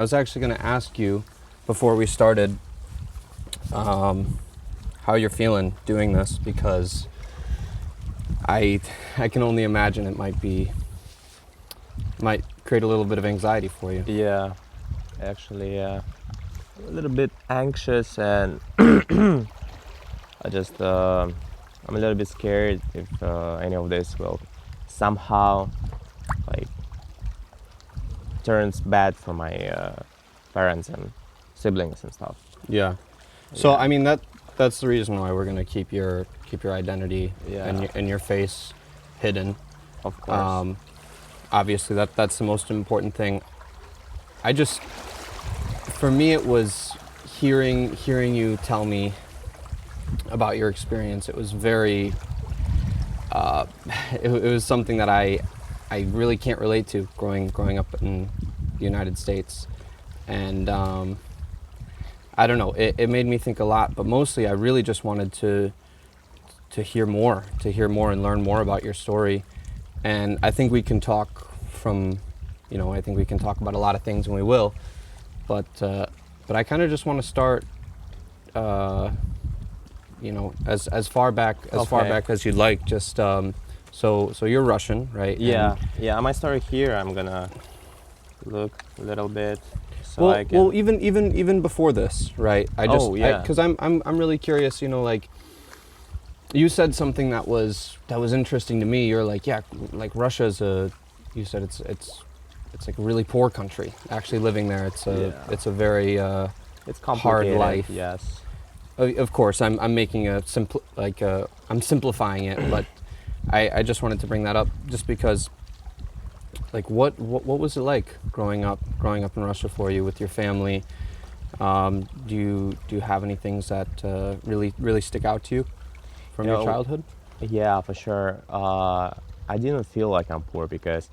I was actually going to ask you before we started how you're feeling doing this, because I can only imagine it might create a little bit of anxiety for you. Yeah, actually, a little bit anxious, and I'm a little bit scared if any of this will somehow like turns bad for my parents and siblings and stuff. Yeah. So Yeah. I mean that's the reason why we're going to keep your identity and your face hidden. Of course. Obviously that's the most important thing. For me it was hearing you tell me about your experience. It was very it was something that I really can't relate to growing up in the United States, and I don't know, it made me think a lot, but mostly I really just wanted to hear more and learn more about your story. And I think we can talk I think we can talk about a lot of things, and we will, but I kind of just want to start as far back as you'd like. Just so you're Russian, right? Yeah, yeah. My story here, I'm gonna look a little bit. So Well, I can... even before this, right? Because I'm really curious. Like you said something that was interesting to me. You're like, yeah, like Russia's you said it's like a really poor country. Actually, living there, it's a very it's hard life. Yes. Of course, I'm making I'm simplifying it, but I just wanted to bring that up just because, like, what was it like growing up in Russia for you with your family? Do you have any things that really stick out to you from your childhood? Yeah, for sure. I didn't feel like I'm poor because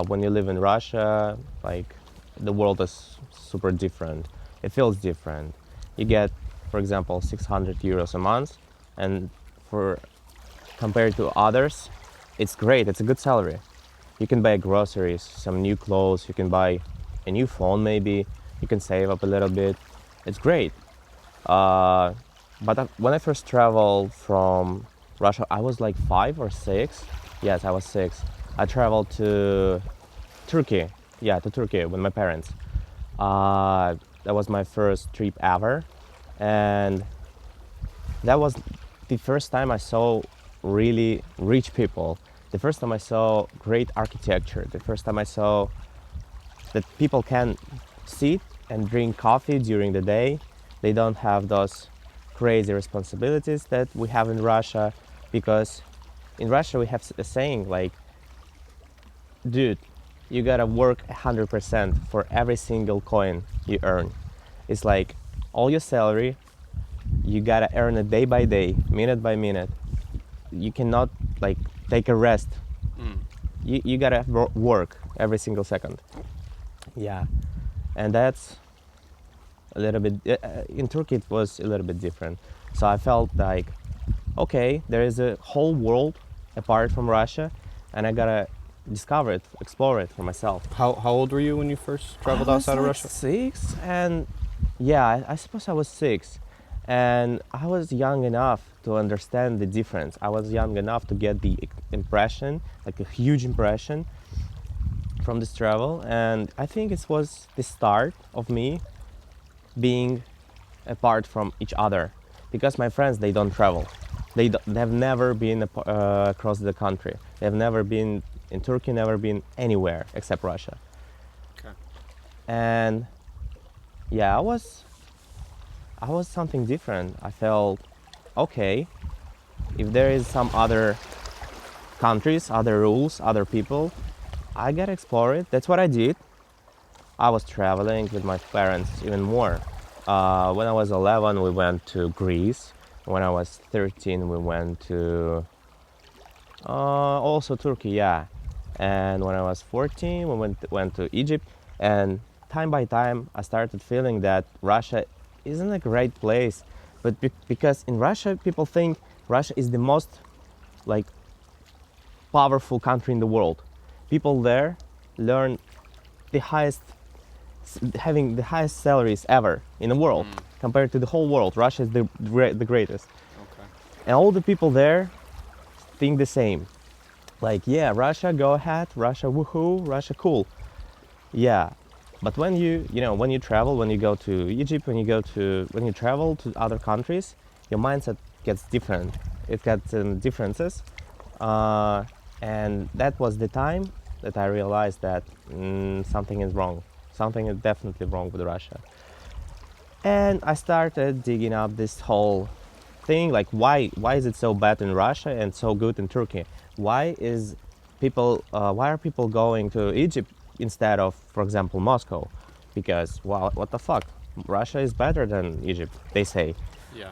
when you live in Russia, like, the world is super different. It feels different. You get, for example, 600 euros a month, and compared to others, it's great. It's a good salary. You can buy groceries, some new clothes, you can buy a new phone maybe, you can save up a little bit. It's great. But when I first traveled from Russia, I was like 5 or 6. Yes, I was 6. I traveled to Turkey. Yeah, to Turkey with my parents. That was my first trip ever. And that was the first time I saw really rich people. The first time I saw great architecture. The first time I saw that people can sit and drink coffee during the day. They don't have those crazy responsibilities that we have in Russia, because in Russia we have a saying like, dude, you gotta work 100% for every single coin you earn. It's like all your salary, you gotta earn it day by day, minute by minute. You cannot like take a rest. You gotta work every single second. Yeah, and that's a little bit, in Turkey it was a little bit different. So I felt like, okay, there is a whole world apart from Russia, and I gotta discover it, explore it for myself. How old were you when you first traveled outside of Russia? 6, and yeah, I suppose I was 6, and I was young enough to understand the difference. I was young enough to get the impression, like a huge impression from this travel, and I think it was the start of me being apart from each other, because my friends, they don't travel. They've never been across the country. They've never been in Turkey, never been anywhere except Russia. Okay. And yeah, I was something different. I felt, okay, if there is some other countries, other rules, other people, I gotta explore it. That's what I did. I was traveling with my parents even more. When I was 11, we went to Greece. When I was 13, we went to also Turkey, yeah. And when I was 14, we went to Egypt. And time by time, I started feeling that Russia isn't a great place. But because in Russia, people think Russia is the most like powerful country in the world. People there learn the highest having the highest salaries ever in the world compared to the whole world. Russia is the greatest. Okay. And all the people there think the same. Like, yeah, Russia, go ahead, Russia, woohoo, Russia, cool. Yeah, but when when you travel, when you go to Egypt, when you travel to other countries, your mindset gets different. It gets differences, and that was the time that I realized that something is wrong. Something is definitely wrong with Russia. And I started digging up this whole thing, like why is it so bad in Russia and so good in Turkey? Why are people going to Egypt instead of, for example, Moscow? Because, well, what the fuck? Russia is better than Egypt, they say. Yeah.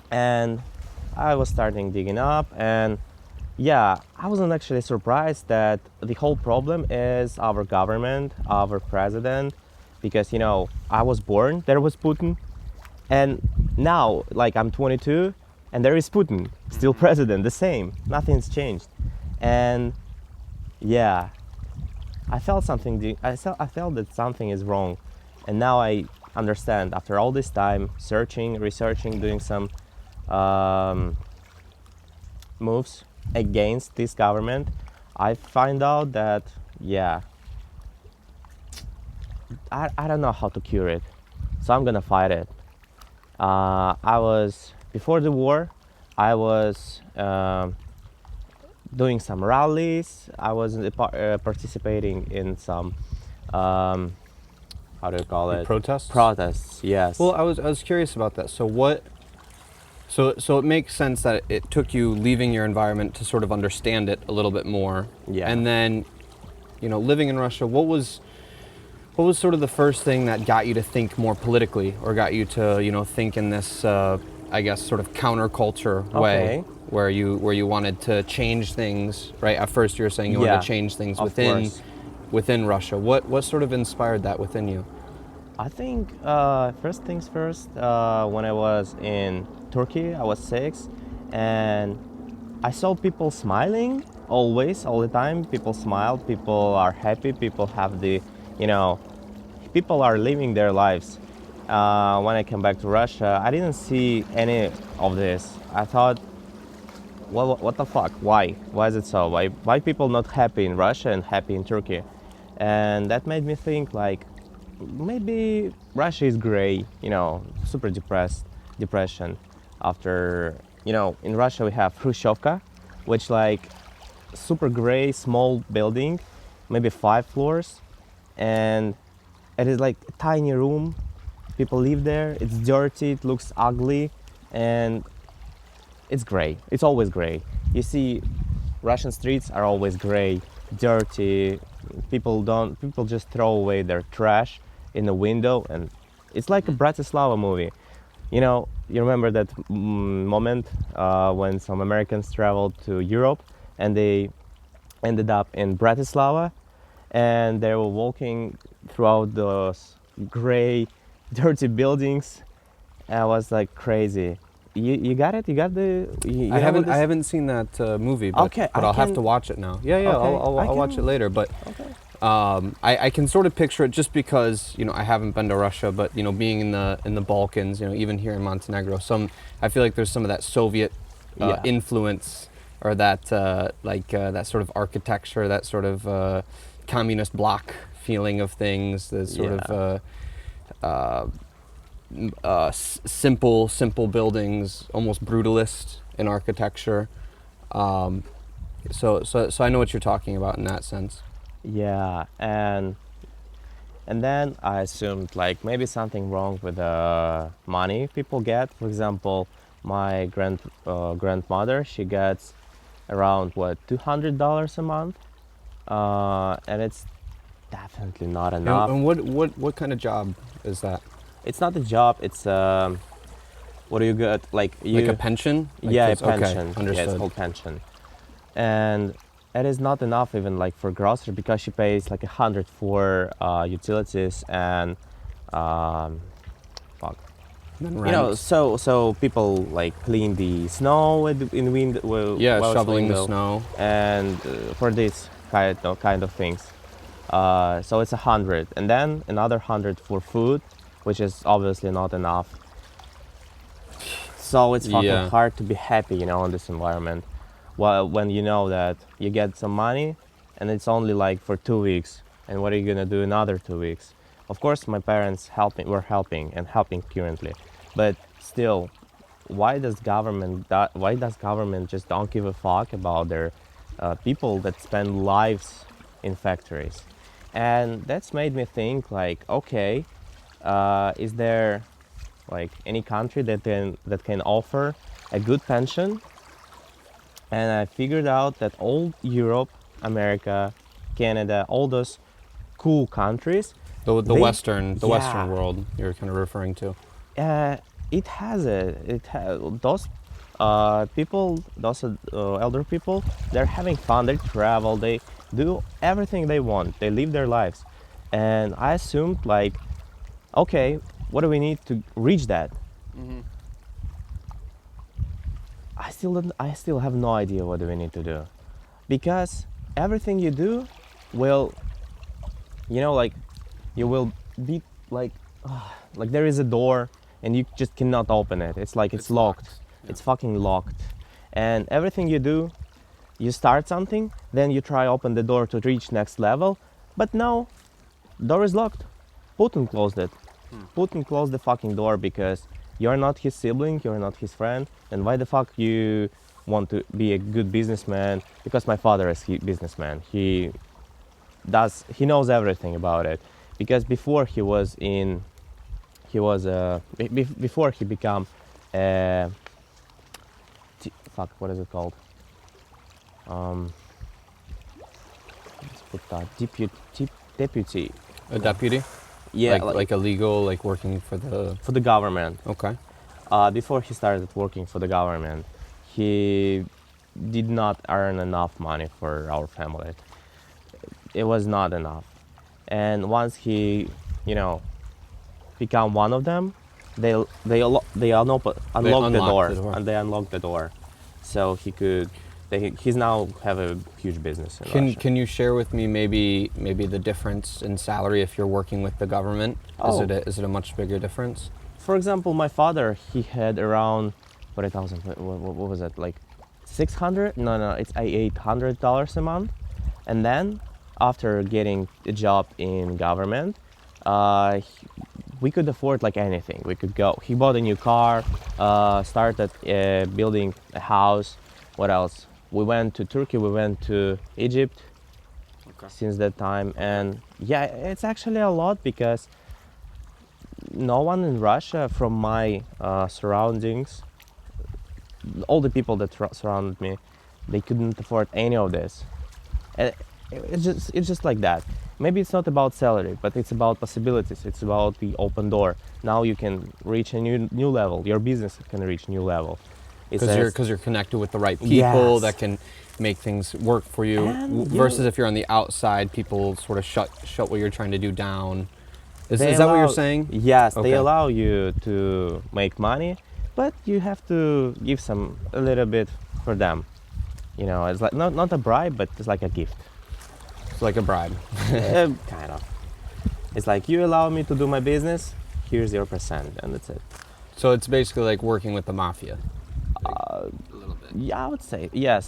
And I was starting digging up, and yeah, I wasn't actually surprised that the whole problem is our government, our president, because I was born, there was Putin, and now, like, I'm 22, and there is Putin, still president, the same, nothing's changed. And yeah, I felt that something is wrong, and now I understand after all this time searching, researching, doing some moves against this government. I find out that I don't know how to cure it, so I'm gonna fight it. Before the war, I was doing some rallies. I was participating in some how do you call it? Protests? Protests, yes. Well, I was curious about that. So it makes sense that it took you leaving your environment to sort of understand it a little bit more. Yeah. And then, living in Russia, what was sort of the first thing that got you to think more politically, or got you to think in this I guess sort of counterculture way, Okay. where you wanted to change things, right? At first you were saying you wanted to change things of course. within Russia. What sort of inspired that within you? I think first things first, when I was in Turkey, I was 6, and I saw people smiling always, all the time. People smiled, people are happy, people have people are living their lives. When I came back to Russia, I didn't see any of this. I thought, well, what the fuck? Why? Why is it so? Why people not happy in Russia and happy in Turkey? And that made me think, like, maybe Russia is gray, super depression. After, in Russia we have Khrushchevka, which like super gray, small building, maybe 5 floors, and it is like a tiny room. People live there. It's dirty. It looks ugly, and it's gray. It's always gray. You see, Russian streets are always gray, dirty. People just throw away their trash in the window, and it's like a Bratislava movie. You remember that moment when some Americans traveled to Europe and they ended up in Bratislava, and they were walking throughout those gray, dirty buildings. And I was like crazy. You got it? You got the? I haven't seen that movie, but, Okay, but I'll have to watch it now. Yeah, Okay, I'll watch it later. But Okay. I can sort of picture it just because I haven't been to Russia, but being in the Balkans, even here in Montenegro, I feel like there's some of that Soviet Yeah. influence, or that that sort of architecture, that sort of communist bloc feeling of things, the sort of simple buildings, almost brutalist in architecture. So I know what you're talking about in that sense. Yeah, and then I assumed like maybe something wrong with the money people get. For example, my grandmother, she gets around $200 a month, and it's definitely not enough. And what kind of job is that? It's not a job. It's what do you get? Like a pension? Yeah, a this- okay, pension. Yeah, understood. it's called pension, and it is not enough even like for grocery, because she pays like 100 for utilities and fuck. And then So people like clean the snow in the wind. yeah, while it's shoveling the window, snow. and for this kind of things. So it's 100, and then another 100 for food, which is obviously not enough. So it's fucking Yeah. hard to be happy, you know, in this environment. Well, when you know that you get some money, and it's only like for 2 weeks, and what are you gonna do another 2 weeks? Of course, my parents were helping and helping currently, but still, why does government just don't give a fuck about their people that spend lives in factories? And that's made me think like, okay, is there like any country that can offer a good pension? And I figured out that all Europe, America, Canada, all those cool countries, The they Western yeah, world you're kind of referring to. uh, it has those people, those elder people, they're having fun. They travel. They do everything they want. They live their lives, and I assumed like, okay, what do we need to reach that? I still have no idea what do we need to do, because everything you do will, you know, like you will be like there is a door and you just cannot open it. It's like it's locked. Yeah. It's fucking locked. And everything you do, you start something, then you try open the door to reach next level, but no, door is locked. Putin closed it. Putin closed the fucking door because you're not his sibling, you're not his friend, and why the fuck you want to be a good businessman? Because my father is a businessman. He knows everything about it, because before before he became uh, what is it called, let's put that deputy, A deputy? yeah, Like a legal, like working for the. for the government. Okay. Before he started working for the government, he did not earn enough money for our family. It was not enough. And once he, you know, become one of them, unlocked the door, the door. and they unlocked the door, so he's now have a huge business in Can Russia. Can you share with me maybe the difference in salary if you're working with the government? Oh. Is it a much bigger difference? For example, my father, he had around what was it, like 600? No, it's $800 a month. And then after getting a job in government, we could afford like anything. We could go. He bought a new car, started building a house. What else? We went to Turkey. We went to Egypt. Okay. Since that time, and yeah, it's actually a lot, because no one in Russia from my surroundings, all the people that surrounded me, they couldn't afford any of this. And it's just like that. Maybe it's not about salary, but it's about possibilities. It's about the open door. Now you can reach a new level. Your business can reach new level. Because you're connected with the right people Yes. that can make things work for you. And Versus if you're on the outside, people sort of shut what you're trying to do down. Is They that what you're allow- saying? Yes, Okay. they allow you to make money, but you have to give a little bit for them. You know, it's like not a bribe, but it's like a gift. It's like a bribe. Kind of. It's like, you allow me to do my business, here's your percent, and that's it. So it's basically like working with the mafia. Uh, A little bit. Yeah,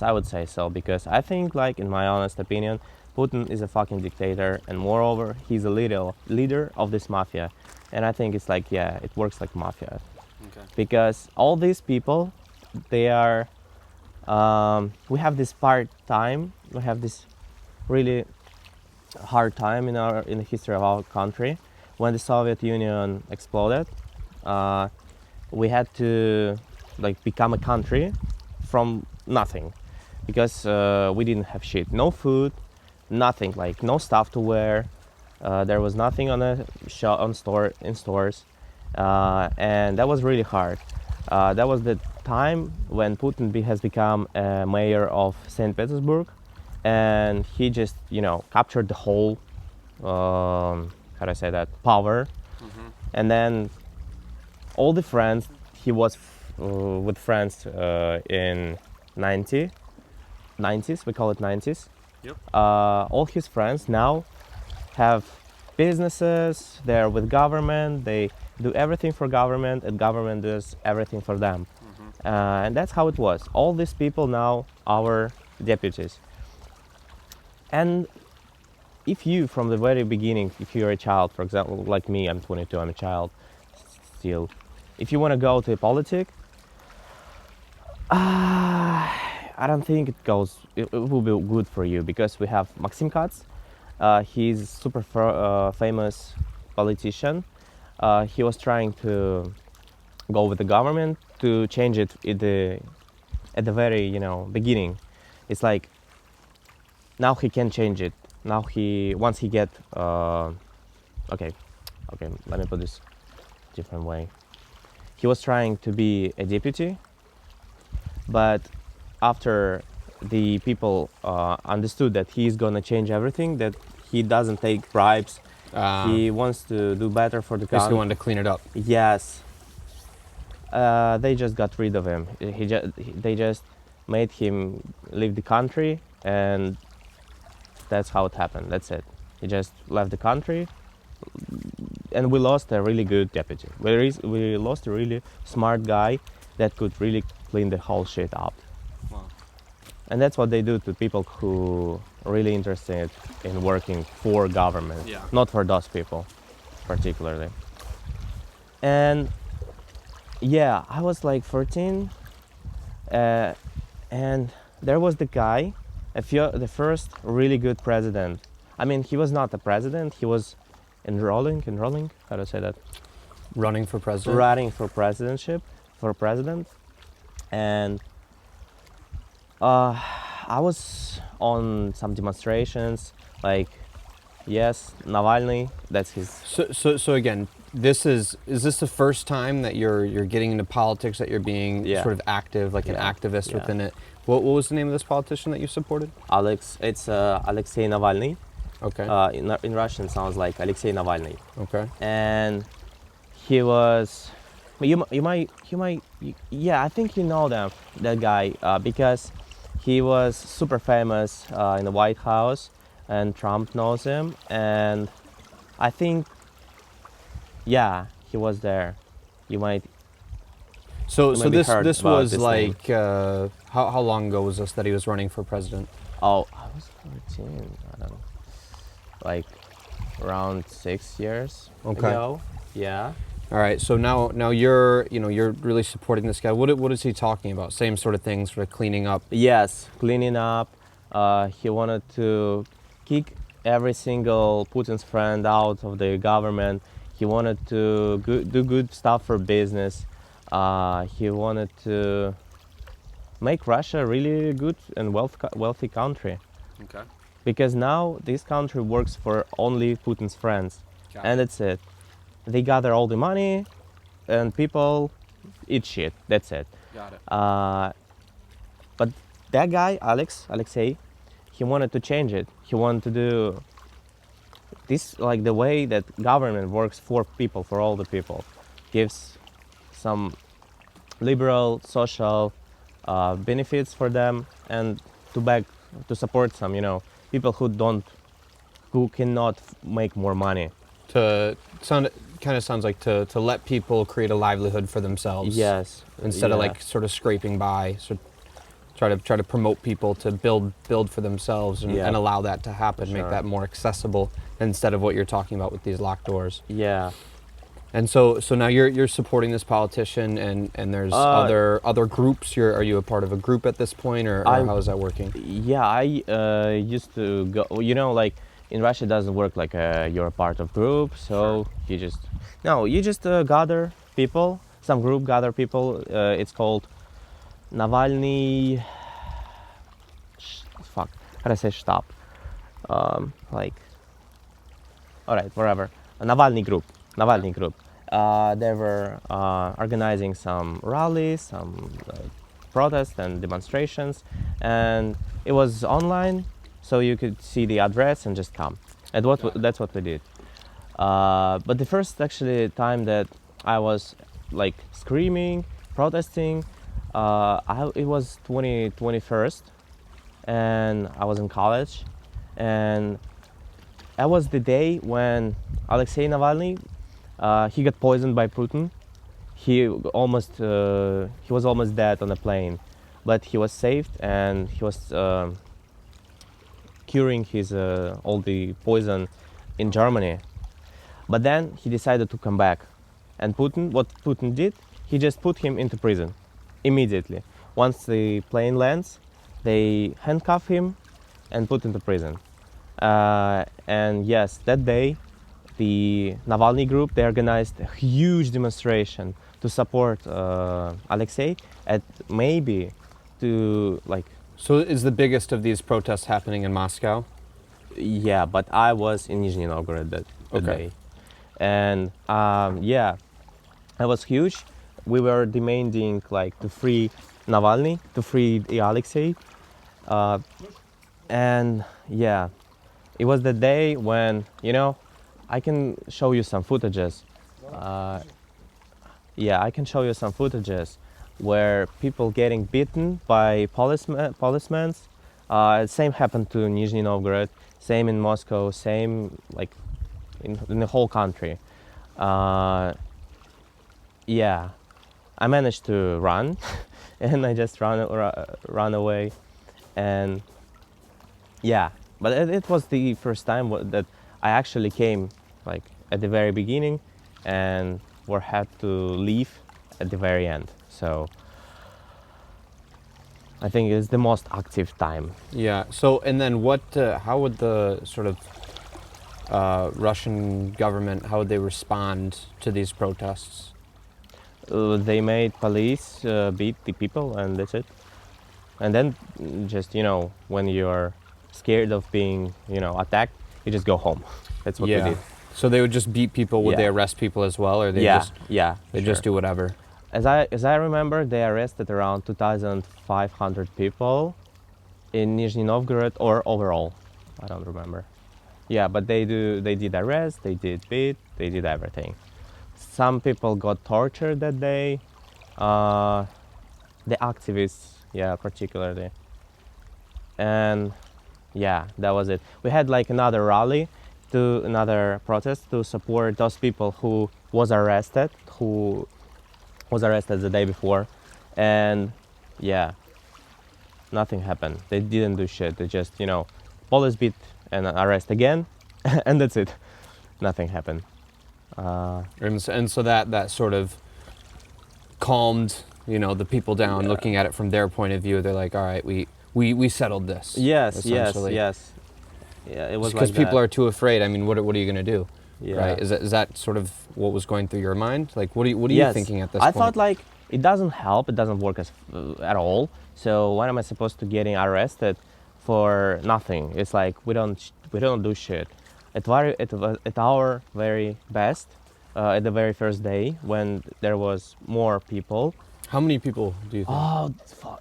I would say so, because I think, like, in my honest opinion, Putin is a fucking dictator, and moreover, he's a leader of this mafia. And I think it's like, yeah, it works like mafia. Okay. Because all these people, they are, we have this we have this really hard time in the history of our country. When the Soviet Union exploded, we had to like become a country from nothing, because we didn't have shit, no food, nothing, like no stuff to wear. There was nothing on in stores, and that was really hard. That was the time when Putin has become a mayor of St. Petersburg, and he just, captured the whole, how do I say that, power. And then all the friends, he was with friends in 90s, we call it 90s. Yep. All his friends now, have businesses. They're with government. They do everything for government, and government does everything for them. And that's how it was. All these people now are deputies. And if you, from the very beginning, if you're a child, for example, like me, I'm 22, I'm a child still. If you want to go to politics, I don't think it will be good for you, because we have Maxim Katz. He's a super famous politician. He was trying to go with the government to change it at the very beginning. It's like now he can change it. Now once he get okay, let me put this different way. He was trying to be a deputy, but after the people understood that he's gonna change everything, that he doesn't take bribes, he wants to do better for the Basically country. wanted to clean it up. Yes. They just got rid of him. They just made him leave the country, and that's how it happened. That's it. He just left the country, and we lost a really good deputy. We lost a really smart guy that could really clean the whole shit up. Wow. And that's what they do to people who are really interested in working for government, Yeah. not for those people particularly. And yeah, I was like 14, and there was the guy, the first really good president. I mean, he was not a president, he was enrolling, how do I say that? Running for president? Running for president. And I was on some demonstrations, like, yes, Navalny, that's his. So again, is this the first time that you're getting into politics, that you're being Yeah. sort of active, like an Yeah. activist Yeah. within it? What was the name of this politician that you supported? It's Alexei Navalny. Okay. In Russian sounds like Alexei Navalny. Okay. And he was, you might, yeah, I think you know that guy, because he was super famous in the White House, and Trump knows him, and I think, yeah, he was there. You might. So maybe this heard this about was this like how long ago was this that he was running for president? Oh, I was 14. I don't know, like around 6 years Okay. ago. Yeah. All right. So now you're really supporting this guy. What is he talking about? Same sort of things, sort of cleaning up. Yes, cleaning up. He wanted to kick every single Putin's friend out of the government. He wanted to do good stuff for business. He wanted to make Russia a really good and wealthy country. Okay. Because now this country works for only Putin's friends. And that's it. They gather all the money, and people eat shit. That's it. Got it. But that guy, Alexei, he wanted to change it. He wanted to do this, like the way that government works for people, for all the people, gives some liberal social benefits for them, and to support some, people who cannot make more money. Sounds like to let people create a livelihood for themselves. Yes. Instead of yeah. like sort of scraping by, so try to promote people to build for themselves and, Yeah. and allow that to happen, make Sure. that more accessible instead of what you're talking about with these locked doors. Yeah. And so now you're supporting this politician, and there's other groups. Are you a part of a group at this point, or how is that working? Yeah, I used to go. Like in Russia, it doesn't work like you're a part of group. So you just gather people. Some group gather people. It's called Navalny. Fuck. How do I say stop? Like. All right, whatever. A Navalny group. They were organizing some rallies, some protests and demonstrations, and it was online, so you could see the address and just come. And that's what we did. But the first actually time that I was like screaming, protesting, it was 2021, and I was in college, and that was the day when Alexei Navalny he got poisoned by Putin. He was almost dead on a plane, but he was saved and he was curing his all the poison in Germany. But then he decided to come back, and what Putin did, he just put him into prison immediately. Once the plane lands, they handcuff him and put into prison. And yes, that day, the Navalny group, they organized a huge demonstration to support Alexei, and maybe to like, So is the biggest of these protests happening in Moscow? yeah, but I was in Nizhny Novgorod that Okay. day. And yeah, it was huge. We were demanding like to free Navalny, to free the Alexei. And yeah, it was the day when, I can show you some footages. Yeah, I can show you some footages where people getting beaten by policemen. Same happened to Nizhny Novgorod, same in Moscow, same like in the whole country. Yeah, I managed to run, and I just run away, and yeah. But it was the first time that I actually came, like at the very beginning, and were had to leave at the very end. So I think it's the most active time. Yeah. So and then what? How would the sort of Russian government? How would they respond to these protests? They made police beat the people, and that's it. And then just when you're scared of being attacked, you just go home. That's what we did. So they would just beat people. Would they Yeah. arrest people as well, or they They just do whatever? As I remember, they arrested around 2,500 people in Nizhny Novgorod, or overall, I don't remember. Yeah, but they did arrest, they did beat, they did everything. Some people got tortured that day. The activists, yeah, particularly. And yeah, that was it. We had like another protest to support those people who was arrested the day before, and yeah, nothing happened. They didn't do shit. They just police beat and arrest again, and that's it. Nothing happened. And so that sort of calmed the people down. Looking at it from their point of view, they're like, all right, we settled this. Yes. essentially. Yeah, it was Because like people that. are too afraid. I mean, what are you going to do? Yeah. Right? Is that sort of what was going through your mind? Like, what are you Yes. thinking at this I point? thought like it doesn't help. It doesn't work at all. So when am I supposed to getting arrested for nothing? It's like we don't do shit. At our very best, at the very first day when there was more people. How many people do you think? Oh,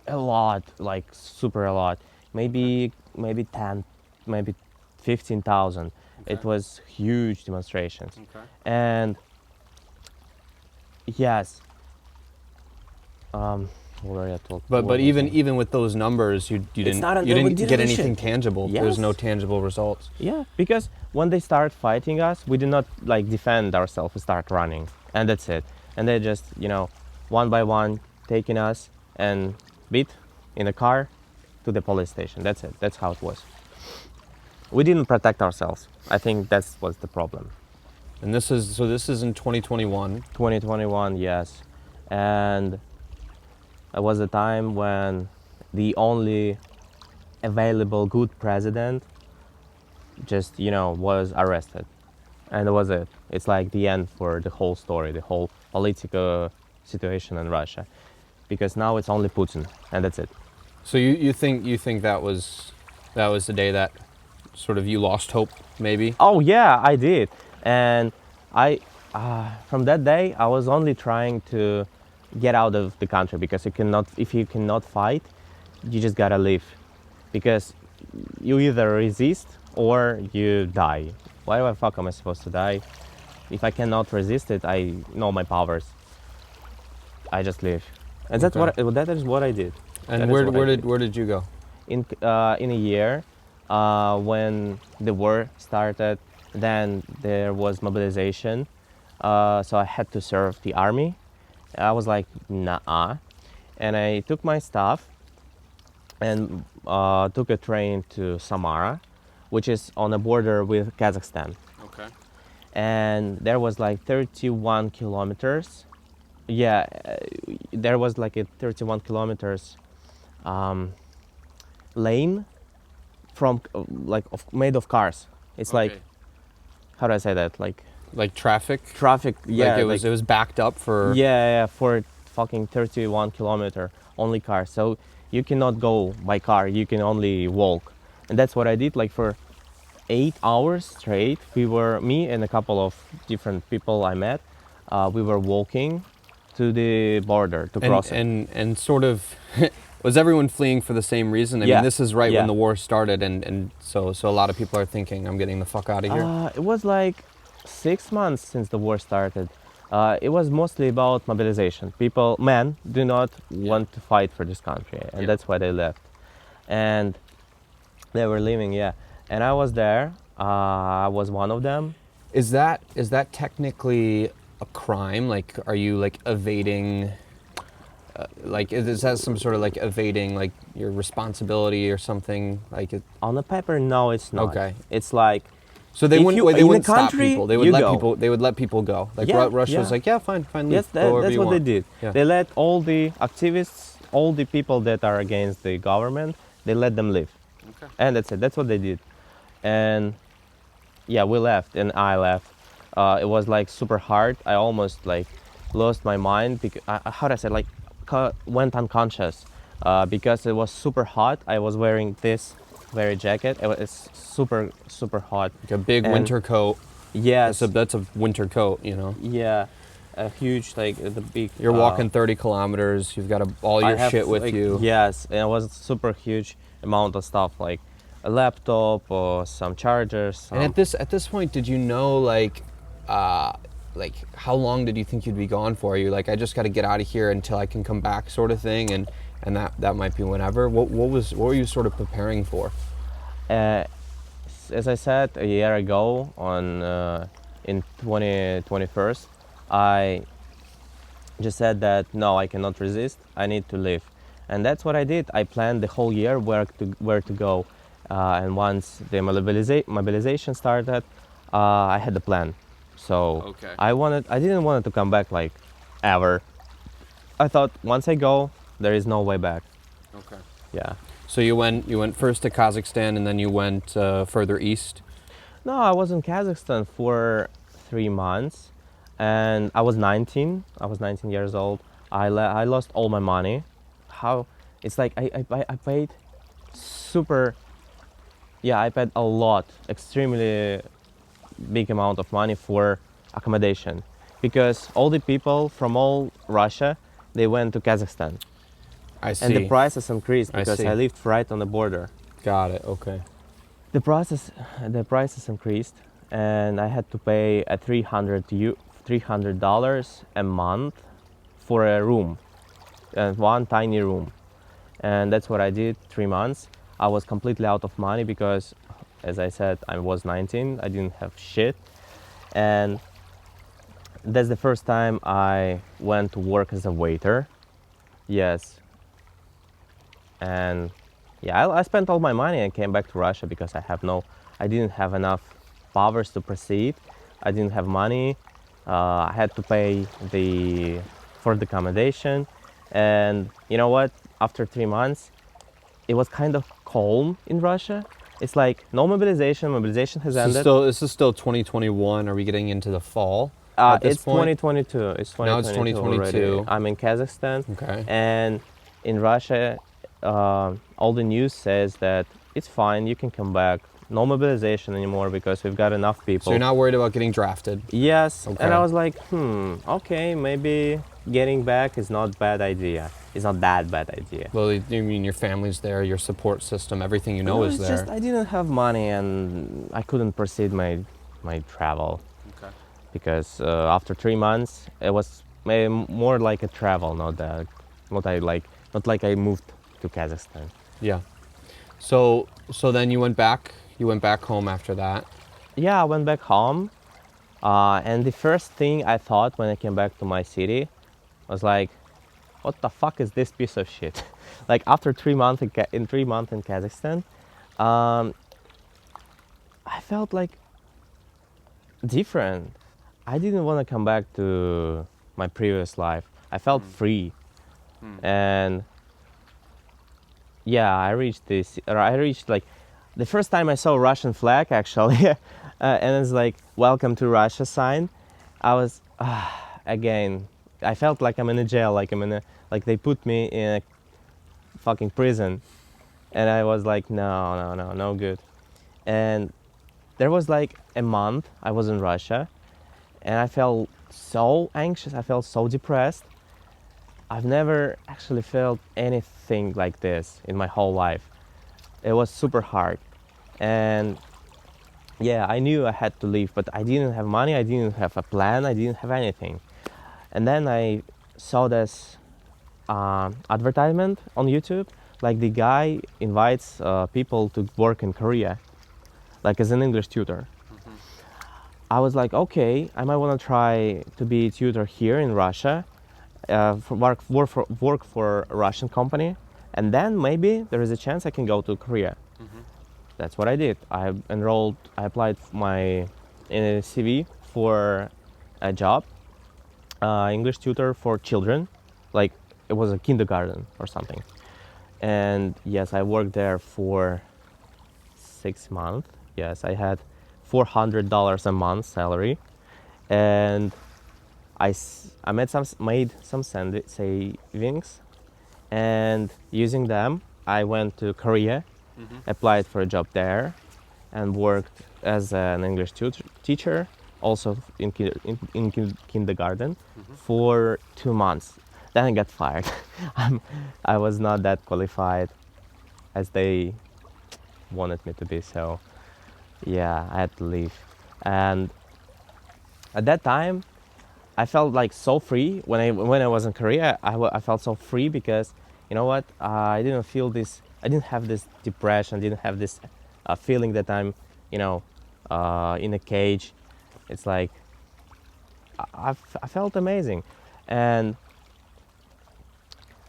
a lot, like super a lot. Maybe 10, maybe 15,000. Okay. It was huge demonstrations. Okay. And yes, what were you talking? But even with those numbers, you didn't not you we didn't didn't get do anything shit. tangible. There's no Yes. tangible results. Yeah, because when they start fighting us, we did not like defend ourselves. We start running, and that's it. And they just one by one taking us and beat in a car to the police station. That's it. That's how it was. We didn't protect ourselves. I think that was the problem. And this is in 2021. 2021, yes. And it was a time when the only available good president just, was arrested. And that was it. It's like the end for the whole story, the whole political situation in Russia. Because now it's only Putin, and that's it. So you think that was the day that sort of you lost hope, maybe? Oh yeah, I did. And I from that day I was only trying to get out of the country, because if you cannot fight, you just gotta leave, because you either resist or you die. Why the fuck am I supposed to die? If I cannot resist it, I know my powers. I just leave, and Okay. that is what I did. And That is what I did. where did you go? In a year, When the war started, then there was mobilization. So I had to serve the army. I was like, nah. And I took my stuff and took a train to Samara, which is on the border with Kazakhstan. Okay. And there was like 31 kilometers. Yeah, there was like a 31 kilometers lane from made of cars. It's like, how do I say that? Like traffic. Traffic. Yeah, Like it was backed up for. yeah, for fucking 31 kilometer only car. So you cannot go by car. You can only walk, and that's what I did. Like for 8 hours straight, me and a couple of different people I met. We were walking to the border to cross it. And sort of was everyone fleeing for the same reason? I Yeah. mean, this is right Yeah. when the war started, and so a lot of people are thinking, I'm getting the fuck out of here. It was like 6 months since the war started. It was mostly about mobilization. Men do not want to fight for this country, and Yeah. that's why they left. And they were leaving, yeah. And I was there. I was one of them. Is that technically a crime? Like, are you like evading? Is that some sort of like evading like your responsibility or something? Like, On the paper, no, it's not. Okay. It's like, so they If wouldn't you- they in a wouldn't stop country, people. They would you let go. people. They would let people go. Like Yeah, Russia was yeah. like, yeah, fine, leave. yes, Go wherever that's you what they want. did. Yeah. They let all the activists, all the people that are against the government, they let them live. Okay. And that's it. That's what they did. And yeah, we left, and I left. It was like super hard. I almost like lost my mind because how do I say, like went unconscious because it was super hot. I was wearing this very jacket. It's super hot. Like a big And- winter coat. Yes. That's a winter coat. You know. Yeah. A huge, like the big. You're walking 30 kilometers. You've got all I your have, shit with like, you. Yes, and it was super huge amount of stuff, like a laptop or some chargers. And at this point, did you know like how long did you think you'd be gone for? You're like, I just got to get out of here until I can come back, sort of thing, and that might be whenever. What were you sort of preparing for? As I said a year ago, in 2021, I just said that no, I cannot resist. I need to live, and that's what I did. I planned the whole year where to go, and once the mobilization started, I had the plan. So Okay. I didn't want to come back like ever. I thought once I go, there is no way back. Okay. Yeah. So you went first to Kazakhstan and then you went further east. No, I was in Kazakhstan for 3 months, and I was 19. I was 19 years old. I lost all my money. How? It's like I paid super. Yeah, I paid a lot, extremely big amount of money for accommodation, because all the people from all Russia, they went to Kazakhstan, I see. and the prices increased I because see. I lived right on the border. Got it. Okay. The prices increased, and I had to pay a $300 a month for a room, and one tiny room, and that's what I did. 3 months. I was completely out of money because, as I said, I was 19. I didn't have shit, and that's the first time I went to work as a waiter. Yes, and yeah, I spent all my money and came back to Russia because I didn't have enough powers to proceed. I didn't have money. I had to pay for the accommodation, and you know what? After 3 months, it was kind of calm in Russia. It's like no mobilization. Mobilization has ended. This is still 2021. Are we getting into the fall? At this It's point? 2022. It's 2022. Now it's 2022. already. I'm in Kazakhstan. Okay. And in Russia, all the news says that it's fine, you can come back. No mobilization anymore because we've got enough people. So you're not worried about getting drafted. Yes. Okay. And I was like, okay, maybe getting back is not bad idea. It's not that bad idea. Well, you mean your family's there, your support system, everything you know No, is it's there. just I didn't have money and I couldn't proceed my travel. Okay. Because after 3 months, it was more like a travel, not like I moved to Kazakhstan. Yeah. So then you went back. You went back home after that. Yeah, I went back home, and the first thing I thought when I came back to my city was like, "What the fuck is this piece of shit?" Like after 3 months in 3 months in Kazakhstan, um, I felt like different. I didn't want to come back to my previous life. I felt free, and yeah, I reached like the first time I saw a Russian flag actually, and it's like "Welcome to Russia" sign. I was again. I felt like I'm in a jail, like they put me in a fucking prison, and I was like, no good. And there was like a month I was in Russia, and I felt so anxious. I felt so depressed. I've never actually felt anything like this in my whole life. It was super hard, and yeah, I knew I had to leave, but I didn't have money. I didn't have a plan. I didn't have anything. And then I saw this advertisement on YouTube. Like the guy invites people to work in Korea, like as an English tutor. I was like, okay, I might want to try to be a tutor here in Russia, work for a Russian company, and then maybe there is a chance I can go to Korea. That's what I did. I applied my CV for a job, English tutor for children, like it was a kindergarten or something. And yes, I worked there for 6 months. Yes, I had $400 a month salary, and I made some savings, and using them, I went to Korea, applied for a job there, and worked as an English teacher, also in kindergarten, for 2 months. Then I got fired. I was not that qualified as they wanted me to be, so yeah, I had to leave. And at that time, I felt like so free when I was in Korea. I felt so free because you know what? I didn't feel this. I didn't have this depression. Didn't have this feeling that I'm, you know, in a cage. It's like I felt amazing, and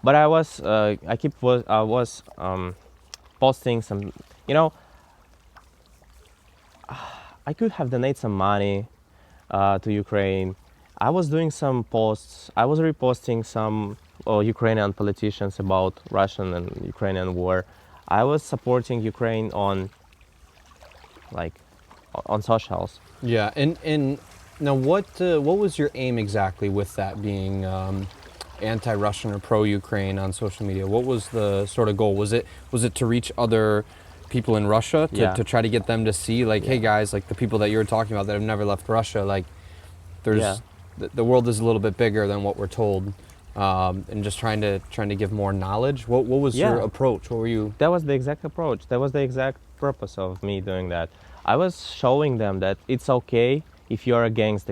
but I was posting some, you know, I could have donated some money to Ukraine. I was doing some posts. I was reposting some Ukrainian politicians about Russian and Ukrainian war. I was supporting Ukraine on like on socials. Yeah, and now what was your aim exactly with that being anti-Russian or pro-Ukraine on social media? What was the sort of goal? Was it to reach other people in Russia to try to get them to see like, hey guys, like the people that you were talking about that have never left Russia, like there's the world is a little bit bigger than what we're told, and just trying to give more knowledge. What was your approach? What were you? That was the exact approach. That was the exact purpose of me doing that. I was showing them that it's okay if you're against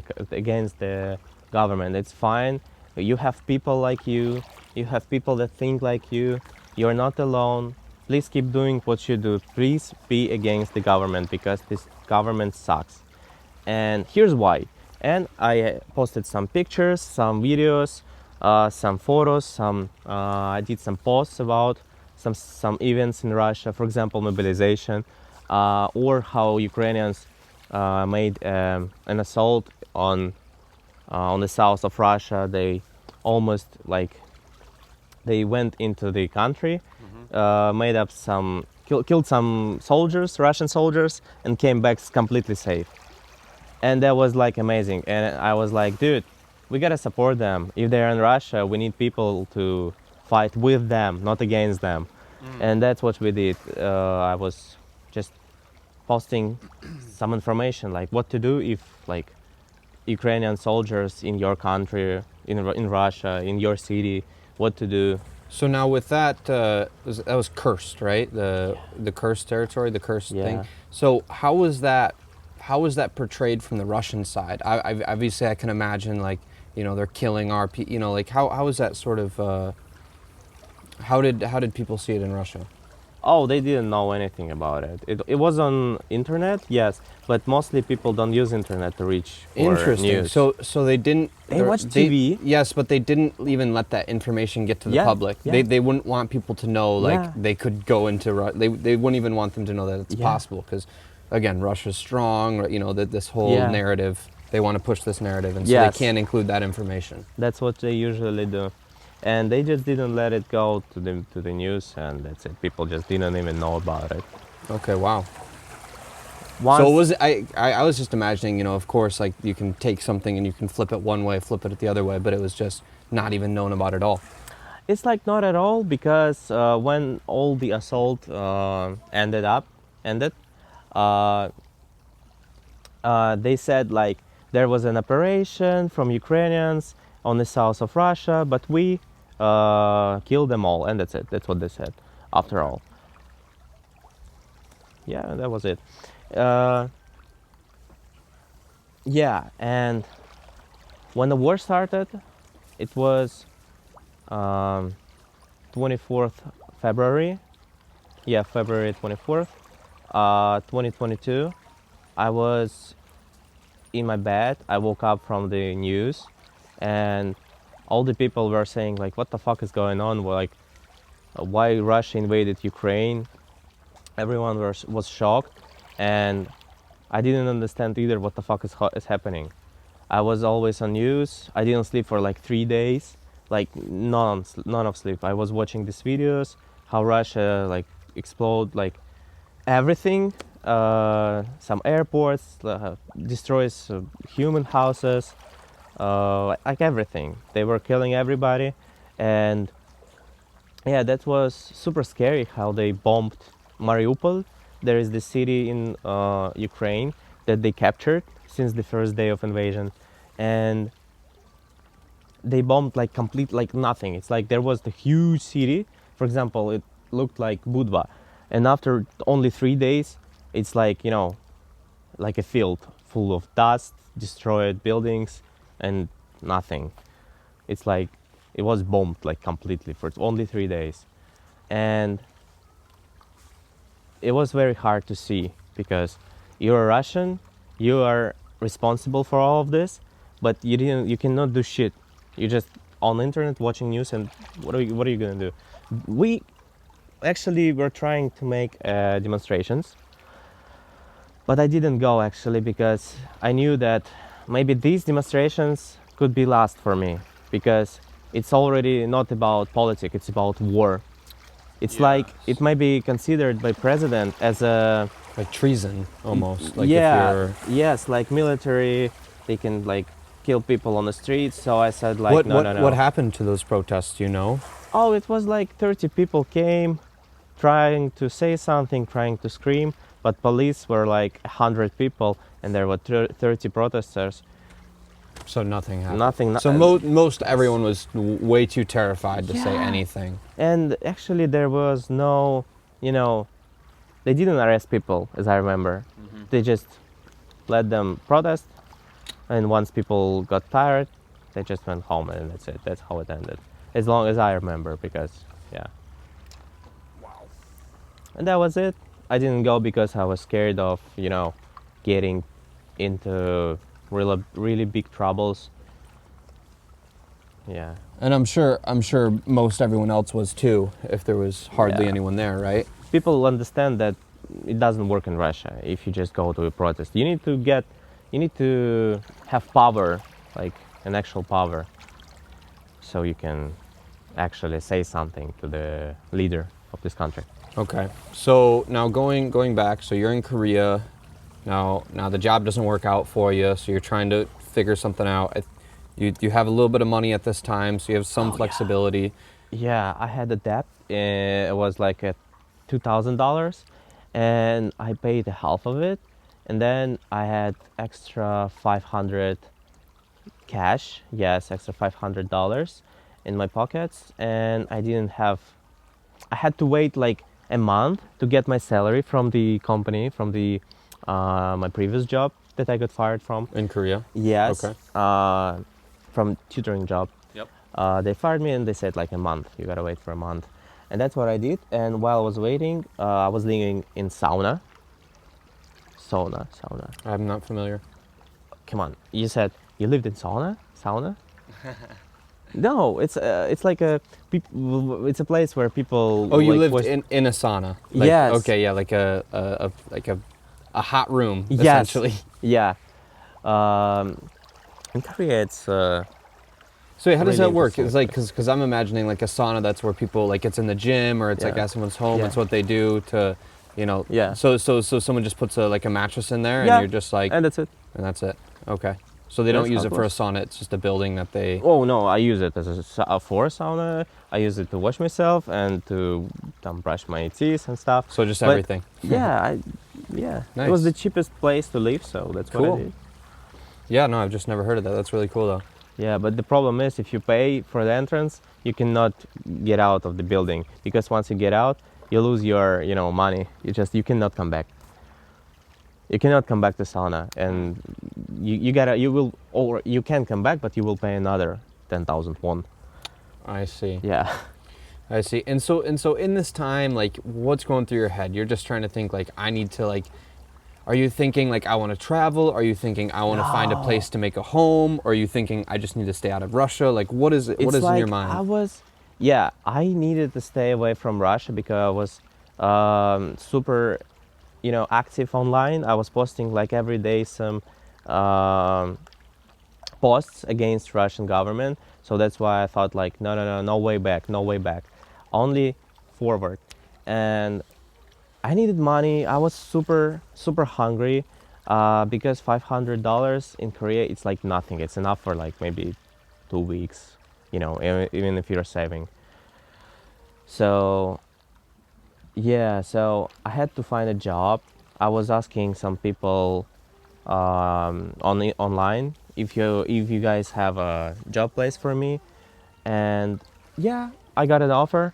the government. It's fine. You have people like you. You have people that think like you. You're not alone. Please keep doing what you do. Please be against the government because this government sucks. And here's why. And I posted some pictures, some videos, some photos, I did some posts about some events in Russia, for example, mobilization, or how Ukrainians made an assault on the south of Russia. They almost they went into the country, made up killed some soldiers, Russian soldiers, and came back completely safe. And that was like amazing. And I was like, dude, we gotta support them. If they're in Russia, we need people to fight with them, not against them. And that's what we did. I was just posting some information, like what to do if like Ukrainian soldiers in your country, in Russia, in your city, what to do. So now with that, that was cursed, right? The cursed territory, the cursed thing. So how was that portrayed from the Russian side? Obviously, I can imagine like, you know, they're killing our people. Like how is that sort of? How did people see it in Russia? Oh, they didn't know anything about it. It was on internet, yes, but mostly people don't use internet to reach for Interesting. news. So they didn't. They watch TV. Yes, but they didn't even let that information get to the Yeah, public. yeah. They wouldn't want people to know like Yeah. they could go into. They wouldn't even want them to know that it's Yeah. possible because, again, Russia's strong. You know that this whole Yeah. narrative. They want to push this narrative, and so Yes. they can't include that information. That's what they usually do, and they just didn't let it go to the news, and that's it. People just didn't even know about it. Okay. Wow. Once, So was I was just imagining, you know, of course, like you can take something and you can flip it one way, flip it the other way, but it was just not even known about at all. it's like not at all because when all the assault ended, uh, they said like there was an operation from Ukrainians on the south of Russia, but we killed them all, and that's it. That's what they said. After all, yeah, that was it. Uh, yeah, and when the war started, it was 24th February. Yeah, February 24th, 2022. I was in my bed. I woke up from the news, and all the people were saying like, "What the fuck is going on?" Well, like, why Russia invaded Ukraine? Everyone was shocked, and I didn't understand either what the fuck is happening. I was always on news. I didn't sleep for like 3 days, like none of sleep. I was watching these videos, how Russia like explode like everything, some airports, destroys human houses, like everything. They were killing everybody, and yeah, that was super scary how they bombed Mariupol. There is this city in Ukraine that they captured since the first day of invasion, and they bombed like complete like nothing. It's like there was the huge city. For example, it looked like Budva, and after only 3 days, it's like, you know, like a field full of dust, destroyed buildings, and nothing. It's like it was bombed like completely for only 3 days, and it was very hard to see because you're a Russian, you are responsible for all of this, but you cannot do shit. You just on the internet watching news, and what are you gonna do? We actually were trying to make demonstrations, but I didn't go actually because I knew that maybe these demonstrations could be last for me because it's already not about politics, it's about war. It's like it might be considered by president as a Like treason, almost. Like yeah, if you're. yes, like military, they can like kill people on the streets. So I said like What no, what no, no. what happened to those protests? Do you know? Oh, it was like 30 people came trying to say something, trying to scream, but police were like 100 people and there were 30 protesters. So nothing happened. Nothing. So most everyone was way too terrified to say Yeah. anything. And actually there was no, you know, they didn't arrest people as I remember. They just let them protest, and once people got tired, they just went home, and that's it. That's how it ended, as long as I remember, because yeah. Wow. And that was it. I didn't go because I was scared of, you know, getting into really big troubles. Yeah. And I'm sure most everyone else was too, if there was hardly Yeah. anyone there, right? People understand that it doesn't work in Russia if you just go to a protest. You need to have power, like an actual power, so you can actually say something to the leader of this country. Okay. So now going back, so you're in Korea. Now the job doesn't work out for you, so you're trying to figure something out. You have a little bit of money at this time, so you have some flexibility. Yeah, I had a debt. It was like $2,000, and I paid half of it, and then I had extra 500 cash. Yes, extra $500 in my pockets, and I didn't have. I had to wait like a month to get my salary from the company, from the my previous job that I got fired from. In Korea? Yes. Okay. From tutoring job. Yep. They fired me and they said like a month. You gotta wait for a month, And that's what I did. And while I was waiting, I was living in sauna. Sauna. I'm not familiar. Come on, you said you lived in sauna. No, it's like it's a place where people. Oh, you like, lived was- in a sauna. Like, Yes. Okay, yeah, like a hot room, Yes. essentially. Yeah. In Korea, it's So how does Really that work? interesting. It's like because I'm imagining like a sauna that's where people like it's in the gym or it's like Yeah. at someone's home. Yeah. It's what they do to, Yeah. So someone just puts like a mattress in there yeah, and you're just like and that's it. and that's it. Okay. So they That's don't use how it it for a works. sauna. It's just a building that they. Oh no, I use it as for a sauna. I use it to wash myself and to brush my teeth and stuff. So just But- everything. Yeah, It was Nice. the cheapest place to live, so that's what Cool. I did. Yeah, no, I've just never heard of that. That's really cool though. Yeah, but the problem is if you pay for the entrance, you cannot get out of the building because once you get out, you lose your money. You cannot come back. You cannot come back to sauna, and you can come back, but you will pay another 10,000 won. I see. Yeah. I see. And so in this time, like, what's going through your head? You're just trying to think like, I need to like. Are you thinking like I want to travel? Are you thinking I want to find a place to make a home? Or are you thinking I just need to stay out of Russia? Like what is it? What is in your mind? I needed to stay away from Russia because I was super, active online. I was posting like every day some posts against Russian government. So that's why I thought like, no way back, only forward. And I needed money. I was super hungry because $500 in Korea it's like nothing. It's enough for like maybe 2 weeks, even if you're saving. So yeah, so I had to find a job. I was asking some people online if you guys have a job place for me, and yeah, I got an offer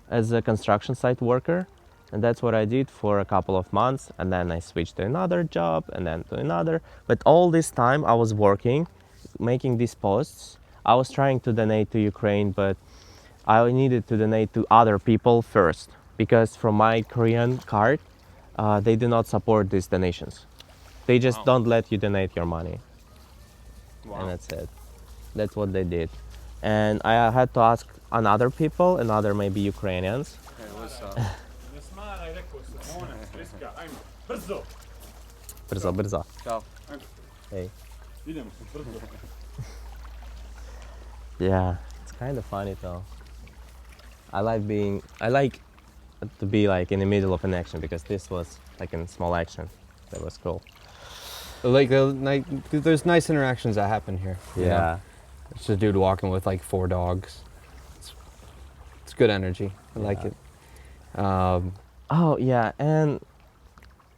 as a construction site worker. And that's what I did for a couple of months. And then I switched to another job and then to another. But all this time I was working, making these posts. I was trying to donate to Ukraine, but I needed to donate to other people first. Because from my Korean card, they do not support these donations. They just don't let you donate your money. Wow. And that's it. That's what they did. And I had to ask another people, another maybe Ukrainians. Hey, what's up? Brzo. Ciao. Hey. Yeah, it's kind of funny though. I like to be like in the middle of an action because this was like a small action. That was cool. Like there's nice interactions that happen here. you know? Yeah. It's just a dude walking with like 4 dogs. It's good energy. I like it. Oh yeah, and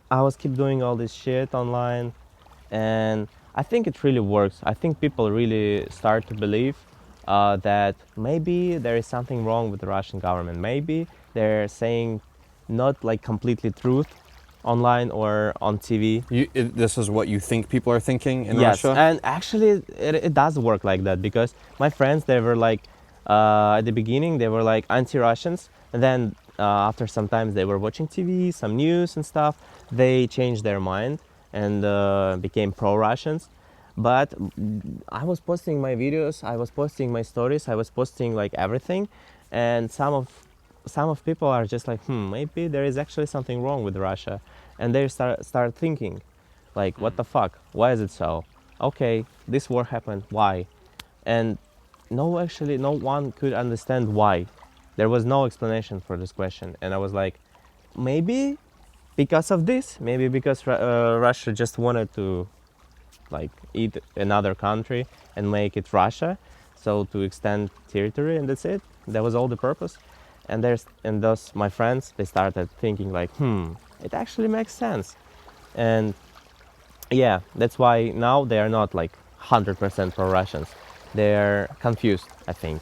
I was keep doing all this shit online, and I think it really works. I think people really start to believe that maybe there is something wrong with the Russian government. Maybe they're saying not like completely truth online or on TV. This is what you think people are thinking in Yes, Russia? and actually it does work like that because my friends, they were like, at the beginning they were like anti-Russians, and then after some time they were watching TV, some news and stuff, they changed their mind and became pro-Russians. But I was posting my videos, I was posting my stories, I was posting like everything, and some of people are just like, maybe there is actually something wrong with Russia, and they start thinking like, what the fuck, why is it so? Okay, this war happened, why? And no one could understand why. There was no explanation for this question, and I was like, maybe because of this, maybe because Russia just wanted to like eat another country and make it Russia, so to extend territory, and that's it. That was all the purpose. And those my friends, they started thinking like, it actually makes sense. And yeah, that's why now they are not like 100% pro-Russians. They're confused, I think.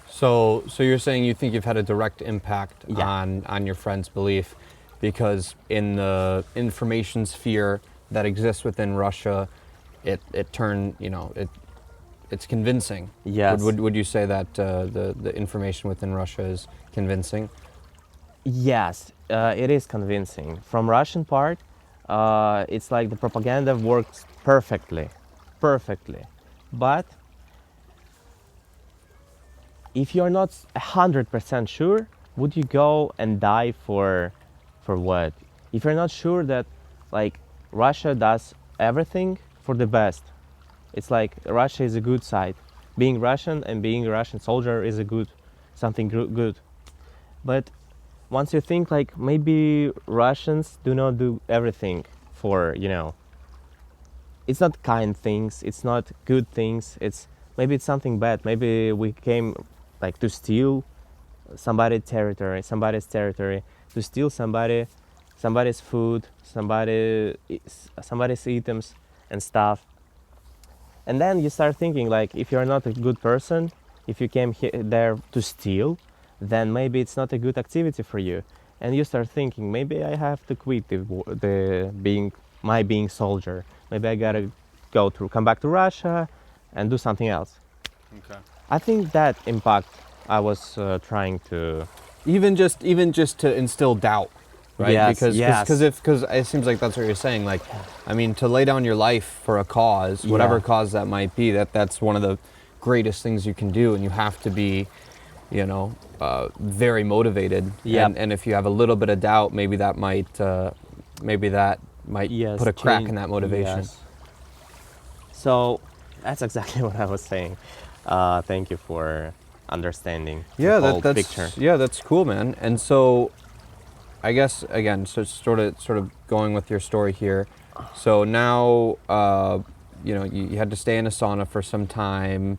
So you're saying you think you've had a direct impact Yeah. on your friend's belief because in the information sphere that exists within Russia, it turned, it's convincing. Yes. Would you say that the information within Russia is convincing? Yes, it is convincing. From Russian part, it's like the propaganda works perfectly, perfectly. But if you're not 100% sure, would you go and die for what? If you're not sure that like Russia does everything for the best, it's like Russia is a good side. Being Russian and being a Russian soldier is a good something good. But once you think like maybe Russians do not do everything for, it's not kind things, it's not good things, maybe it's something bad. Maybe we came like to steal somebody's territory, to steal somebody's food, somebody's items and stuff. And then you start thinking like if you're not a good person, if you came there to steal, then maybe it's not a good activity for you. And you start thinking maybe I have to quit the being soldier. Maybe I gotta come back to Russia and do something else. Okay. I think that impact I was trying to. Even just to instill doubt, right? Yes, yes. Because it seems like that's what you're saying. Like, I mean, to lay down your life for a cause, whatever Yeah. cause that might be, that's one of the greatest things you can do, and you have to be, very motivated. Yep. And if you have a little bit of doubt, maybe that might Yes, put a crack change- in that motivation. yes. So that's exactly what I was saying. Thank you for understanding Yeah, the whole that's picture. yeah, that's cool, man. And so, I guess again, so sort of going with your story here. So now, you had to stay in a sauna for some time.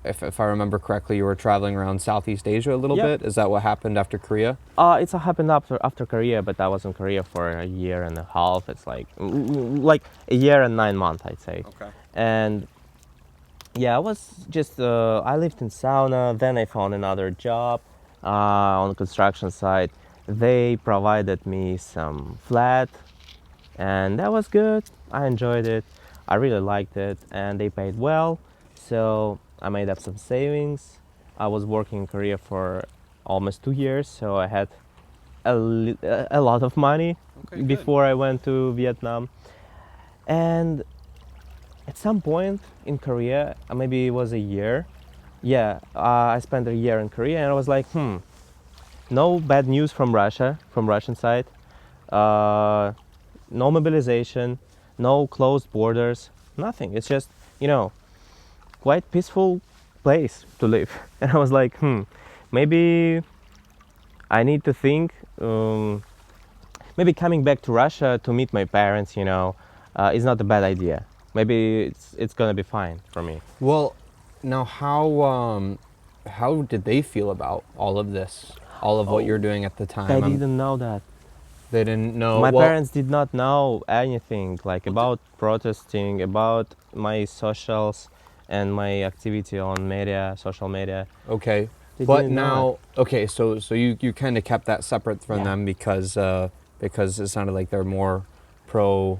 If I remember correctly, you were traveling around Southeast Asia a little Yep. bit. Is that what happened after Korea? It's happened after Korea, but I was in Korea for a year and a half. It's like a year and 9 months, I'd say. Okay. And yeah, I was just I lived in sauna. Then I found another job on the construction site. They provided me some flat, and that was good. I enjoyed it. I really liked it, and they paid well. So I made up some savings. I was working in Korea for almost 2 years, so I had a lot of money Okay, good. before I went to Vietnam. And at some point in Korea, maybe it was a year. Yeah, I spent a year in Korea, and I was like, no bad news from Russia, from Russian side. No mobilization, no closed borders, nothing. It's just, quite peaceful place to live. And I was like, maybe I need to think, maybe coming back to Russia to meet my parents, is not a bad idea. Maybe it's gonna be fine for me. Well, now how did they feel about all of this, all of what you're doing at the time? I didn't know that. They didn't know. My well, parents did not know anything like about protesting, about my socials and my activity on social media. Okay, They but didn't know now, okay, so you kind of kept that separate from Yeah. them because it sounded like they're more pro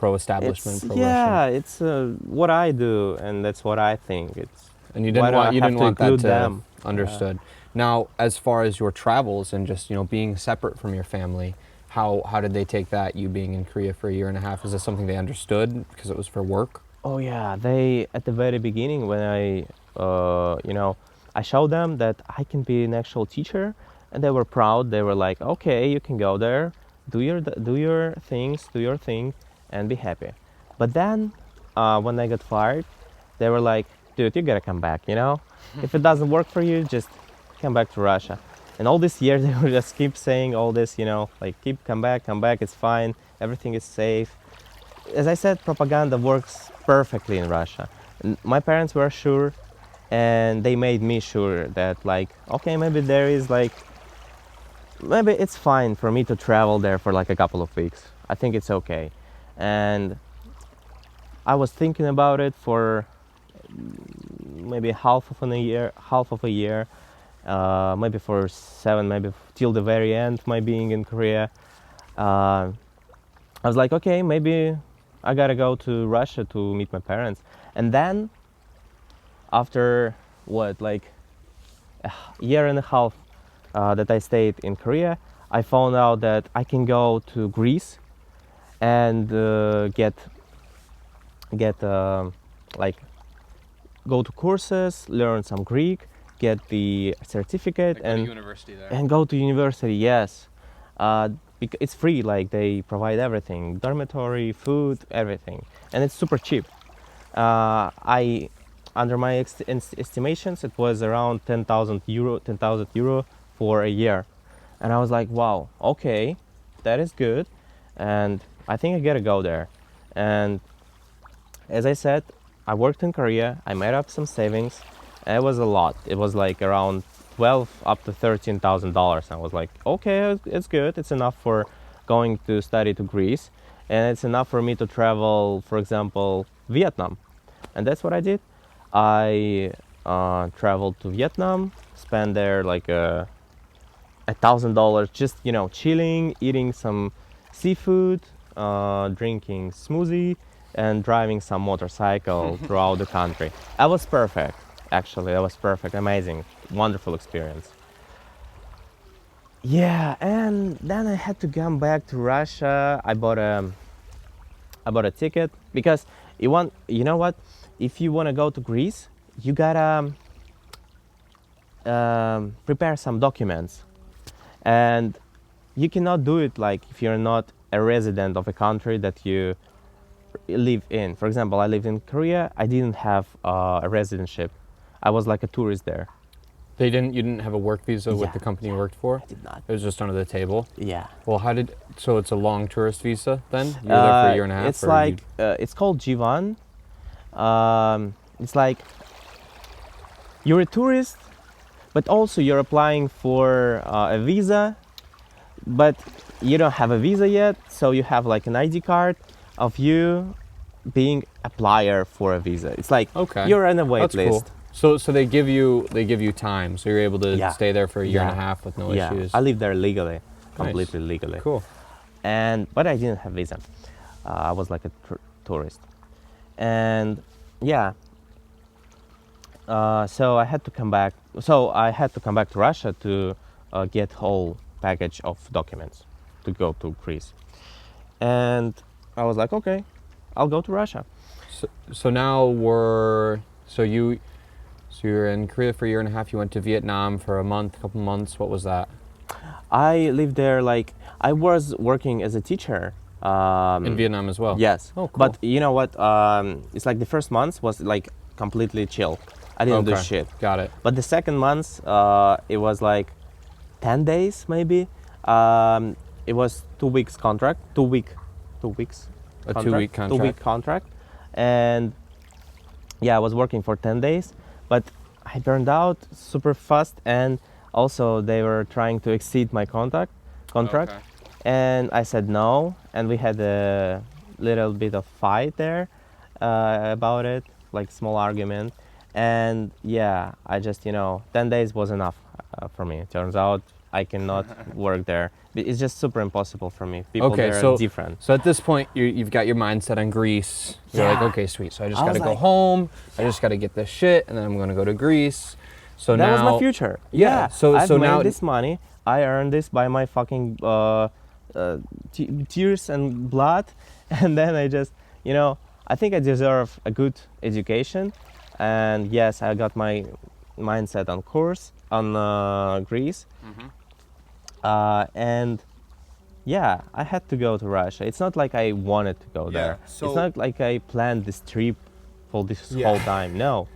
establishment, pro Yeah, Russian, it's what I do, and that's what I think. and you why didn't do I want have to that include to them? understood. Now, as far as your travels and just being separate from your family, how did they take that? You being in Korea for a year and a half, is this something they understood because it was for work? Oh yeah, they at the very beginning when I showed them that I can be an actual teacher, and they were proud. They were like, okay, you can go there, do your thing, and be happy. But then when I got fired, they were like, dude, you gotta come back. If it doesn't work for you, just come back to Russia. And all this year they would just keep saying all this, like come back, it's fine, everything is safe. As I said, propaganda works perfectly in Russia. And my parents were sure, and they made me sure that like, okay, maybe maybe it's fine for me to travel there for like a couple of weeks. I think it's okay. And I was thinking about it for maybe half of a year, maybe for 7, maybe till the very end, my being in Korea. I was like, okay, maybe I gotta go to Russia to meet my parents. And then after what, like a year and a half that I stayed in Korea, I found out that I can go to Greece and get like go to courses, learn some Greek, get the certificate, Like, go to and university there. and go to university. Yes, it's free. Like they provide everything, dormitory, food, everything, and it's super cheap. I under my estimations, it was around 10,000 euro for a year, and I was like, wow, okay, that is good, and I think I gotta go there. And as I said, I worked in Korea. I made up some savings. And it was a lot. It was like around 12 up to $13,000. I was like, okay, it's good. It's enough for going to study to Greece, and it's enough for me to travel, for example, Vietnam. And that's what I did. I traveled to Vietnam, spent there like $1,000, just chilling, eating some seafood, drinking smoothie, and driving some motorcycle throughout the country. That was perfect. Actually, that was perfect. Amazing, wonderful experience. Yeah, and then I had to come back to Russia. I bought a ticket because you know what? If you want to go to Greece, you gotta prepare some documents, and you cannot do it like if you're not a resident of a country that you live in. For example, I lived in Korea. I didn't have a residentship. I was like a tourist there. You didn't have a work visa with Yeah, the company you worked for? I did not. It was just under the table? Yeah. Well, so it's a long tourist visa then? You were there for a year and a half? It's like it's called G1. It's like you're a tourist, but also you're applying for a visa, but you don't have a visa yet, so you have like an ID card of you being applier for a visa. It's like Okay. you're on a wait That's list. cool. So they give you time, so you're able to Yeah. stay there for a year and a Yeah. half with no Yeah, issues. I live there legally, completely legally. Cool. But I didn't have visa. I was like a tourist, and yeah. So I had to come back. So I had to come back to Russia to get whole package of documents to go to Greece, and I was like, okay, I'll go to Russia. So now so you're in Korea for a year and a half. You went to Vietnam for a couple months. What was that? I lived there like I was working as a teacher. In Vietnam as well? Yes. Oh, cool. But you know what? It's like the first month was like completely chill. I didn't do Okay. shit. Got it. But the second month, it was like 10 days maybe. It was 2 weeks contract. 2 weeks. A 2-week contract. 2 week contract, and yeah, I was working for 10 days, but I burned out super fast, and also they were trying to exceed my contract, Okay. and I said no, and we had a little bit of fight there about it, like small argument, and yeah, I just 10 days was enough for me. Turns out I cannot work there. It's just super impossible for me. People Okay, there so are different. So at this point, you've got your mindset on Greece. You're like, Yeah. okay, sweet. So I just I got to was go like- home. I just got to get this shit, and then I'm going to go to Greece. So That now was my future. Yeah, so- I've so made now- this money. I earned this by my fucking tears and blood, and then I just, I think I deserve a good education, and yes, I got my mindset on course on Greece, and yeah, I had to go to Russia. It's not like I wanted to go there. so- It's not like I planned this trip for this Yeah. whole time. No.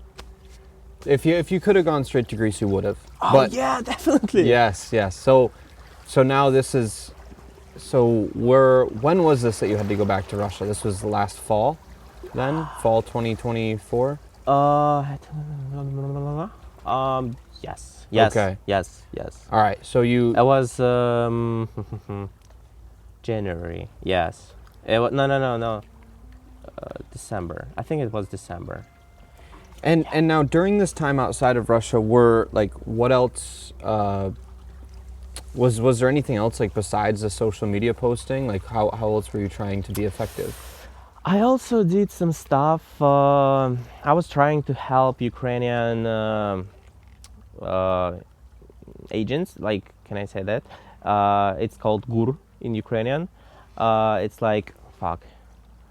if you could have gone straight to Greece, you would have. Oh But yeah, definitely. yes. So now this is. So when was this that you had to go back to Russia? This was last fall, then fall 2024. Yes. Yes. Okay. Yes. All right. So you. It was January. Yes. No. December. I think it was December. And now during this time outside of Russia, what else was there anything else like besides the social media posting? Like how else were you trying to be effective? I also did some stuff. I was trying to help Ukrainian uh, agents. Like, can I say that? It's called gur in Ukrainian. It's like fuck.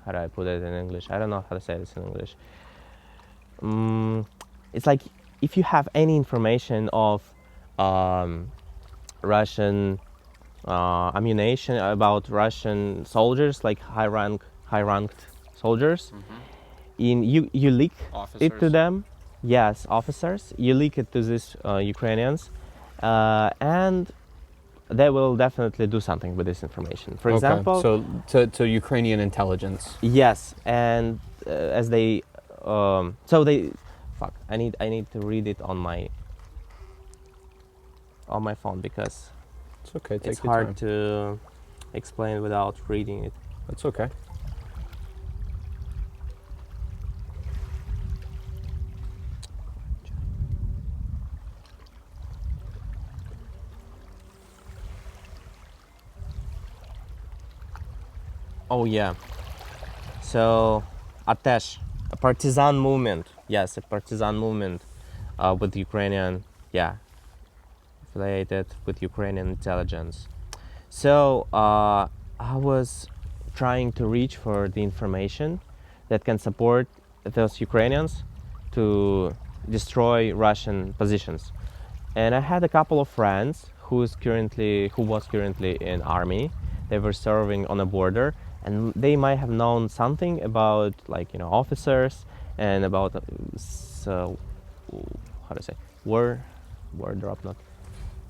How do I put it in English? I don't know how to say this in English. It's like if you have any information of Russian ammunition about Russian soldiers, like high ranked soldiers, in you leak it to Officers. them. Yes, officers. You leak it to these Ukrainians, and they will definitely do something with this information. For example, so to Ukrainian intelligence. yes, and as they, so they, fuck. I need to read it on my phone because It's okay. Take it's your hard time. to explain without reading it. That's okay. Oh yeah. So, Atesh, a partisan movement. Yes, a partisan movement with Ukrainian, yeah, affiliated with Ukrainian intelligence. So, I was trying to reach for the information that can support those Ukrainians to destroy Russian positions. And I had a couple of friends who was currently in army. They were serving on a border, and they might have known something about, like, officers and about so how to say war drop, not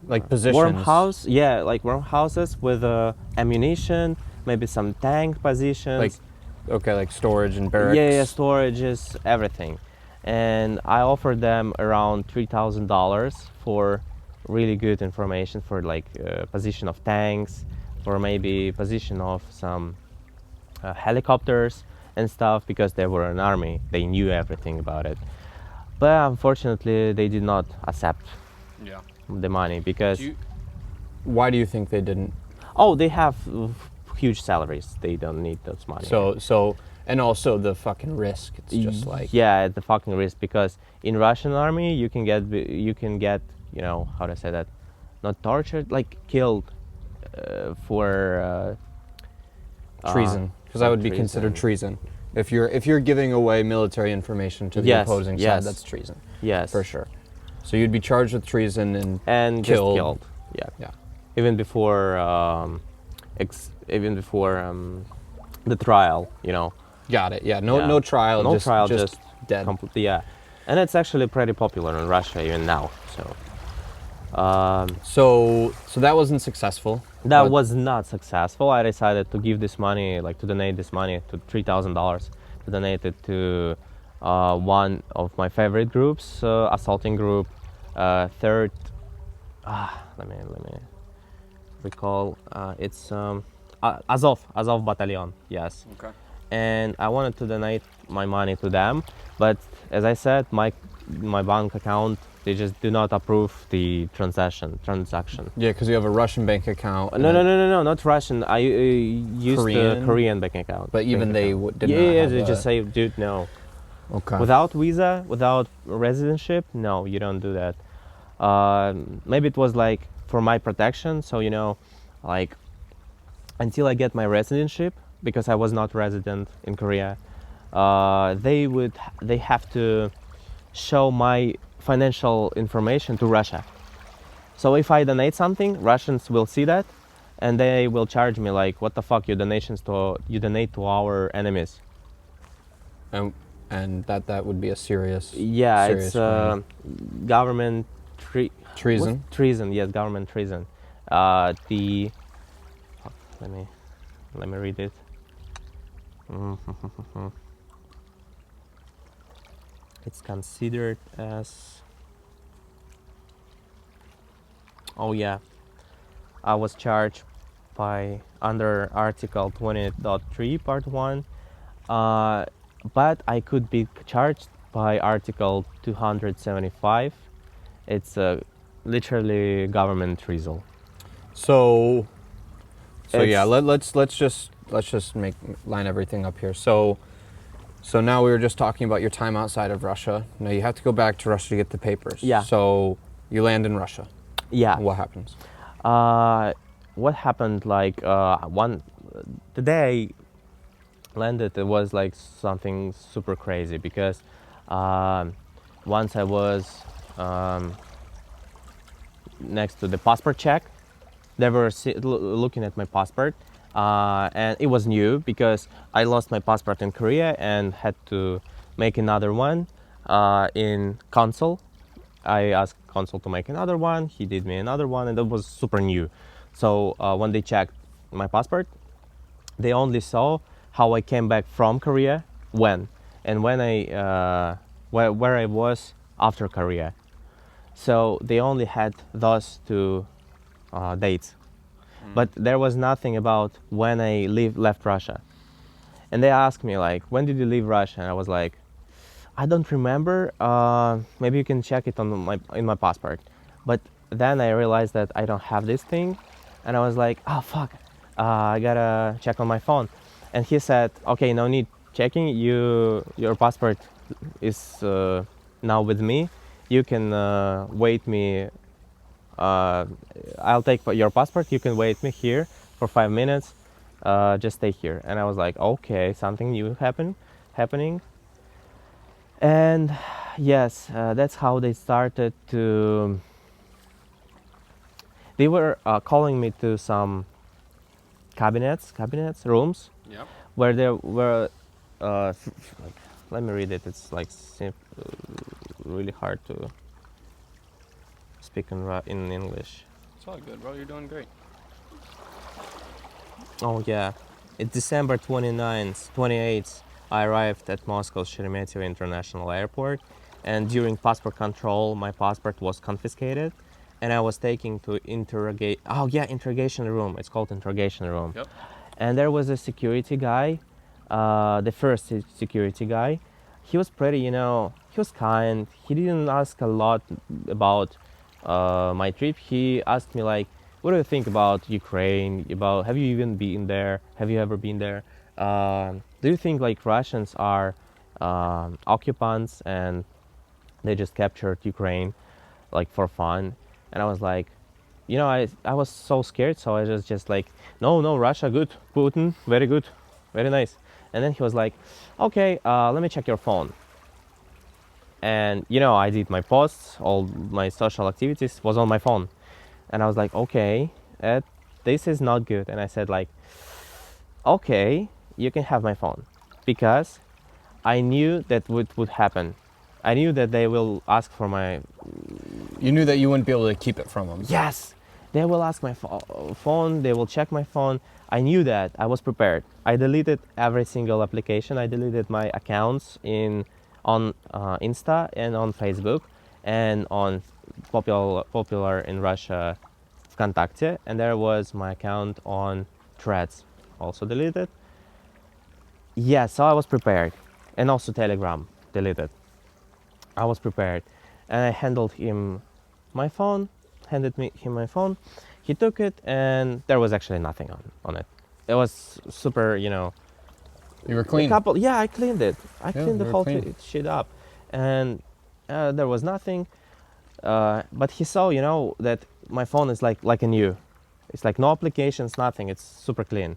Like positions. warm house, yeah, like warm houses with ammunition, maybe some tank positions. Like, okay, like storage and barracks. Yeah, storages, everything. And I offered them around $3,000 for really good information for, like, position of tanks, for maybe position of some helicopters and stuff, because they were an army. They knew everything about it. But unfortunately, they did not accept Yeah. the money because Why do you think they didn't? they have huge salaries. They don't need those money. So, and also the fucking risk. It's just like. yeah, the fucking risk, because in Russian army you can get how to say that, not tortured, like killed for Treason, because that would be treason. considered treason. If you're giving away military information to the Yes, opposing yes. side, that's treason. yes, For sure. So you'd be charged with treason and just killed. killed. Yeah, Yeah. even before the trial, Got it. Yeah. No Yeah. no trial. No just, trial, just just dead. completely, yeah. And it's actually pretty popular in Russia even now. So So that wasn't successful. that but- was not successful. I decided to give this money, like to donate this money, to $3,000, to donate it to one of my favorite groups, assaulting group, third. Let me recall. It's Azov battalion. Yes. Okay. And I wanted to donate my money to them, but as I said, my bank account, they just do not approve the transaction. Yeah, because you have a Russian bank account. and No, not Russian. I used Korean? the Korean bank account. But even bank they account. did not yeah, have they a- just say, dude, no. Okay. Without visa, without residency, no, you don't do that. Maybe it was like for my protection, so like until I get my residency, because I was not resident in Korea, they have to show my financial information to Russia. So if I donate something, Russians will see that, and they will charge me like, "What the fuck? You donate to our enemies." and that would be a serious. Yeah, serious it's crime. government Treason. what's treason. Yes, government treason. The fuck, let me read it. It's considered as. Oh yeah, I was charged by under Article 20.3 Part 1, but I could be charged by Article 275. It's literally government treason. So yeah, It's- let's just let's just line everything up here. So now we were just talking about your time outside of Russia. Now you have to go back to Russia to get the papers. Yeah. So you land in Russia. Yeah. What happens? What happened? Like the day landed, it was like something super crazy because once I was next to the passport check, they were looking at my passport, and it was new because I lost my passport in Korea and had to make another one in consul. I asked consul to make another one. He did me another one, and that was super new. So when they checked my passport, they only saw how I came back from Korea, when I where I was after Korea. So they only had those two dates, but there was nothing about when I left Russia. And they asked me like, when did you leave Russia? And I was like, I don't remember. Maybe you can check it on in my passport. But then I realized that I don't have this thing, and I was like, oh fuck, I gotta check on my phone. And he said, okay, no need checking. Your passport is now with me. You can wait me. I'll take your passport. You can wait me here for 5 minutes. Just stay here. And I was like, okay, something new happening. And yes, that's how they started to. They were calling me to some rooms, Yep. where there were. Like, let me read it. It's like really hard to speak in English. It's all good, bro. You're doing great. Oh yeah, it's December 29th, 28th. I arrived at Moscow's Sheremetyevo International Airport, and during passport control, my passport was confiscated, and I was taken to interrogation room. It's called interrogation room. Yep. And there was a security guy, the first security guy. He was pretty, he was kind. He didn't ask a lot about my trip. He asked me like, what do you think about Ukraine? Have you even been there? Have you ever been there? Do you think like Russians are occupants and they just captured Ukraine like for fun? And I was like, I was so scared, so I was just like, no, Russia good, Putin very good, very nice. And then he was like, okay, let me check your phone. And I did my posts, all my social activities was on my phone. And I was like, okay, this is not good. And I said like, okay, you can have my phone, because I knew that would happen. I knew that they will ask for my. You knew that you wouldn't be able to keep it from them. Yes, they will ask my phone. They will check my phone. I knew that. I was prepared. I deleted every single application. I deleted my accounts on Insta and on Facebook and on popular in Russia ВКонтакте, and there was my account on Threads, also deleted. Yeah, so I was prepared, and also Telegram deleted. I was prepared, and I handed him my phone. He took it, and there was actually nothing on it. It was super, You were clean. I cleaned it. I cleaned the you were whole clean. shit up, and there was nothing. But he saw, that my phone is like a new. It's like no applications, nothing. It's super clean.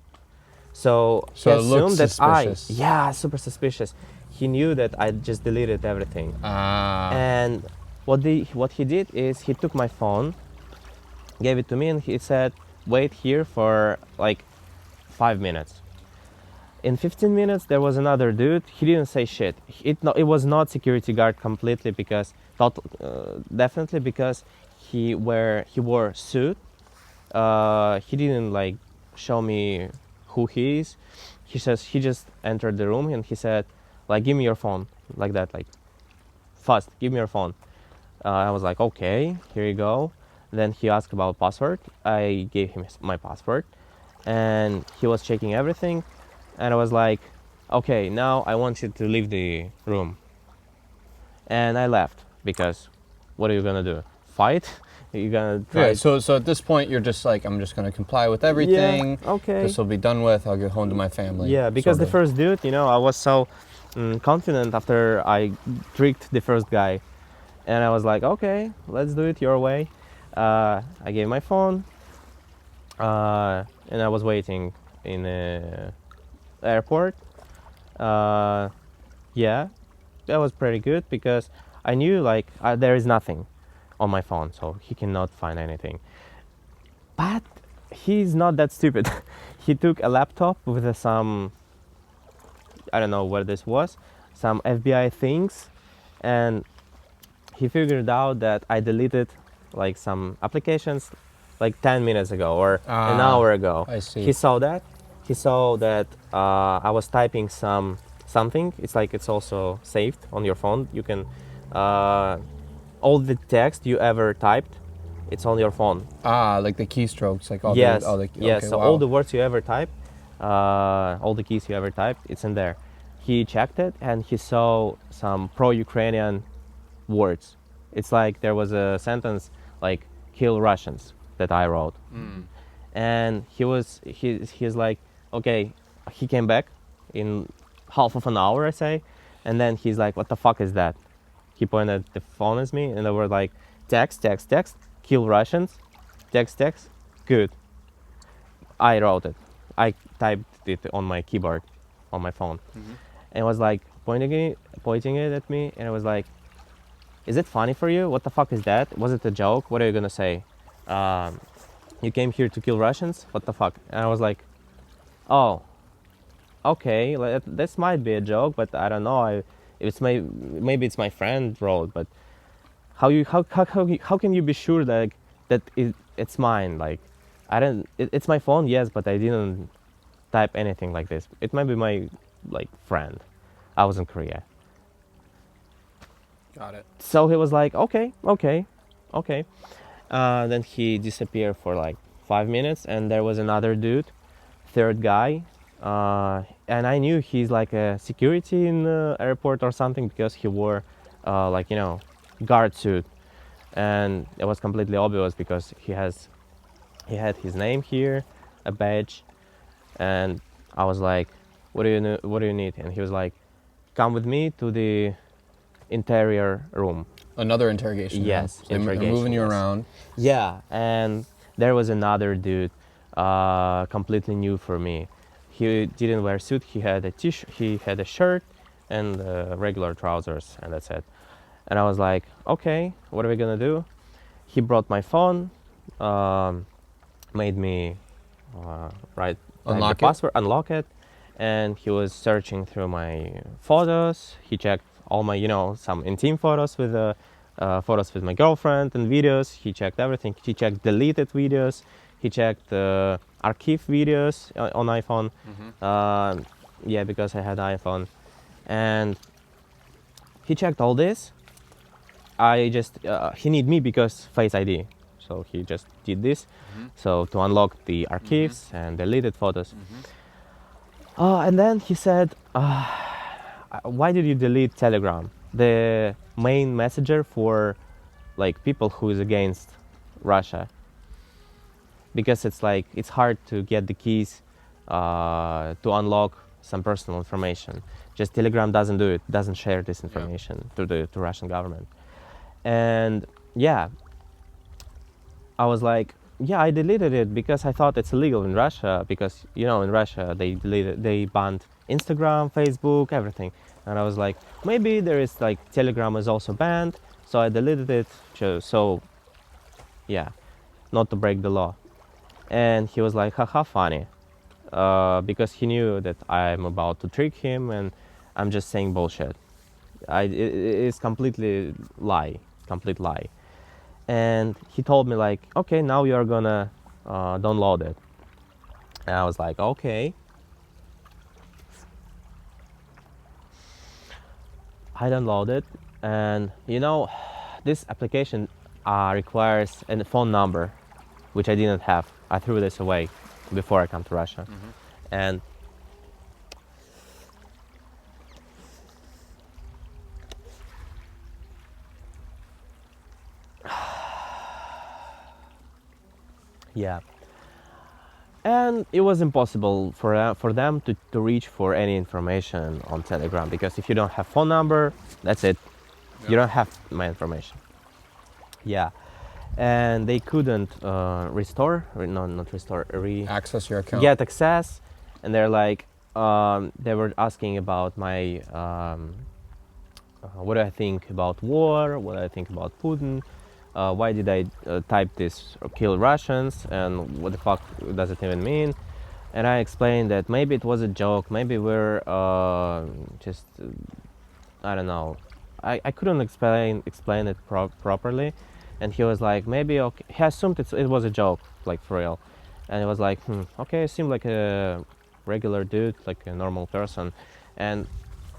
So he it looked assumed that suspicious. super suspicious. He knew that I just deleted everything. Ah. And what he did is he took my phone, gave it to me, and he said, wait here for like 5 minutes. In 15 minutes, there was another dude. He didn't say shit. It was not security guard completely, because definitely because he wore suit. He didn't like show me who he is. He just entered the room and he said, like, give me your phone, like that, like, fast, give me your phone. I was like, okay, here you go. Then he asked about password. I gave him my password, and he was checking everything. And I was like, okay, now I want you to leave the room. And I left, because what are you gonna do? Fight? You're gonna try. Yeah, so at this point, you're just like, I'm just going to comply with everything. Okay. This will be done with. I'll get home to my family. Yeah, because sort the of. first dude, I was so confident after I tricked the first guy, and I was like, okay, let's do it your way. I gave my phone, and I was waiting in the airport. Yeah, that was pretty good because I knew like there is nothing on my phone, so he cannot find anything. But he's not that stupid. He took a laptop with some, I don't know what this was, some FBI things, and he figured out that I deleted like some applications like 10 minutes ago or an hour ago. I see. He saw that. He saw that I was typing something. It's like it's also saved on your phone. You can all the text you ever typed, it's on your phone. Like the keystrokes, like all Yes, the, all the yes. okay, So wow. all the words you ever typed, all the keys you ever typed, it's in there. He checked it and he saw some pro-Ukrainian words. It's like there was a sentence like "kill Russians" that I wrote, and he's like, okay. He came back in half of an hour, I say, and then he's like, "What the fuck is that?" He pointed the phone at me, and they were like, "Text, text, text, kill Russians, text, text, good." I wrote it. I typed it on my keyboard, on my phone, and it was like pointing it at me, and it was like, "Is it funny for you? What the fuck is that? Was it a joke? What are you gonna say? You came here to kill Russians? What the fuck?" And I was like, "Oh, okay, this might be a joke, but I don't know. Maybe it's my friend wrote, but how can you be sure that it's mine? Like, it's my phone, yes, but I didn't type anything like this. It might be my like friend. I was in Korea." Got it. So he was like, okay. Then he disappeared for like 5 minutes, and there was another dude, third guy, and I knew he's like a security in the airport or something because he wore like guard suit, and it was completely obvious because he had his name here, a badge, and I was like, what do you need? And he was like, come with me to the interior room. Another interrogation. Yes, room. So they're interrogation, moving you yes. around. Yeah, and there was another dude, completely new for me. He didn't wear a suit. He had a t-shirt. He had a shirt and regular trousers, and that's it. And I was like, okay, what are we gonna do? He brought my phone, made me write Unlock the it? password, unlock it, and he was searching through my photos. He checked all my, some intimate photos with photos with my girlfriend and videos. He checked everything. He checked deleted videos. He checked archive videos on iPhone. Yeah, because I had iPhone, and he checked all this. I just he need me because Face ID, so he just did this. So to unlock the archives and deleted photos. And then he said, why did you delete Telegram, the main messenger for like people who is against Russia? Because it's like it's hard to get the keys to unlock some personal information. Just Telegram doesn't do it, doesn't share this information to the Russian government. And yeah, I was like, yeah, I deleted it because I thought it's illegal in Russia, because in Russia they banned Instagram, Facebook, everything. And I was like, maybe there is like Telegram is also banned, so I deleted it. So yeah, not to break the law. And he was like, haha, funny, because he knew that I'm about to trick him and I'm just saying bullshit. It's complete lie. And he told me like, okay, now you're gonna download it. And I was like, okay. I downloaded, and this application requires a phone number, which I didn't have. I threw this away before I come to Russia. And Yeah. And it was impossible for them to reach for any information on Telegram, because if you don't have phone number, that's it. You don't have my information. Yeah. And they couldn't restore, no, not restore, Access your account. get access. And they're like, they were asking about my, what do I think about war, what do I think about Putin, why did I type this or kill Russians, and what the fuck does it even mean? And I explained that maybe it was a joke, maybe we're just, I don't know. I couldn't explain it properly, and he was like, maybe okay. He assumed it was a joke, like for real, and it was like, okay, seemed like a regular dude, like a normal person, and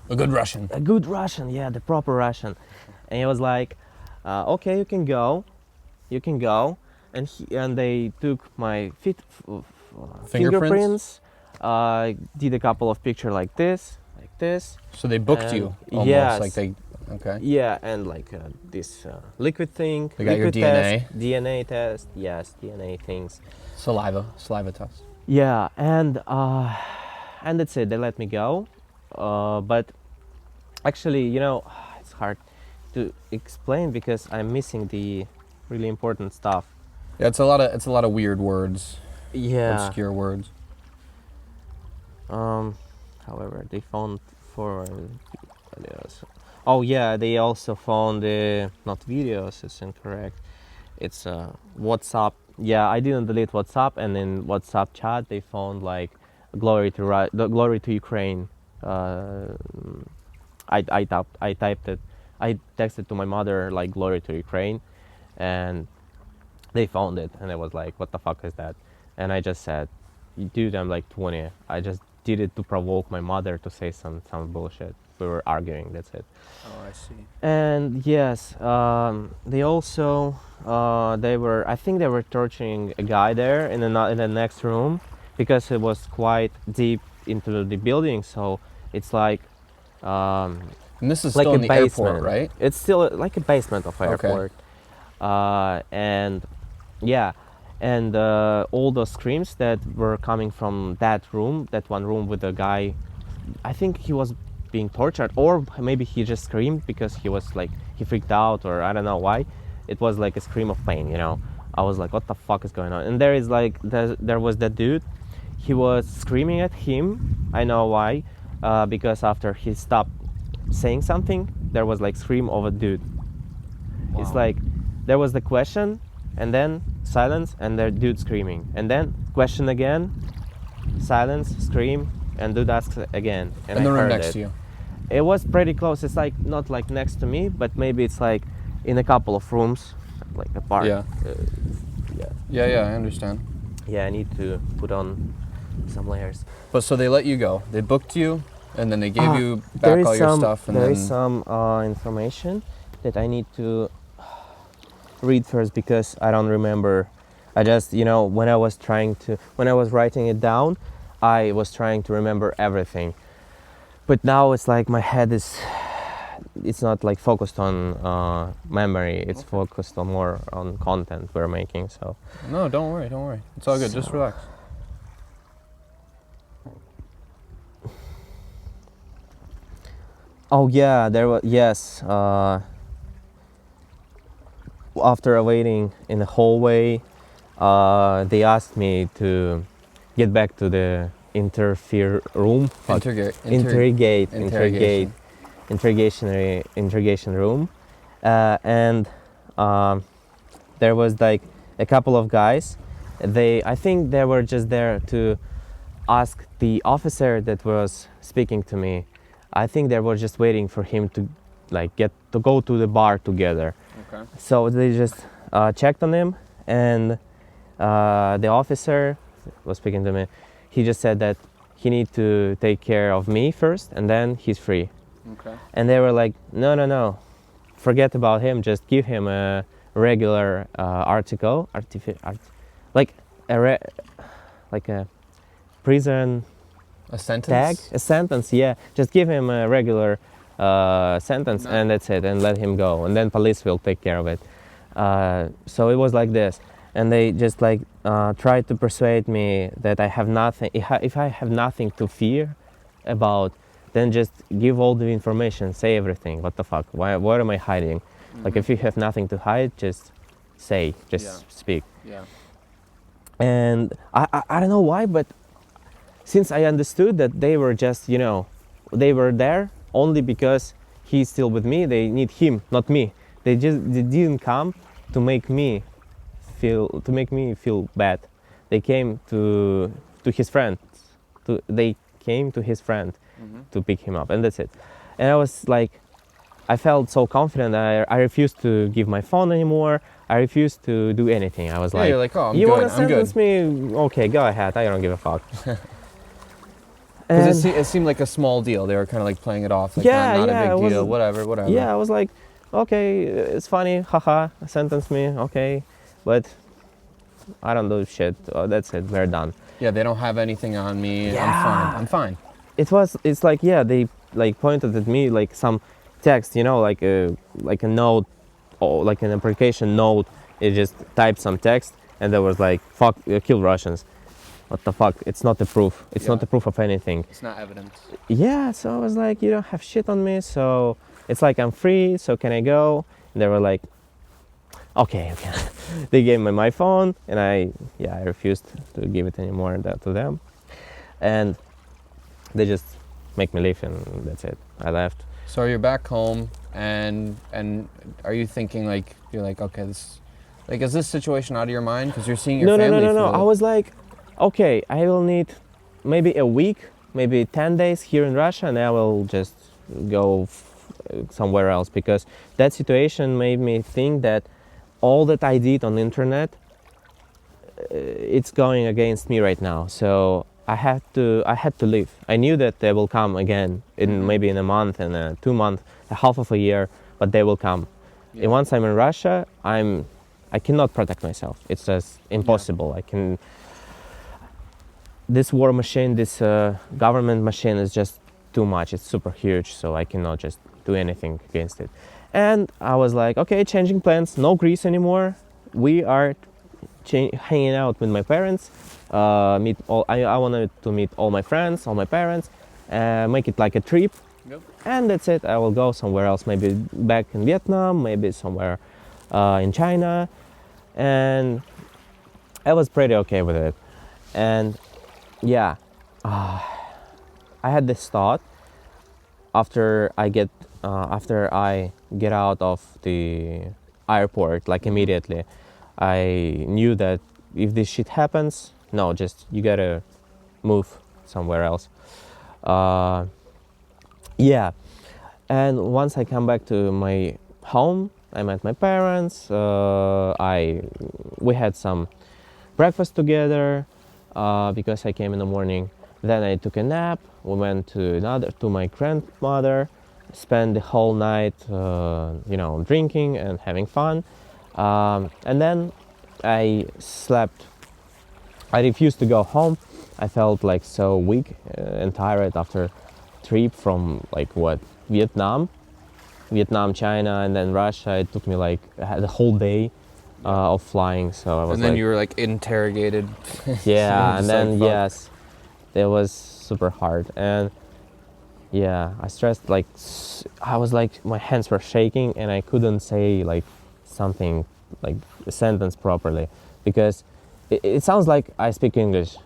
A good Russian. a good Russian, yeah, the proper Russian. And he was like, okay, you can go, and they took my fingerprints, did a couple of pictures like this. So they booked And you almost, yes. like they, okay. Yeah, and like this liquid thing. They got your liquid DNA? test, DNA test, yes, DNA things. Saliva test. Yeah, and that's it. They let me go, but actually, it's hard to explain because I'm missing the really important stuff. Yeah, it's a lot of weird words, Yeah. obscure words. However, they found four videos. Oh yeah, they also found not videos. It's incorrect. It's WhatsApp. Yeah, I didn't delete WhatsApp, and in WhatsApp chat they found like glory to Ukraine. I typed it. I texted to my mother like glory to Ukraine, and they found it, and I was like, what the fuck is that? And I just said, dude, I'm like 20. I just did it to provoke my mother to say some bullshit. We were arguing, that's it. Oh, I see. And yes, they also I think they were torturing a guy there in the next room, because it was quite deep into the building, so it's like And this is like still a in the basement, airport, right? It's still like a basement of airport. And yeah, and all those screams that were coming from that one room with the guy, I think he was being tortured, or maybe he just screamed because he freaked out, or I don't know why. It was like a scream of pain, I was like, what the fuck is going on? And there was that dude. He was screaming at him. I know why, because after he stopped saying something, there was like scream of a dude. Wow. It's like there was the question, and then silence, and the dude screaming, and then question again, silence, scream, and dude asks again. In I the room heard next it. to you. It was pretty close. It's like not like next to me, but maybe it's like in a couple of rooms, like apart. Yeah. Yeah. Yeah, I understand. Yeah, I need to put on some layers. But so they let you go. They booked you, and then they gave you There back is all your some- stuff, and there then is some information that I need to read first, because I don't remember. I just, when I was writing it down, I was trying to remember everything. But now it's like my head it's not like focused on memory. It's focused on more on content we're making. So No, don't worry. It's all good. Just relax. oh yeah, there was, yes. After waiting in the hallway, they asked me to get back to the room. Interrogation room, and there was like a couple of guys. I think they were just there to ask the officer that was speaking to me. I think they were just waiting for him to go to the bar together. Okay. So they just checked on him, and the officer was speaking to me. He just said that he need to take care of me first, and then he's free. Okay. And they were like, no, forget about him. Just give him a regular like a prison A sentence. tag, a sentence. Yeah, just give him a regular sentence, and that's it, and let him go, and then police will take care of it. So it was like this, and they just like tried to persuade me that I have nothing. If I have nothing to fear about, then just give all the information, say everything. What the fuck? Why? What am I hiding? Like if you have nothing to hide, just say, just speak. Yeah. And I don't know why, but since I understood that they were just, you know, they were there only because he's still with me, they need him, not me. They didn't come to make me feel bad. They came to his friend. They came to his friend to pick him up, and that's it. And I was like, I felt so confident. I refused to give my phone anymore. I refused to do anything. I was Yeah, like, you're like, oh, I'm you good. want to I'm good. sentence me? Okay, go ahead. I don't give a fuck. Because it seemed like a small deal. They were kind of like playing it off, like not a big deal. Whatever. Yeah, I was like, okay, it's funny, haha, sentence me, okay, but I don't do shit. Oh, that's it. We're done. Yeah, they don't have anything on me. Yeah. I'm fine. It's like, yeah, they like pointed at me like some text, you know, like a note, or like an application note. It just typed some text, and there was like, fuck, kill Russians. What the fuck? It's not the proof. It's not the proof of anything. It's not evidence. Yeah, so I was like, you don't have shit on me, so it's like I'm free, so can I go? And they were like, okay. They gave me my phone, and I refused to give it anymore to them. And they just make me leave, and that's it. I left. So you're back home, and are you thinking like, you're like, okay, is this situation out of your mind? Because you're seeing your family. No. I was like, okay, I will need maybe a week, maybe 10 days here in Russia, and I will just go somewhere else, because that situation made me think that all that I did on the internet, it's going against me right now. So I had to leave. I knew that they will come again in maybe in a month, and 2 months, a half of a year, but they will come. Yeah. And once I'm in Russia, I cannot protect myself. It's just impossible. This war machine, this government machine is just too much. It's super huge, so I cannot just do anything against it. And I was like, okay, changing plans, no Greece anymore. We are hanging out with my parents. I wanted to meet all my friends, all my parents, make it like a trip. Yep. And that's it. I will go somewhere else, maybe back in Vietnam, maybe somewhere in China. And I was pretty okay with it. And yeah, I had this thought after I get out of the airport, like immediately. I knew that if this shit happens, no, just you gotta move somewhere else. Yeah, and once I come back to my home, I met my parents. We had some breakfast together because I came in the morning. Then I took a nap. We went to my grandmother, spent the whole night, drinking and having fun. And then I slept. I refused to go home. I felt like so weak and tired after trip from Vietnam, China, and then Russia. It took me like the whole day of flying. So I was. And then you were like interrogated. Yeah, so and then like, yes, it was super hard, and yeah, I stressed like I was like my hands were shaking, and I couldn't say like something like a sentence properly, because it sounds like I speak English.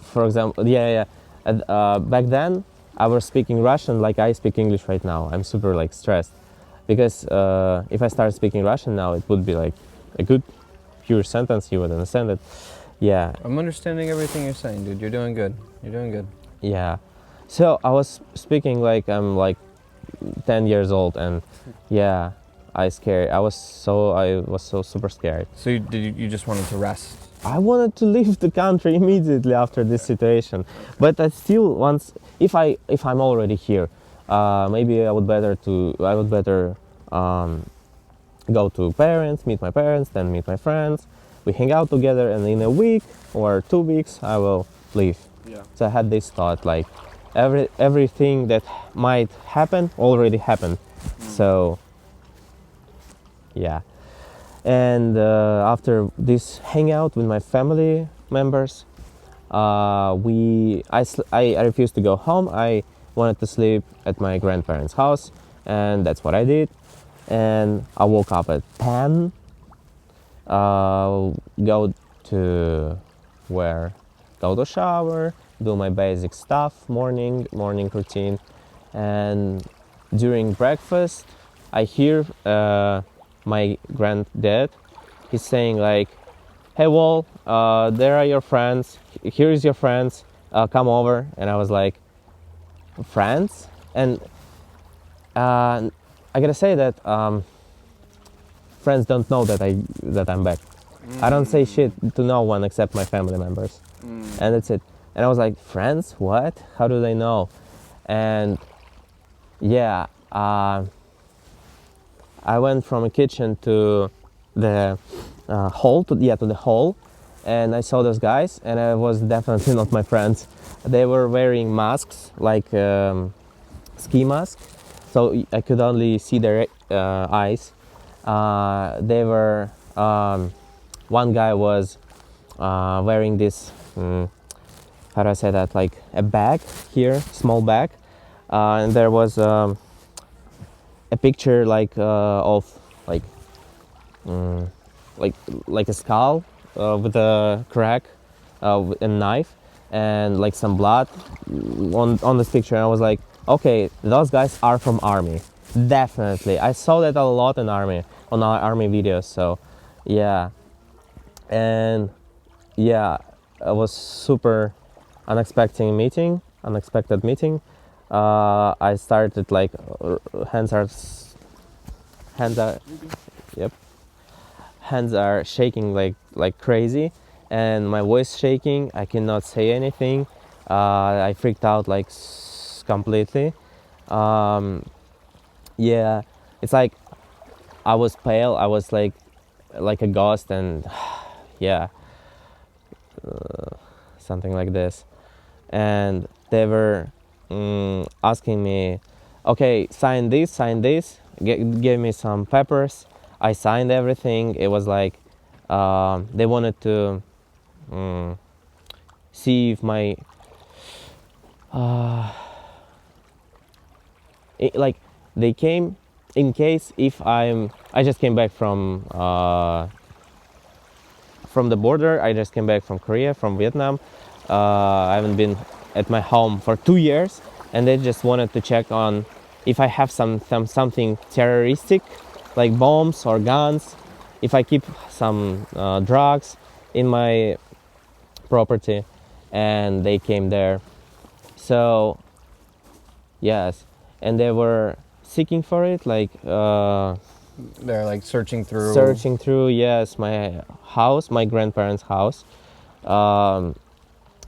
For example, back then I was speaking Russian like I speak English right now. I'm super like stressed, because if I start speaking Russian now, it would be like a good pure sentence. You would understand it. Yeah. I'm understanding everything you're saying, dude. You're doing good. Yeah. So I was speaking like I'm like 10 years old, and yeah, I was so super scared. So you just wanted to rest? I wanted to leave the country immediately after this situation, but I still if I'm already here, maybe I would better go to meet my parents, then meet my friends. We hang out together, and in a week or 2 weeks I will leave. Yeah. So I had this thought like everything that might happen already happened. So yeah. And after this hangout with my family members, I refused to go home. I wanted to sleep at my grandparents' house, and that's what I did. And I woke up at 10, go to where go to shower, do my basic stuff, morning routine, and during breakfast I hear my granddad. He's saying like, "Hey, Wall, there are your friends. Here is your friends. Come over." And I was like, "Friends?" And I gotta say that friends don't know that I'm back. I don't say shit to no one except my family members, and that's it. And I was like, "Friends? What? How do they know?" And yeah, I went from a kitchen to the hall, to the hall, and I saw those guys, and it was definitely not my friends. They were wearing masks, like ski masks, so I could only see their eyes. They were one guy was wearing this how do I say that, like a bag here, small bag, and there was a picture like of like like a skull with a crack, a knife, and like some blood on this picture. And I was like, okay, those guys are from army, definitely. I saw that a lot in army, on our army videos. So yeah, and yeah, it was super unexpected meeting. I started like hands are yep, hands are shaking like crazy, and my voice shaking. I cannot say anything. I freaked out like completely. Yeah, it's like I was pale. I was like a ghost, and yeah, something like this. And they were asking me, okay, sign this, give me some papers. I signed everything. It was like they wanted to see if my like they came in case if I just came back from the border. I just came back from Korea, from Vietnam. I haven't been at my home for 2 years, and they just wanted to check on if I have something terroristic, like bombs or guns, if I keep some drugs in my property, and they came there. So yes, and they were seeking for it, like They're like searching through. yes, my house, my grandparents' house.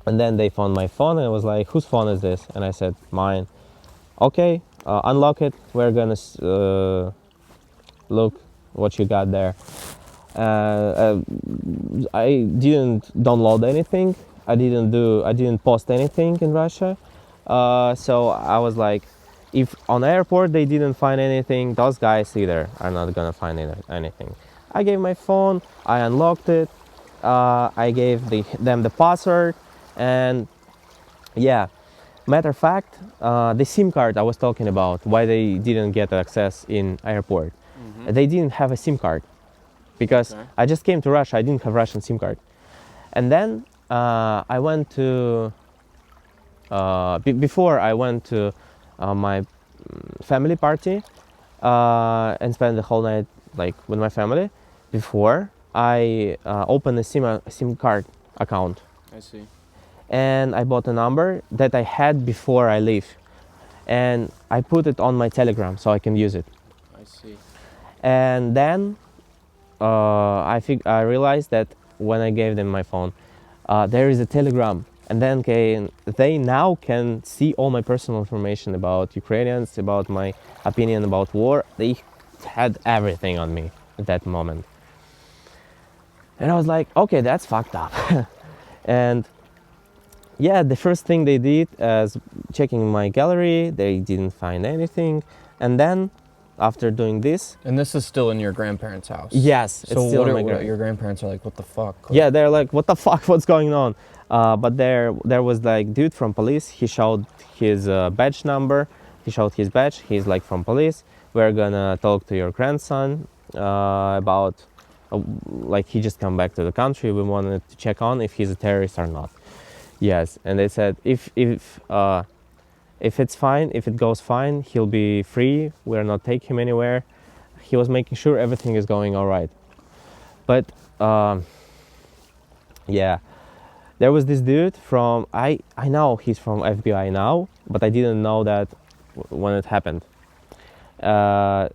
And then they found my phone, and it was like, whose phone is this? And I said, mine. Okay, unlock it. We're gonna look what you got there. I didn't download anything. I didn't post anything in Russia. So I was like, if on the airport they didn't find anything, those guys either are not gonna find anything. I gave my phone. I unlocked it. I gave them the password. And yeah, matter of fact, the SIM card I was talking about, why they didn't get access in airport. They didn't have a SIM card because I just came to Russia. I didn't have Russian SIM card. And then I went to before I went to my family party and spent the whole night like with my family. Before I opened a SIM card account. I see. And I bought a number that I had before I leave, and I put it on my Telegram so I can use it. I see. And then I realized that when I gave them my phone, there is a Telegram, and then they now can see all my personal information about Ukrainians, about my opinion about war. They had everything on me at that moment, and I was like, okay, that's fucked up. And yeah, the first thing they did is checking my gallery. They didn't find anything. And then after doing this, And this is still in your grandparents' house. yes, it's So still what in are, my what are- gra- your grandparents are like, what the fuck? Yeah, they're like, what the fuck, what's going on? But there was like dude from police. He showed his badge number. He showed his badge. He's like from police. We're gonna talk to your grandson about like he just come back to the country. We wanted to check on if he's a terrorist or not. Yes, and they said if it's fine, if it goes fine, he'll be free. We're not taking him anywhere. He was making sure everything is going all right. But yeah, there was this dude from I know he's from FBI now, but I didn't know that when it happened. Yeah,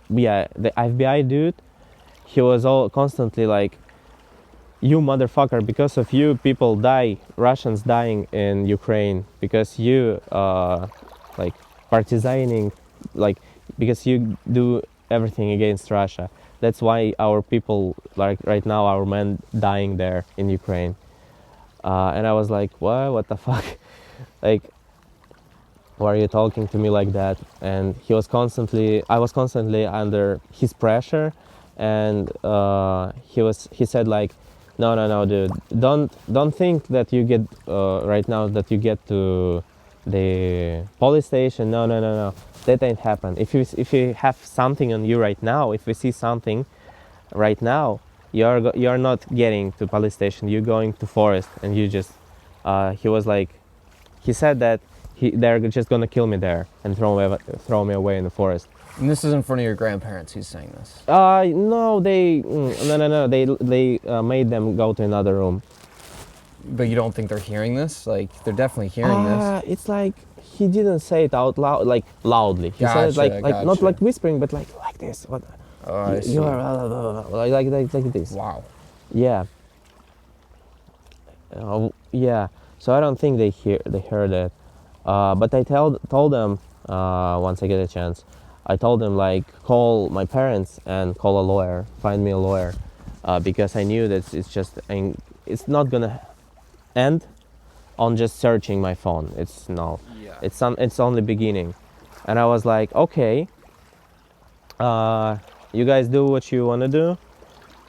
the FBI dude, he was all constantly like, you motherfucker, because of you people die, Russians dying in Ukraine, because you like partisaning, like because you do everything against Russia. That's why our people, like right now, our men dying there in Ukraine. And I was like, what the fuck? Like, why are you talking to me like that? And I was constantly under his pressure, and he said like, no, dude, don't think that you get right now that you get to the police station. No, that ain't happen. If you have something on you right now, if we see something right now, you're not getting to police station. You're going to forest, and you just he was like, he said that they're just gonna kill me there and throw me away in the forest. And this is in front of your grandparents. He's saying this. No, no. They made them go to another room. But you don't think they're hearing this? Like they're definitely hearing this. It's like he didn't say it out loud, like loudly. He said it Gotcha, like not gotcha. like whispering, but like this. What? Oh, I see. You are like this. Wow. Yeah. Yeah. So I don't think they heard it. But I told them once I get a chance. I told them like call my parents and call a lawyer, find me a lawyer, because I knew that it's not gonna end on just searching my phone. It's only beginning, and I was like, okay, you guys do what you want to do.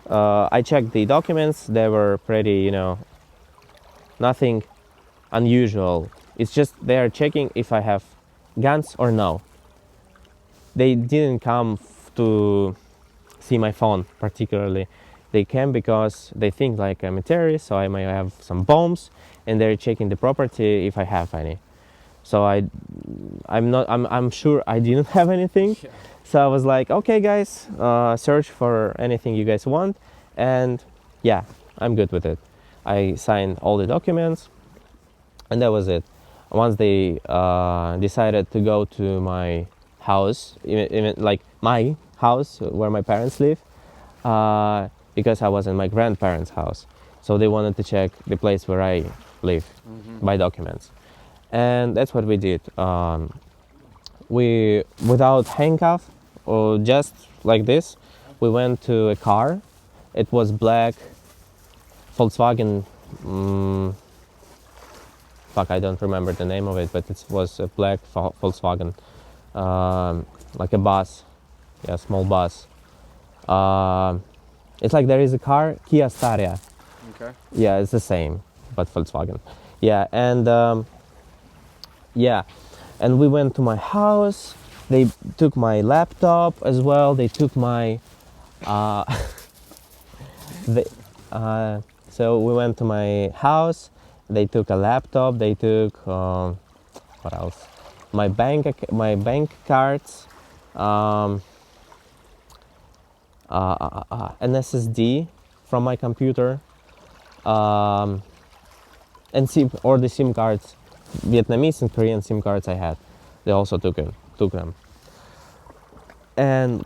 I checked the documents; they were pretty, nothing unusual. It's just they are checking if I have guns or no. They didn't come to see my phone particularly. They came because they think like I'm a terrorist, so I might have some bombs, and they're checking the property if I have any. So I'm sure I didn't have anything. Yeah. So I was like, okay, guys, search for anything you guys want, and yeah, I'm good with it. I signed all the documents, and that was it. Once they decided to go to my house, even like my house where my parents live, because I was in my grandparents' house, so they wanted to check the place where I live by documents, and that's what we did. We, without handcuff or just like this, we went to a car. It was black Volkswagen. I don't remember the name of it, but it was a black Volkswagen, like a bus, yeah, small bus. It's like there is a car, Kia Staria. Okay. Yeah, it's the same, but Volkswagen. Yeah, and yeah, and we went to my house. They took my laptop as well. They took my, so we went to my house. They took a laptop. They took what else? My bank cards, an SSD from my computer, and the SIM cards, Vietnamese and Korean SIM cards I had. They also took them. And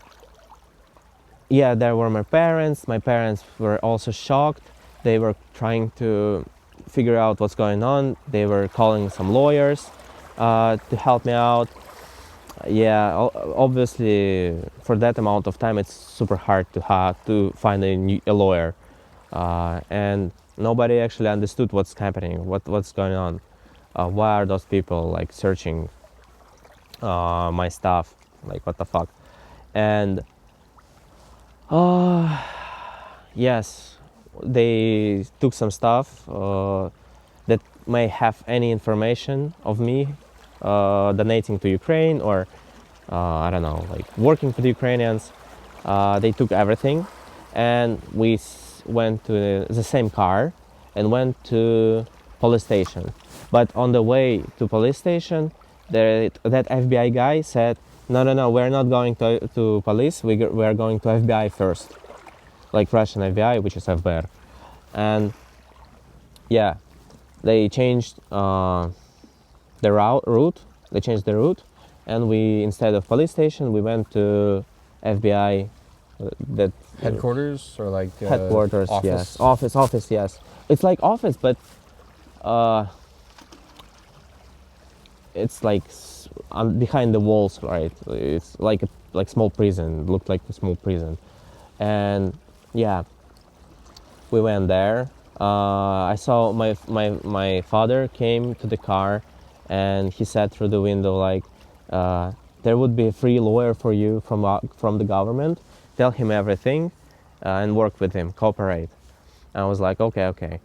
yeah, there were my parents. My parents were also shocked. They were trying to figure out what's going on. They were calling some lawyers to help me out. Yeah, obviously for that amount of time, it's super hard to find a lawyer, and nobody actually understood what's happening, what's going on. Why are those people like searching my stuff? Like what the fuck? And yes, they took some stuff that may have any information of me donating to Ukraine or I don't know, like working for the Ukrainians. They took everything, and we went to the same car and went to police station. But on the way to police station, that FBI guy said, no, no, no, we're not going to police, we're going to FBI first. Like Russian FBI, which is FBR. And yeah, they changed the route, they changed the route, and we, instead of police station, we went to FBI, that Headquarters or like headquarters, office? yes. Office, yes. It's like office, but it's like behind the walls, right? It's like like small prison. It looked like a small prison, and yeah, we went there. I saw my father came to the car, and he said through the window like, "There would be a free lawyer for you from the government. Tell him everything, and work with him, cooperate." And I was like, okay.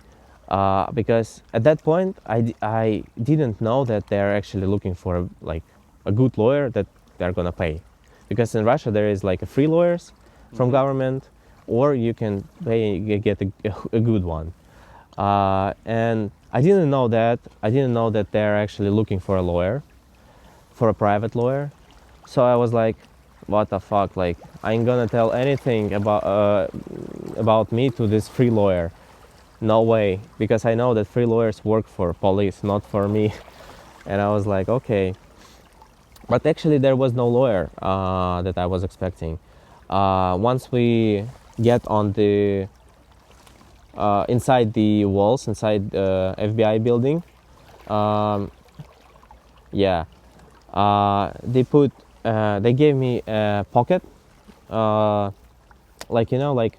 Because at that point I didn't know that they're actually looking for like a good lawyer that they're gonna pay, because in Russia there is like a free lawyers from government, or you can pay, get a good one, and I didn't know that they're actually looking for a lawyer, for a private lawyer. So I was like, what the fuck, like I ain't gonna tell anything about me to this free lawyer. No way, because I know that free lawyers work for police, not for me. And I was like, okay. But actually there was no lawyer that I was expecting. Once we get on the inside the walls, inside the FBI building, yeah, they gave me a pocket, like, you know, like,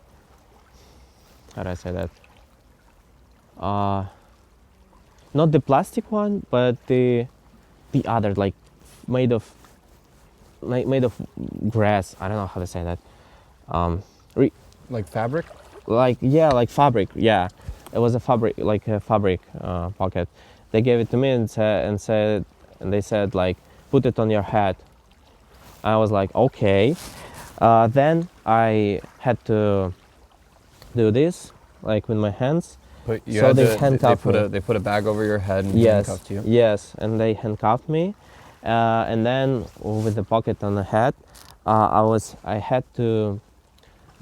how do I say that? Not the plastic one, but the other, like made of grass. I don't know how to say that. Like fabric? Like, yeah, like fabric. Yeah, it was a fabric, like a fabric pocket. They gave it to me and they said like, put it on your head. I was like, okay. Then I had to do this, like with my hands. But you So had they to, handcuffed me. they put a bag over your head and Yes, handcuffed you. yes, and they handcuffed me, and then with the pocket on the head, I had to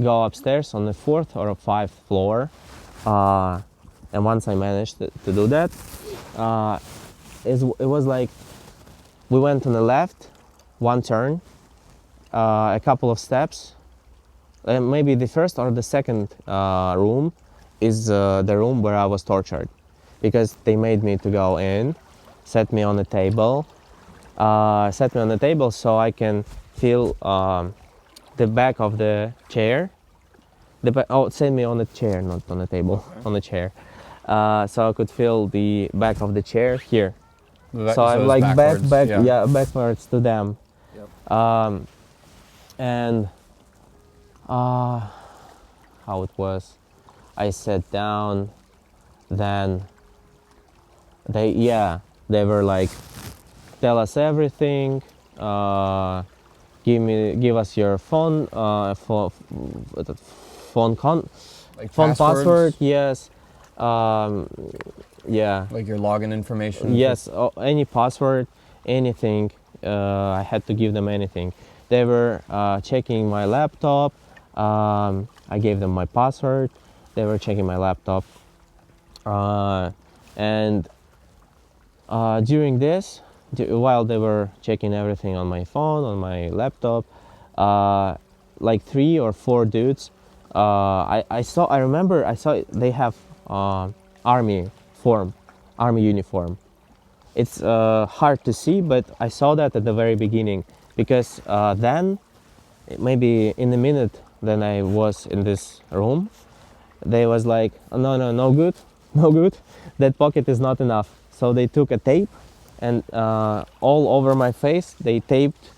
go upstairs on the 4th or 5th floor, and once I managed to do that, it was like we went on the left, one turn, a couple of steps, maybe the first or the second room is the room where I was tortured, because they made me to go in, set me on the table so I can feel the back of the chair. Set me on the chair, not on the table, on the chair, so I could feel the back of the chair here. So I'm it's like backwards, backwards to them. Yep. And how it was, I sat down, then they were like, tell us everything, give us your phone Like phone passwords? password, yes, yeah, Like your login information? yes, any password, anything. I had to give them anything. They were checking my laptop. I gave them my password. They were checking my laptop, and during this, while they were checking everything on my phone, on my laptop, like 3 or 4 dudes, I remember they have army uniform. It's hard to see, but I saw that at the very beginning, because then, maybe in a minute then I was in this room, they was like, no good, that pocket is not enough. So they took a tape and all over my face they taped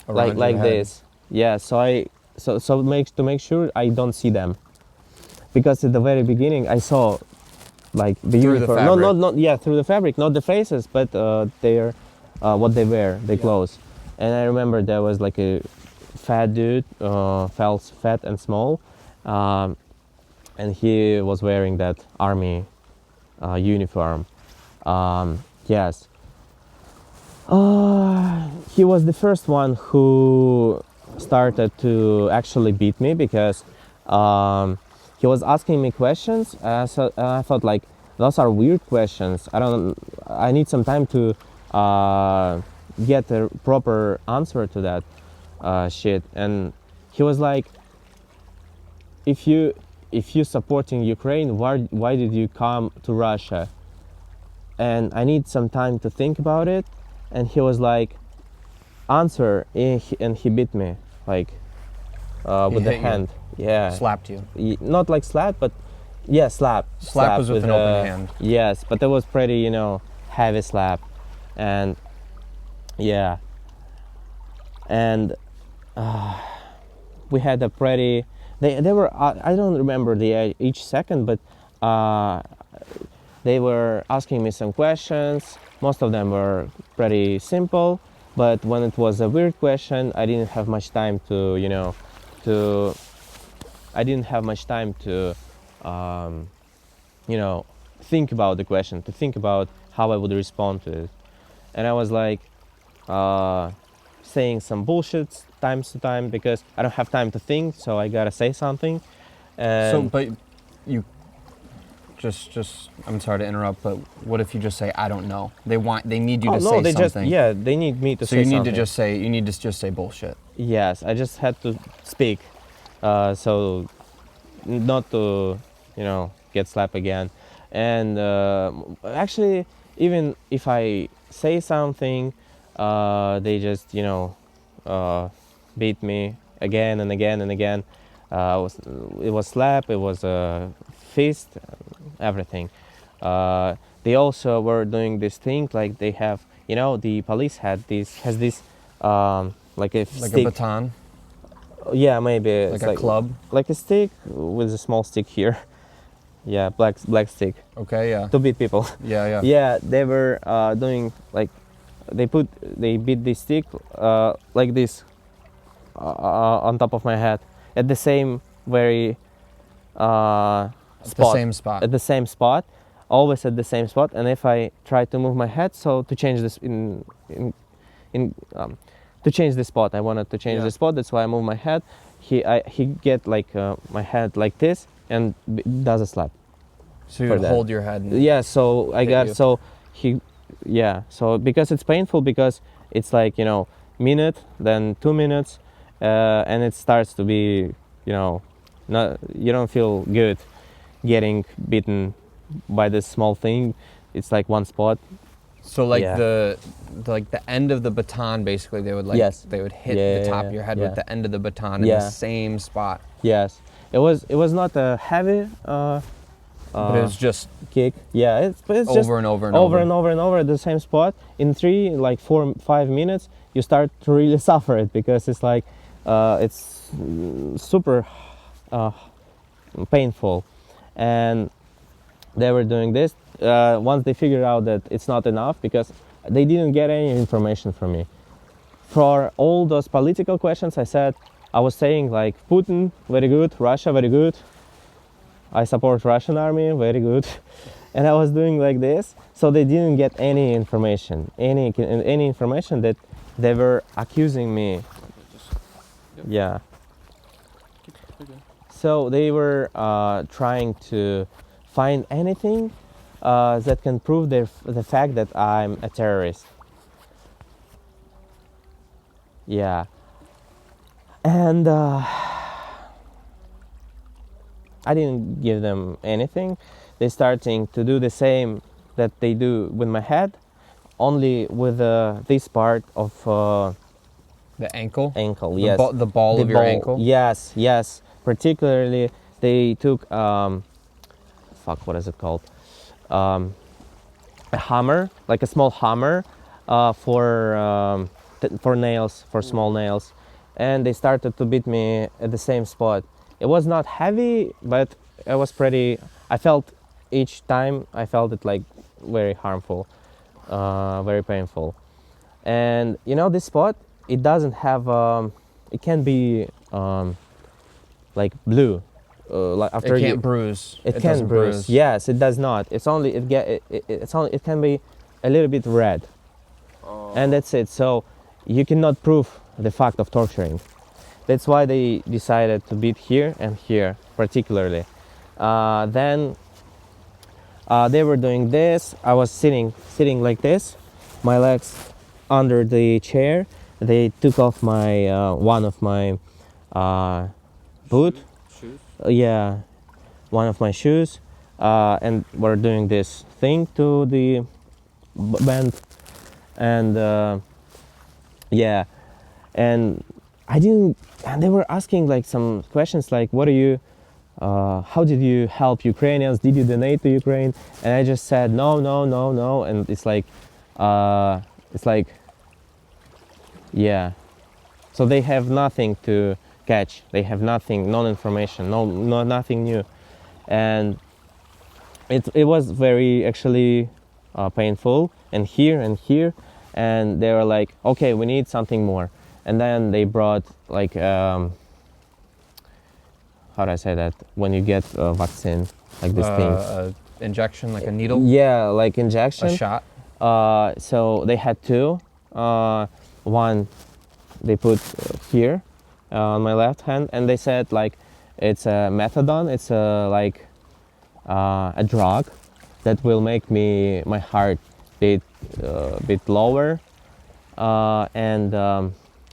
Around like your head. this, Yeah, so to make sure I don't see them, because at the very beginning I saw like the Through the uniform. fabric. Not yeah, through the fabric, not the faces, but their what they wear, their clothes. And I remember there was like a fat dude, felt fat and small, um, and he was wearing that army uniform. Yes, he was the first one who started to actually beat me, because he was asking me questions. So I thought like those are weird questions. I need some time to get a proper answer to that shit. And he was like, if you supporting Ukraine, why did you come to Russia? And I need some time to think about it. And he was like, answer, and he beat me like with the hit you. hand. Yeah, Slapped you. Not like slap, but yeah, slap. Slap was with an open hand. Yes, but it was pretty, heavy slap, and yeah, and we had a pretty. They were. I don't remember each second, but they were asking me some questions. Most of them were pretty simple, but when it was a weird question, I didn't have much time to. I didn't have much time to, think about the question, to think about how I would respond to it, and I was like, saying some bullshit times to time, because I don't have time to think, so I gotta say something. And But you just I'm sorry to interrupt, but what if you just say I don't know? They need you to say they something. they need me to So say you need something. you need to just say bullshit. Yes, I just had to speak, so not to, get slapped again. And actually, even if I say something, they just, beat me again and again and again. It was slap, it was a fist, everything. They also were doing this thing like they have, the police has this like a Like stick. a baton, Yeah, maybe it's like a club. like a stick with a small stick here. Yeah, black stick Okay, yeah. to beat people. Yeah. Yeah, they were doing like they beat this stick like this on top of my head at the same very spot. The same spot. At the same spot, always at the same spot. And if I try to move my head, so to change this to change the spot, I wanted to change Yeah. the spot. That's why I move my head. He get like my head like this and does a slap. So you for would that. hold your head. And Yeah, so I hit got you. so he yeah, so because it's painful, because it's like, minute, then 2 minutes, and it starts to be, not, you don't feel good getting beaten by this small thing. It's like one spot. So like Yeah. the end of the baton, basically they would Yes. they would hit Yeah, the top yeah, of your head yeah. with the end of the baton in Yeah. the same spot. Yes, it was not a heavy But it was just kick. Yeah, but it's just over and over and over over. and over and over at the same spot. In 4-5 minutes, you start to really suffer it, because it's like it's super painful. And they were doing this. Once they figured out that it's not enough, because they didn't get any information from me. For all those political questions, I was saying like Putin, very good, Russia, very good. I support Russian army, very good. And I was doing like this, so they didn't get any information, any information that they were accusing me. Yeah. So they were trying to find anything that can prove the fact that I'm a terrorist. Yeah. And I didn't give them anything. They starting to do the same that they do with my head, only with this part of The ankle. ankle. The Yes, the ball of your ankle. Yes. Particularly, they took what is it called? A hammer, like a small hammer, for nails, for small nails, and they started to beat me at the same spot. It was not heavy, but it was pretty. I felt each time I felt it like very harmful, very painful. And you know, this spot, it doesn't have. It can be like blue. Like after It can't you, bruise. it can doesn't bruise. Yes, it does not. It's only it can be a little bit red, and that's it. So you cannot prove the fact of torturing. That's why they decided to beat here and here particularly. Then they were doing this. I was sitting like this, my legs under the chair. They took off my one of my boot. Shoes. Yeah, one of my shoes, and were doing this thing to the band, and yeah, and I didn't. And they were asking like some questions like, "What are you? How did you help Ukrainians? Did you donate to Ukraine?" And I just said, "No, no, no, no." And it's like, yeah. So they have nothing to catch. They have nothing, no information, no nothing new, and it was very actually painful. And here, and they were like, okay, we need something more. And then they brought like how do I say that, when you get a vaccine, like this thing. Injection, like a needle. Yeah, like injection. A shot. So they had two. One they put here on my left hand, and they said like it's a methadone. It's a drug that will make my heart beat bit lower, and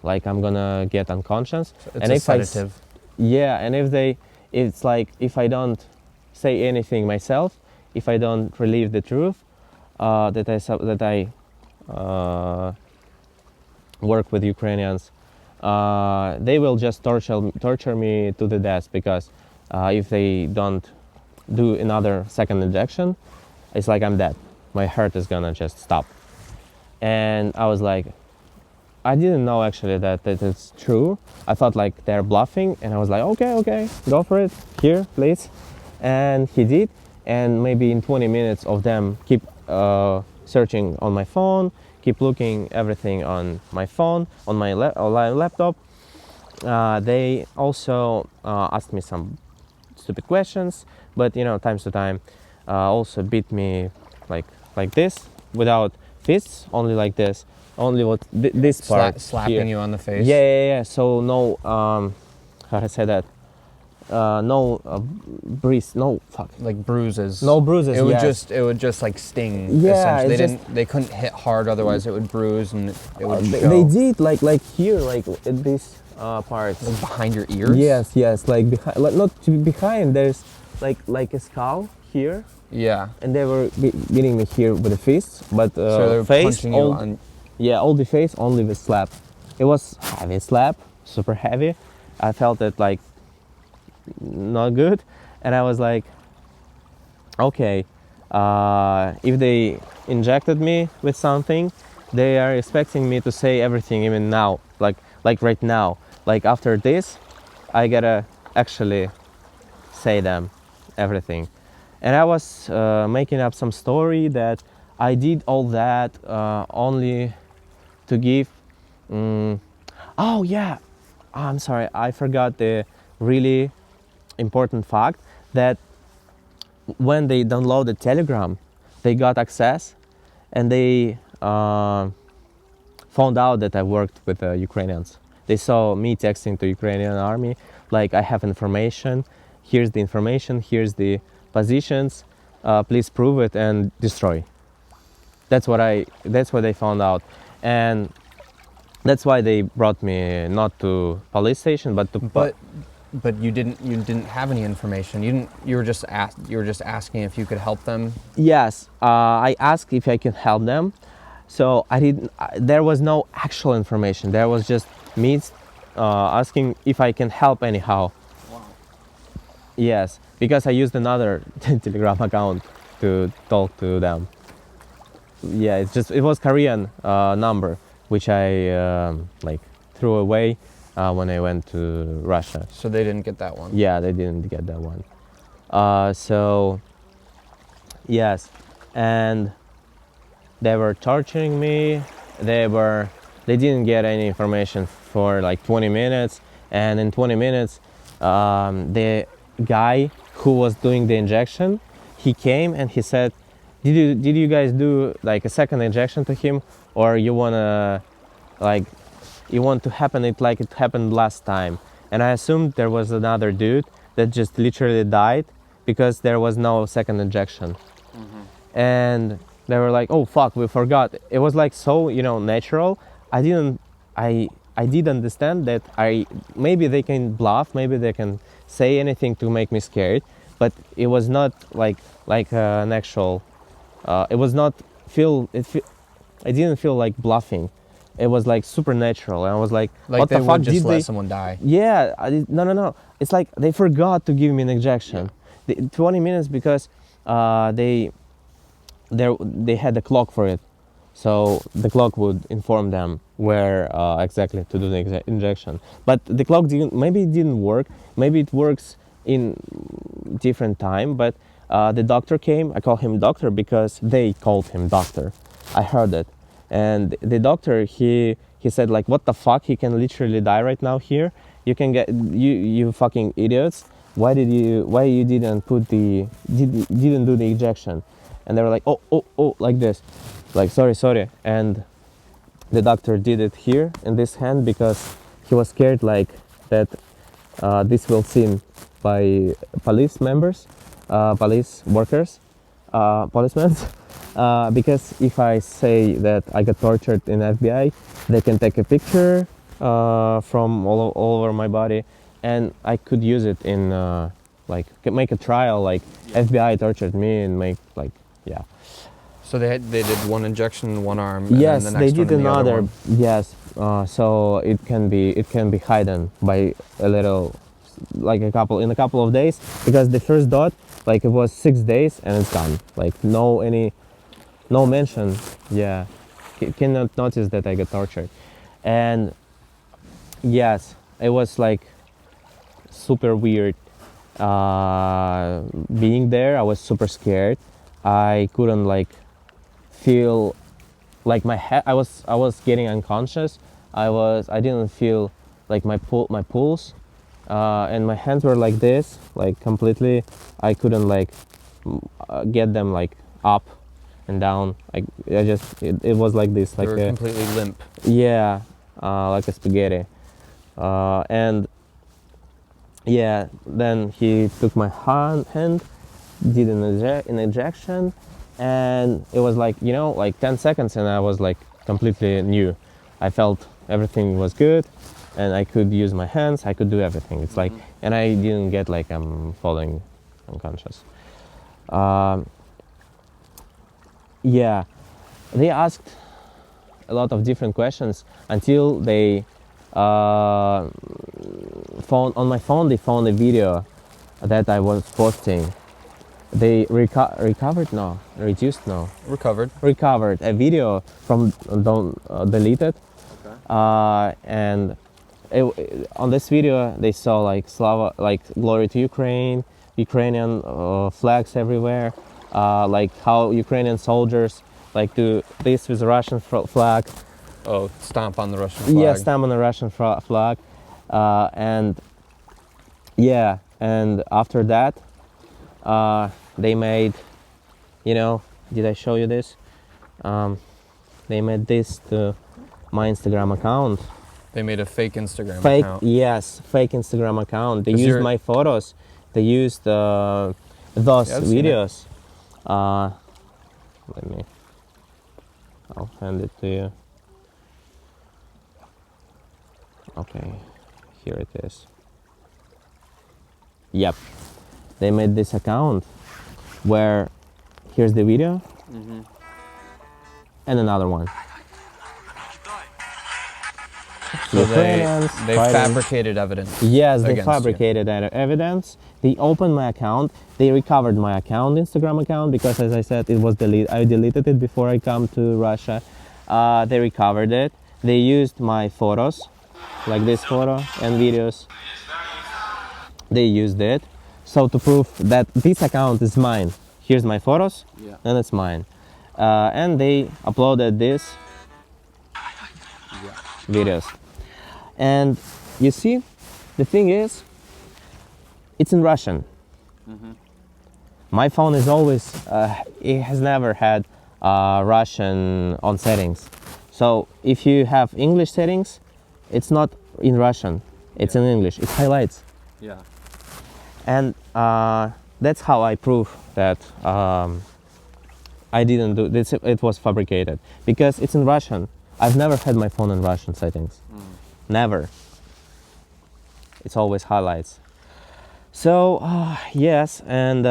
like I'm gonna get unconscious. So it's and a if sedative. Yeah, and it's like if I don't say anything myself, if I don't relieve the truth, that I work with Ukrainians, they will just torture me to the death, because if they don't do another second injection, it's like I'm dead. My heart is gonna just stop. And I was like, I didn't know actually that it's true. I thought like they're bluffing, and I was like, okay, go for it, here, please. And he did, and maybe in 20 minutes of them keep searching on my phone, keep looking everything on my phone, on my laptop. They also asked me some stupid questions, but you know, times to time, also beat me like this, without fists, only like this, only what this part Slapping here. you on the face. Yeah. So no, how to say that? No breeze, no fuck. Like bruises. No bruises. It would just like sting. Yeah, essentially. They couldn't hit hard, otherwise it would bruise and it would show. They did like here, like at this part. Like behind your ears. Yes, like behind, like not behind. There's like a skull here. Yeah. And they were beating me here with the fists, but so they were face, punching you on. Yeah, all the face, only with slap. It was heavy slap, super heavy. I felt it like not good, and I was like, okay, if they injected me with something, they are expecting me to say everything even now, like right now. Like after this, I gotta actually say them everything. And I was making up some story that I did all that only to give. Oh yeah, I'm sorry, I forgot the really important fact that when they downloaded Telegram, they got access, and they found out that I worked with Ukrainians. They saw me texting to Ukrainian army, like, I have information, here's the information, here's the positions, please prove it and destroy. That's what they found out. And that's why they brought me not to police station, but to But you didn't have any information. You were just asking if you could help them. Yes, I asked if I can help them. So I didn't. There was no actual information. There was just me asking if I can help anyhow. Wow. Yes, because I used another Telegram account to talk to them. Yeah, it was Korean number, which I like threw away when I went to Russia. So they didn't get that one. Yeah, they didn't get that one. So yes, and they were torturing me. They didn't get any information for like 20 minutes, and in 20 minutes, the guy who was doing the injection, he came and he said, did you guys do like a second injection to him, or you want to happen it like it happened last time? And I assumed there was another dude that just literally died because there was no second injection. And they were like, oh fuck, we forgot. It was like so, natural. I did understand that maybe they can bluff, maybe they can say anything to make me scared, but it was not like an actual. It was not I didn't feel like bluffing. It was like supernatural, and I was like what they the fuck would just did let they? someone die. Yeah, no. It's like they forgot to give me an injection. The 20 minutes because they had a clock for it, so the clock would inform them where exactly to do the injection. But the clock didn't work. Maybe it works in different time. But the doctor came. I call him doctor because they called him doctor. I heard it, and the doctor he said like, what the fuck? He can literally die right now here. You can get you fucking idiots. Why you didn't do the injection? And they were like, oh, like this, like sorry. And the doctor did it here in this hand because he was scared like that this will seen by police members, police workers, policemen. Because if I say that I got tortured in FBI, they can take a picture from all over my body, and I could use it in make a trial like FBI tortured me and make like. Yeah. So they did one injection in one arm. And yes, then the they next did one in the other another. one. Yes. So it can be hidden by a little, like in a couple of days, because the first dot, like it was 6 days and it's gone. Like no mention. Yeah. Cannot notice that I got tortured, and yes, it was like super weird. Being there, I was super scared. I couldn't like feel like my head. I was getting unconscious. I didn't feel like my pulse, and my hands were like this, like completely. I couldn't like get them like up and down. It was like this, They like were completely limp. Yeah, like a spaghetti, and yeah. Then he took my hand, did an injection, and it was like like 10 seconds, and I was like completely new. I felt everything was good, and I could use my hands. I could do everything. It's like, and I didn't get like I'm falling unconscious. Yeah, they asked a lot of different questions until they found on my phone. They found a video that I was posting. They recovered a video from deleted. Okay. And on this video they saw like Slava, like glory to Ukrainian flags everywhere, like how Ukrainian soldiers like do this with the Russian flag. Oh, stomp on the Russian flag. Yeah, stamp on the Russian flag, and yeah, and after that, they made, did I show you this? They made this to my Instagram account. They made a fake Instagram account. Yes, fake Instagram account. They used my photos. They used those videos. I'll hand it to you. Okay, here it is. Yep, they made this account where here's the video and another one. So they fabricated evidence. Yes, they fabricated evidence. They opened my account. They recovered my account, Instagram account, because as I said, it was deleted. I deleted it before I come to Russia. They recovered it. They used my photos like this photo and videos. They used it. So to prove that this account is mine, here's my photos, Yeah. and it's mine. And they uploaded this videos. And you see, the thing is, it's in Russian. My phone is always, it has never had Russian on settings. So if you have English settings, it's not in Russian, it's in English, it highlights. Yeah. And that's how I prove that I didn't do this, it was fabricated. Because it's in Russian. I've never had my phone in Russian settings. Never. It's always highlights. So, yes, and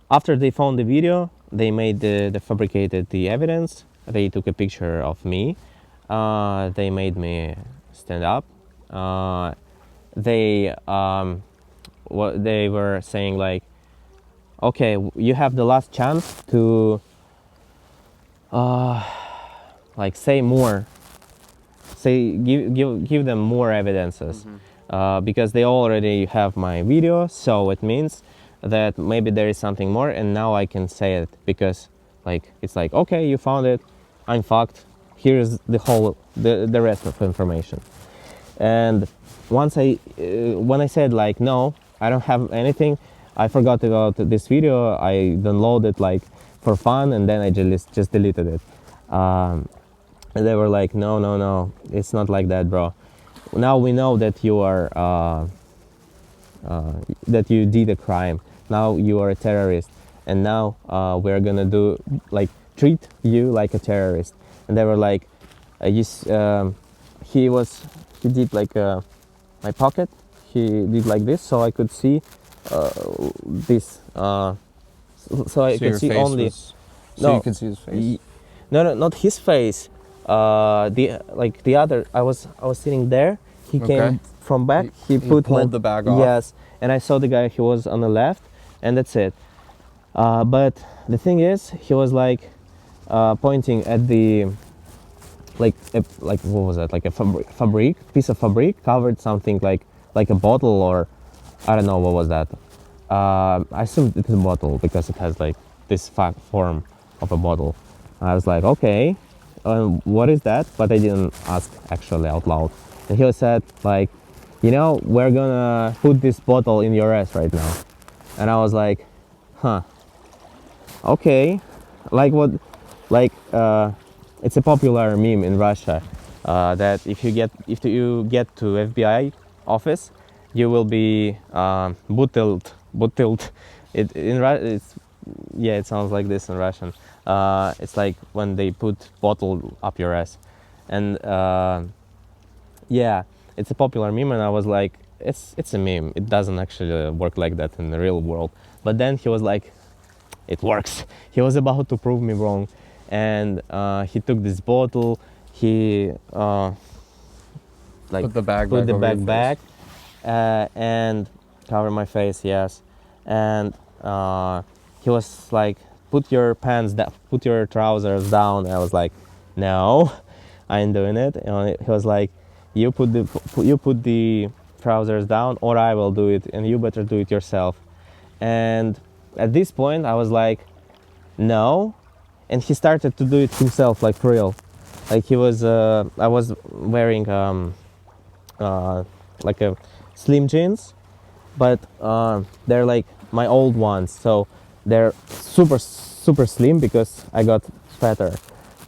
after they found the video, they made they fabricated the evidence. They took a picture of me. They made me stand up. They were saying like, okay, you have the last chance to like say more. Give them more evidences, because they already have my video, so it means that maybe there is something more, and now I can say it because like it's like, okay, you found it, I'm fucked, here's the rest of the information. And once when I said like, no, I don't have anything, I forgot about this video, I downloaded like for fun, and then I just deleted it. And they were like, no, it's not like that, bro. Now we know that you are that you did a crime. Now you are a terrorist, and now we're gonna treat you like a terrorist. And they were like, he did like my pocket. He did like this, so I could see this. So I could see only. So you could see his face. No, not his face. The other. I was sitting there. He came from back. He pulled the bag off. Yes, and I saw the guy. He was on the left, and that's it. But the thing is, he was like pointing at the what was that? Like a piece of fabric covered something like a bottle, or I don't know what was that. I assumed it is a bottle because it has like this form of a bottle. I was like, okay, what is that? But I didn't ask actually out loud. And he said like, we're gonna put this bottle in your ass right now. And I was like, huh, okay. Like what, like it's a popular meme in Russia that if you get to FBI office, you will be buttled. It sounds like this in Russian. It's like when they put bottle up your ass, and it's a popular meme. And I was like, it's a meme. It doesn't actually work like that in the real world. But then he was like, it works. He was about to prove me wrong, and he took this bottle. He put the bag back and cover my face. Yes, and he was like, put your pants down, put your trousers down. And I was like, no, I ain't doing it. And he was like, you put the trousers down, or I will do it, and you better do it yourself. And at this point I was like, no. And he started to do it himself, like for real. Like he was I was wearing like a slim jeans, but they're like my old ones, so they're super slim because I got fatter.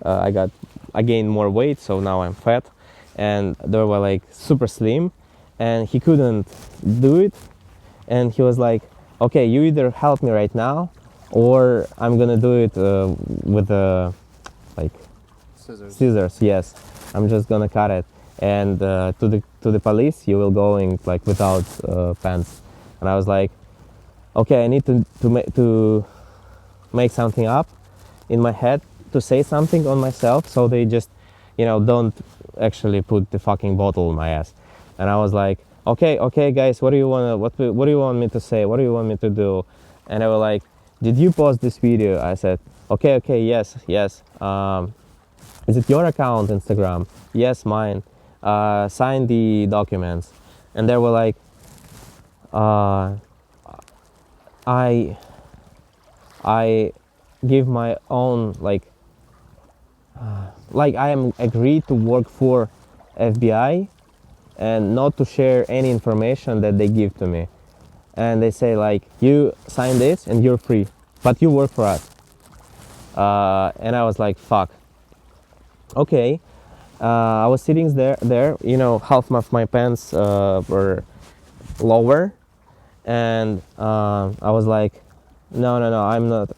I gained more weight, so now I'm fat, and they were like super slim, and he couldn't do it. And he was like, okay, you either help me right now, or I'm gonna do it with like scissors. Yes, I'm just gonna cut it, and to the police you will going like without pants. And I was like, okay, I need to make something up in my head, to say something on myself, so they just don't actually put the fucking bottle in my ass. And I was like, okay guys, what do you want me to say, what do you want me to do? And they were like, did you post this video? I said, Okay, yes. Is it your account, Instagram? Yes, mine. Sign the documents. And they were like, uh, I, I give my own like I am agreed to work for FBI and not to share any information that they give to me. And they say like, you sign this and you're free, but you work for us. And I was like, fuck. Okay. I was sitting there, you know, half of my pants were lower, and I was like, no, I'm not.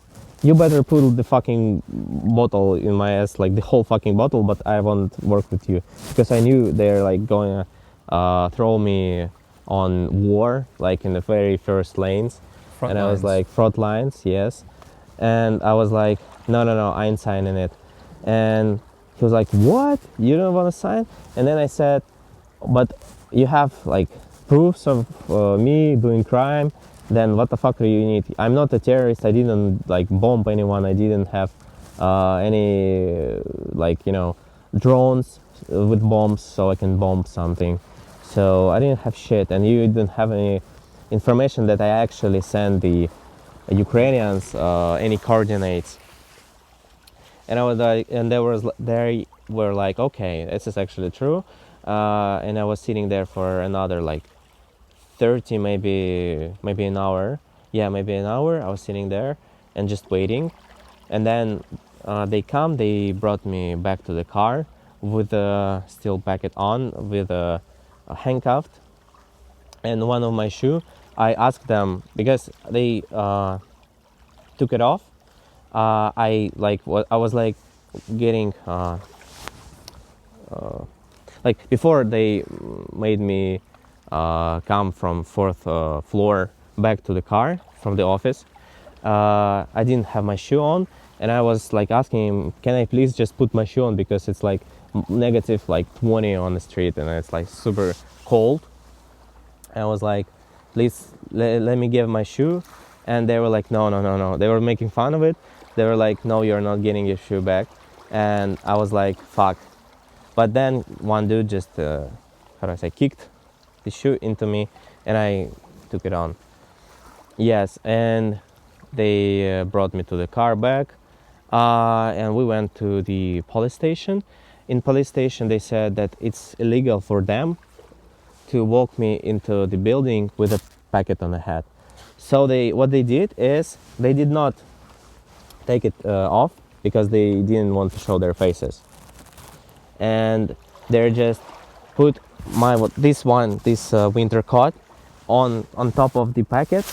You better put the fucking bottle in my ass, like the whole fucking bottle, but I won't work with you because I knew they're like going to throw me on war, like in the very first lanes. Front And I was lines. like, front lines, yes. And I was like, no, I ain't signing it. And he was like, what? You don't want to sign? And then I said, but you have like proofs of me doing crime, then what the fuck do you need? I'm not a terrorist. I didn't like bomb anyone. I didn't have any like, you know, drones with bombs so I can bomb something. So I didn't have shit, and you didn't have any information that I actually sent the Ukrainians any coordinates. And I was like, and they were like, okay, this is actually true. And I was sitting there for another like 30, maybe an hour. Yeah, maybe an hour. I was sitting there and just waiting. And then they brought me back to the car with the steel packet on, with a handcuffed, and one of my shoe. I asked them because they took it off. I like what I was like getting like before they made me come from fourth floor back to the car from the office. I didn't have my shoe on, and I was like asking him, can I please just put my shoe on because it's like negative like 20 on the street and it's like super cold. And I was like, please let me give my shoe. And they were like, no. They were making fun of it. They were like, no, you're not getting your shoe back. And I was like, fuck. But then one dude just, how do I say, kicked the shoe into me, and I took it on. Yes, and they brought me to the car back, and we went to the police station. In police station, they said that it's illegal for them to walk me into the building with a packet on the head. So what they did is they did not take it off because they didn't want to show their faces, and they just put this winter coat on top of the packet,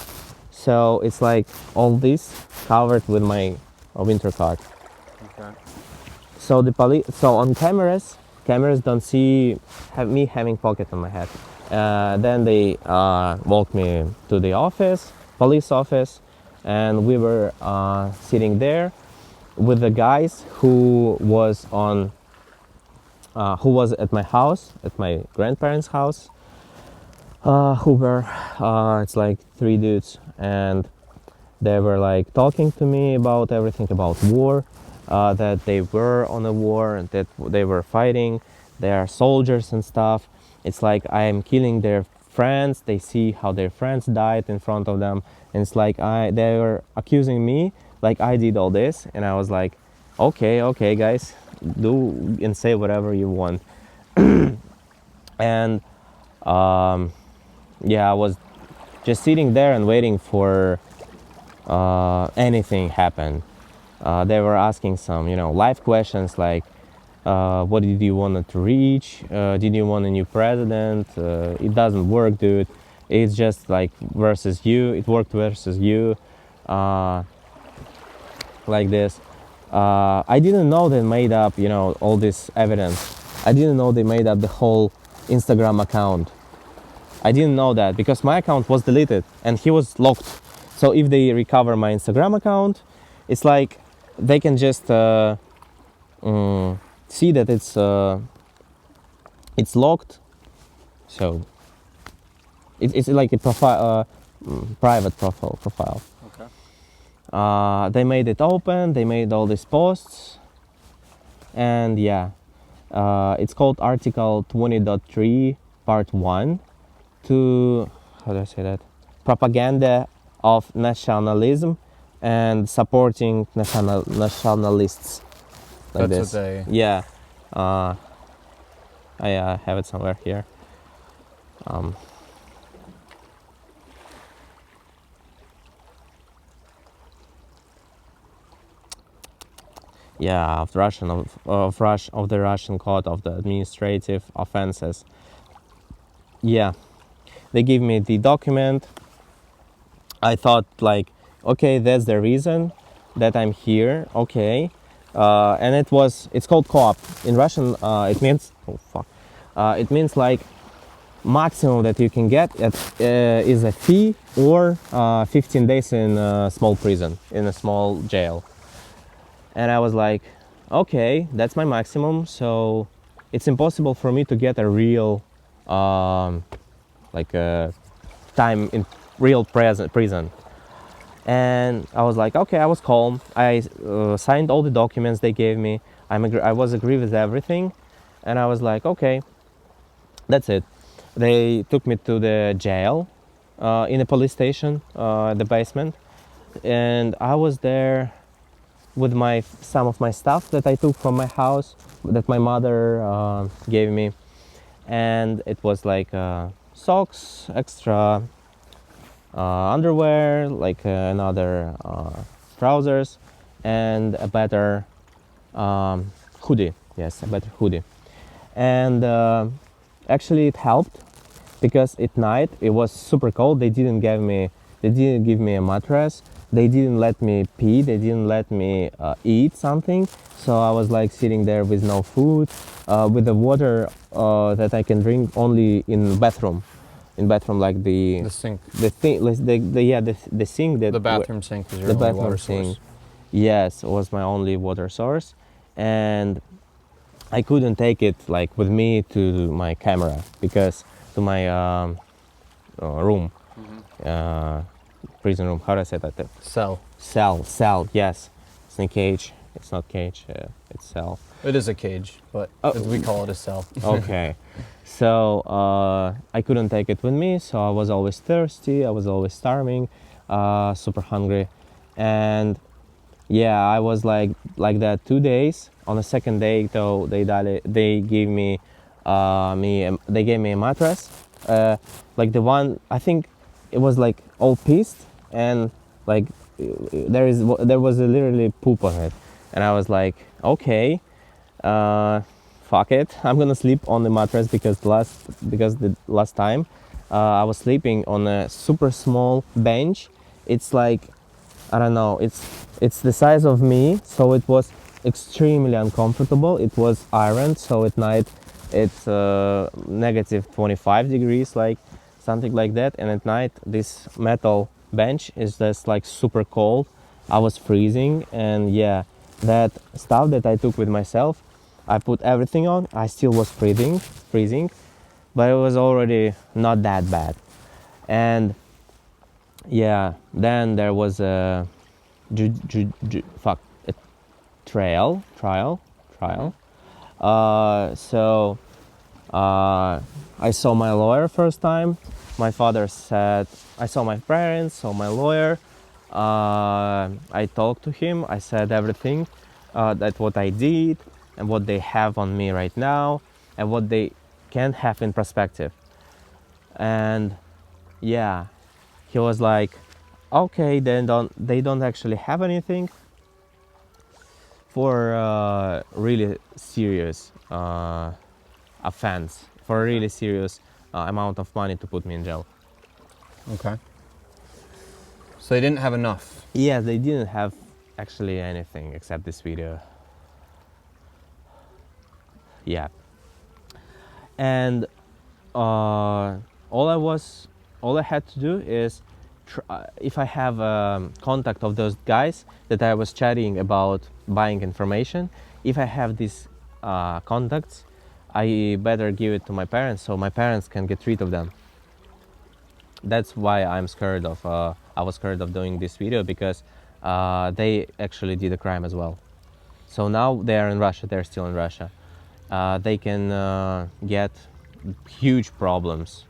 so it's like all this covered with my winter coat. Okay. So so on cameras don't see me having pocket on my head. Then they walked me to the police office, and we were sitting there with the guys who was at my house, at my grandparents' house, who were, it's like 3 dudes, and they were like talking to me about everything, about war, that they were on a war, that they were fighting, they are soldiers and stuff. It's like I am killing their friends, they see how their friends died in front of them, and it's like they were accusing me like I did all this, and I was like, okay guys, do and say whatever you want. And yeah, I was just sitting there and waiting for anything happen. They were asking some, life questions like, what did you want to reach? Did you want a new president? It doesn't work, dude. It's just like versus you. It worked versus you. Like this. I didn't know they made up, all this evidence. I didn't know they made up the whole Instagram account. I didn't know that because my account was deleted and he was locked. So if they recover my Instagram account, it's like they can just see that it's locked. So it's like a profile, private profile. Okay. They made it open, they made all these posts, and yeah, it's called Article 20.3 Part 1 to, how do I say that? Propaganda of nationalism and supporting nationalists. Like That's this. what they. Yeah. I have it somewhere here. Yeah, of the Russian Code of the Administrative Offenses. Yeah, they give me the document. I thought like, okay, that's the reason that I'm here. Okay, and it's called co-op in Russian. It means it means like maximum that you can get is a fee or 15 days in a small prison, in a small jail. And I was like, okay, that's my maximum. So it's impossible for me to get a real, time in real prison. And I was like, okay, I was calm. I signed all the documents they gave me. I was agree with everything, and I was like, okay, that's it. They took me to the jail, in a police station, the basement, and I was there with some of my stuff that I took from my house that my mother gave me, and it was like socks, extra underwear, like another trousers, and a better hoodie. Yes, a better hoodie, and actually it helped because at night it was super cold. They didn't give me a mattress. They didn't let me pee. They didn't let me eat something. So I was like sitting there with no food, with the water that I can drink only in bathroom. In bathroom, like The sink. the thing, the sink that The bathroom sink is your the only bathroom water sink. source. Yes, was my only water source, and I couldn't take it like with me to my camera because to my room, prison room. How do I say that? Cell. Cell. Yes, it's not cage. It's not cage. It's cell. It is a cage, but we call it a cell. Okay. So I couldn't take it with me, so I was always thirsty, I was always starving, super hungry, and yeah, I was like that 2 days. On the second day, though, they gave me they gave me a mattress, like the one I think it was like all pieced, and like there was literally poop on it, and I was like, okay. Fuck it, I'm gonna sleep on the mattress because the last time I was sleeping on a super small bench. It's like, I don't know, it's the size of me, so it was extremely uncomfortable. It was iron, so at night it's negative 25 degrees, like something like that, and at night this metal bench is just like super cold. I was freezing, and yeah, that stuff that I took with myself, I put everything on. I still was freezing, but it was already not that bad. And yeah, then there was a trial. So I saw my lawyer first time. My father said, I saw my parents, saw my lawyer. I talked to him. I said everything, that what I did and what they have on me right now and what they can have in perspective. And yeah, he was like, okay, then they don't actually have anything for really serious offense, for a really serious amount of money to put me in jail. Okay. So they didn't have enough. Yeah, they didn't have actually anything except this video. Yeah. And all I had to do is if I have contact of those guys that I was chatting about buying information, if I have these contacts, I better give it to my parents so my parents can get rid of them. That's why I was scared of doing this video, because they actually did a crime as well. So now they are in Russia. They're still in Russia. They can get huge problems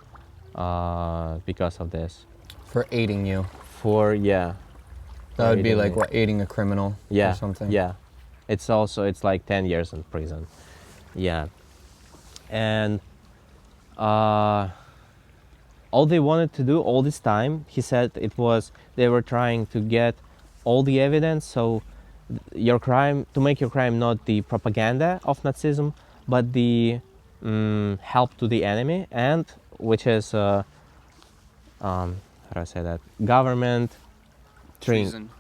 because of this. For aiding you. For yeah, That would be aiding like me. what, aiding a criminal Yeah, or something. yeah. It's like 10 years in prison. Yeah, and all they wanted to do all this time, he said, it was they were trying to get all the evidence. So your crime, to make your crime not the propaganda of Nazism, but the help to the enemy, and which is how do I say that, government Treason.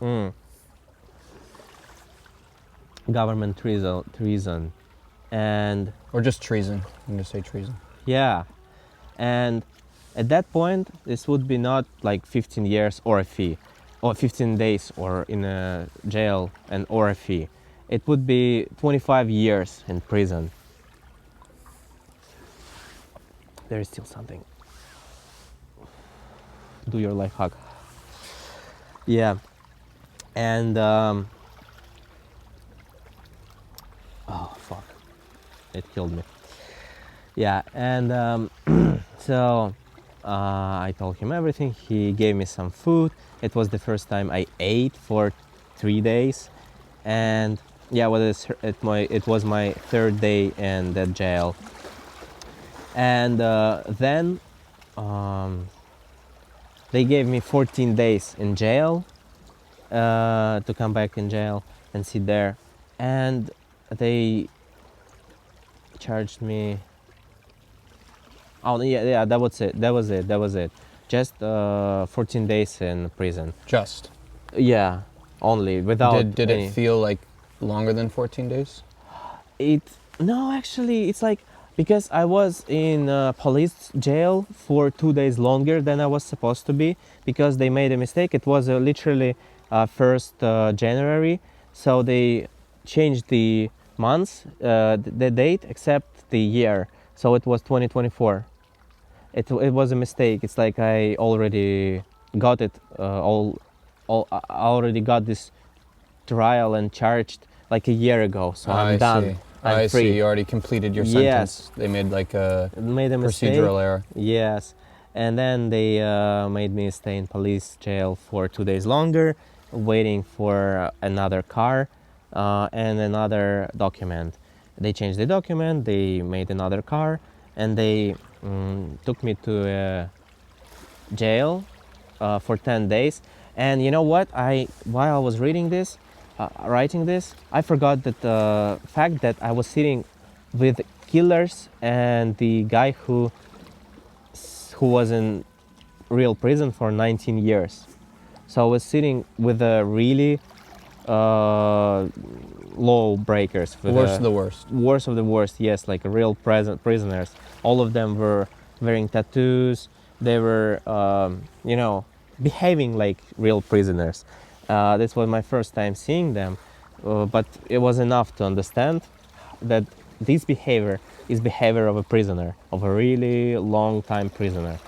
Government treason, and Or just treason. You can just say treason. yeah, and at that point this would be not like 15 years or a fee, or 15 days or in a jail and or a fee. It would be 25 years in prison. There is still something. Do your life hack. Yeah, and oh fuck, it killed me. Yeah, and so I told him everything. He gave me some food. It was the first time I ate for 3 days, and yeah, well, it was my third day in that jail. And then they gave me 14 days in jail to come back in jail and sit there, and they charged me. Oh yeah, that was it. Just 14 days in prison. Just. Yeah, only without. Did any, it feel like longer than 14 days? No, actually, it's like, because I was in police jail for 2 days longer than I was supposed to be, because they made a mistake. It was literally 1st January, so they changed the months, the date, except the year. So it was 2024. It was a mistake. It's like I already got it I already got this trial and charged like a year ago. So I'm done. See. I'm I free. see. You already completed your Yes. sentence. They made like a Made a mistake. procedural error. Yes, and then they made me stay in police jail for 2 days longer, waiting for another car and another document. They changed the document. They made another car, and they took me to a jail for 10 days. And you know what? While I was reading this, writing this, I forgot that the fact that I was sitting with killers and the guy who was in real prison for 19 years. So I was sitting with the really law breakers. With Worst of the worst. Worst of the worst, yes, like real prisoners. All of them were wearing tattoos. They were, behaving like real prisoners. This was my first time seeing them, but it was enough to understand that this behavior is behavior of a prisoner, of a really long time prisoner.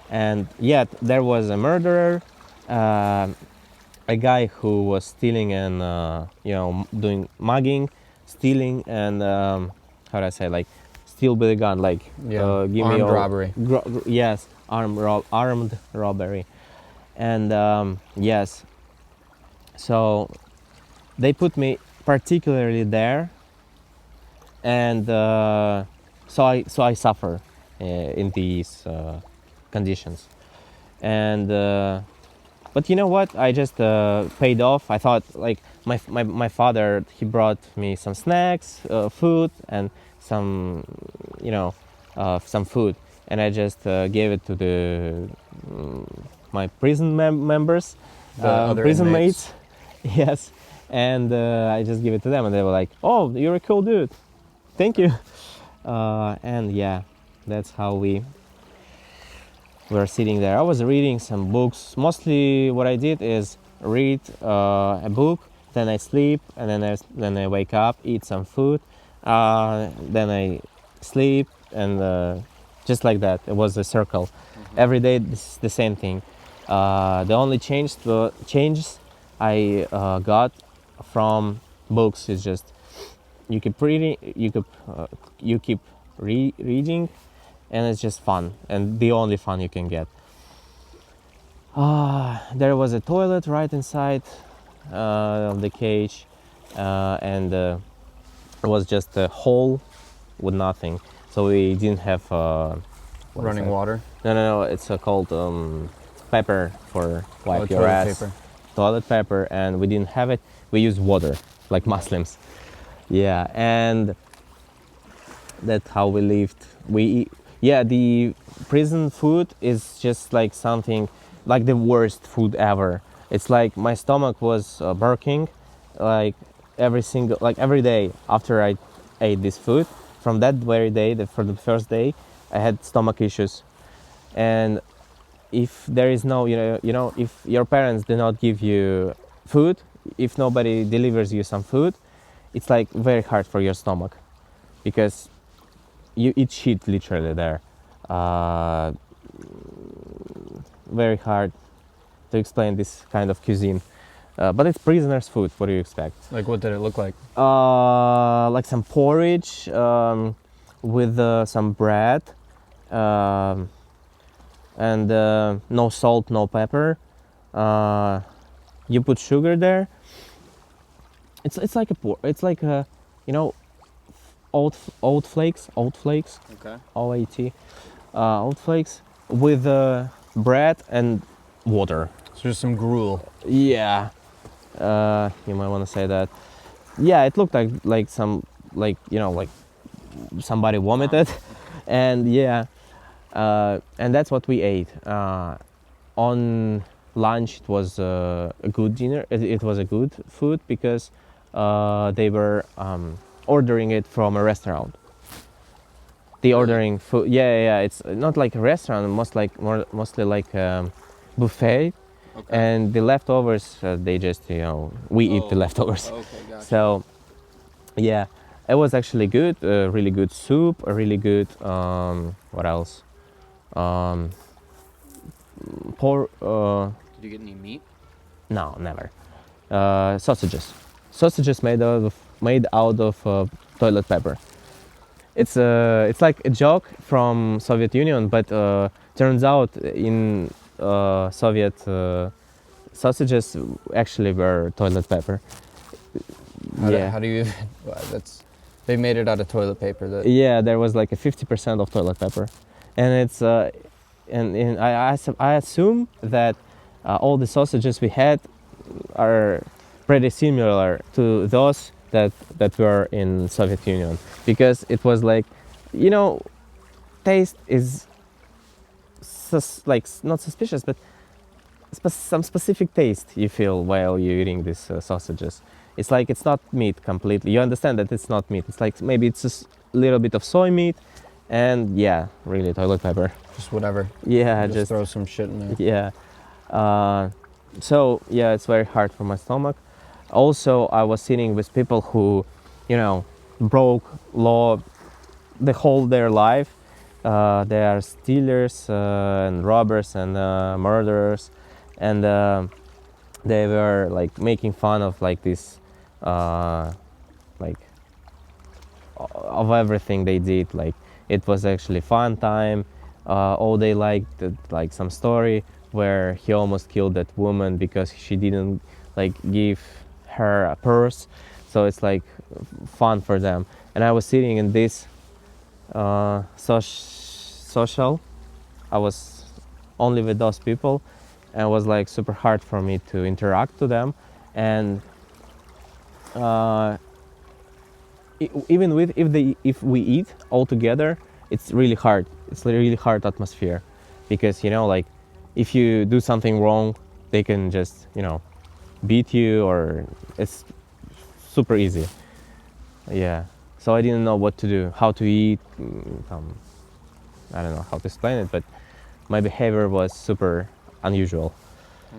And yet there was a murderer, a guy who was stealing and doing mugging, stealing and how do I say, like steal with a gun, like give armed me robbery. Yes, armed robbery, and yes. So they put me particularly there, and so I suffer in these conditions, and but you know what? I just paid off. I thought, like, my father, he brought me some snacks, food, and some some food, and I just gave it to the my prison members, The other prison inmates. mates. Yes, and I just give it to them, and they were like, "Oh, you're a cool dude. Thank you." And yeah, that's how we were sitting there. I was reading some books. Mostly, what I did is read a book, then I sleep, and then I wake up, eat some food, then I sleep, and just like that. It was a circle. Every day, the same thing. The only changes I got from books is just you keep reading, you keep reading, and it's just fun, and the only fun you can get. There was a toilet right inside of the cage, and it was just a hole with nothing. So we didn't have what is Running that? water. No. It's called pepper for wipe your toilet ass. paper. Toilet paper, and we didn't have it. We used water, like Muslims. Yeah, and that's how we lived. Yeah, the prison food is just like something, like the worst food ever. It's like my stomach was barking, like every day after I ate this food. From that very day, for the first day, I had stomach issues, and if there is no, if your parents do not give you food, if nobody delivers you some food, it's like very hard for your stomach, because you eat shit literally there. Uh, Very hard to explain this kind of cuisine, but it's prisoners' food. What do you expect? Like, what did it look like? Like some porridge with some bread, and no salt, no pepper. You put sugar there. It's like it's like a, oat flakes, Okay. OAT, oat flakes with bread and water. So just some gruel. Yeah, you might want to say that. Yeah, it looked like some, like somebody vomited, and yeah, and that's what we ate. On lunch, it was a good dinner. It was a good food because they were ordering it from a restaurant. They ordering food. Yeah. It's not like a restaurant. Mostly like buffet. Okay. And the leftovers, they just we eat the leftovers. Okay, gotcha. So yeah, it was actually good. Really good soup. A really good what else? Pork. Did you get any meat? No, never. Sausages made out of toilet paper. It's like a joke from Soviet Union, but turns out in Soviet sausages actually were toilet paper. How do you? Wow, they made it out of toilet paper. Yeah, there was like a 50% of toilet paper, and it's and I assume that all the sausages we had are pretty similar to those that were in Soviet Union, because it was like, taste is like not suspicious, but some specific taste you feel while you're eating these sausages. It's like it's not meat completely. You understand that it's not meat. It's like maybe it's just a little bit of soy meat, and yeah, really toilet paper. Just whatever. Yeah, just throw some shit in there. Yeah. So yeah, it's very hard for my stomach. Also, I was sitting with people who, broke law their life. They are stealers and robbers and murderers, and they were like making fun of like this, like of everything they did. Like it was actually fun time. All they liked, like some story where he almost killed that woman because she didn't like give her a purse. So it's like fun for them. And I was sitting in this social. I was only with those people, and it was like super hard for me to interact to them. And even if we eat all together, it's really hard. It's a really hard atmosphere, because like if you do something wrong, they can just beat you, or it's super easy. Yeah. So I didn't know what to do, how to eat. I don't know how to explain it, but my behavior was super unusual,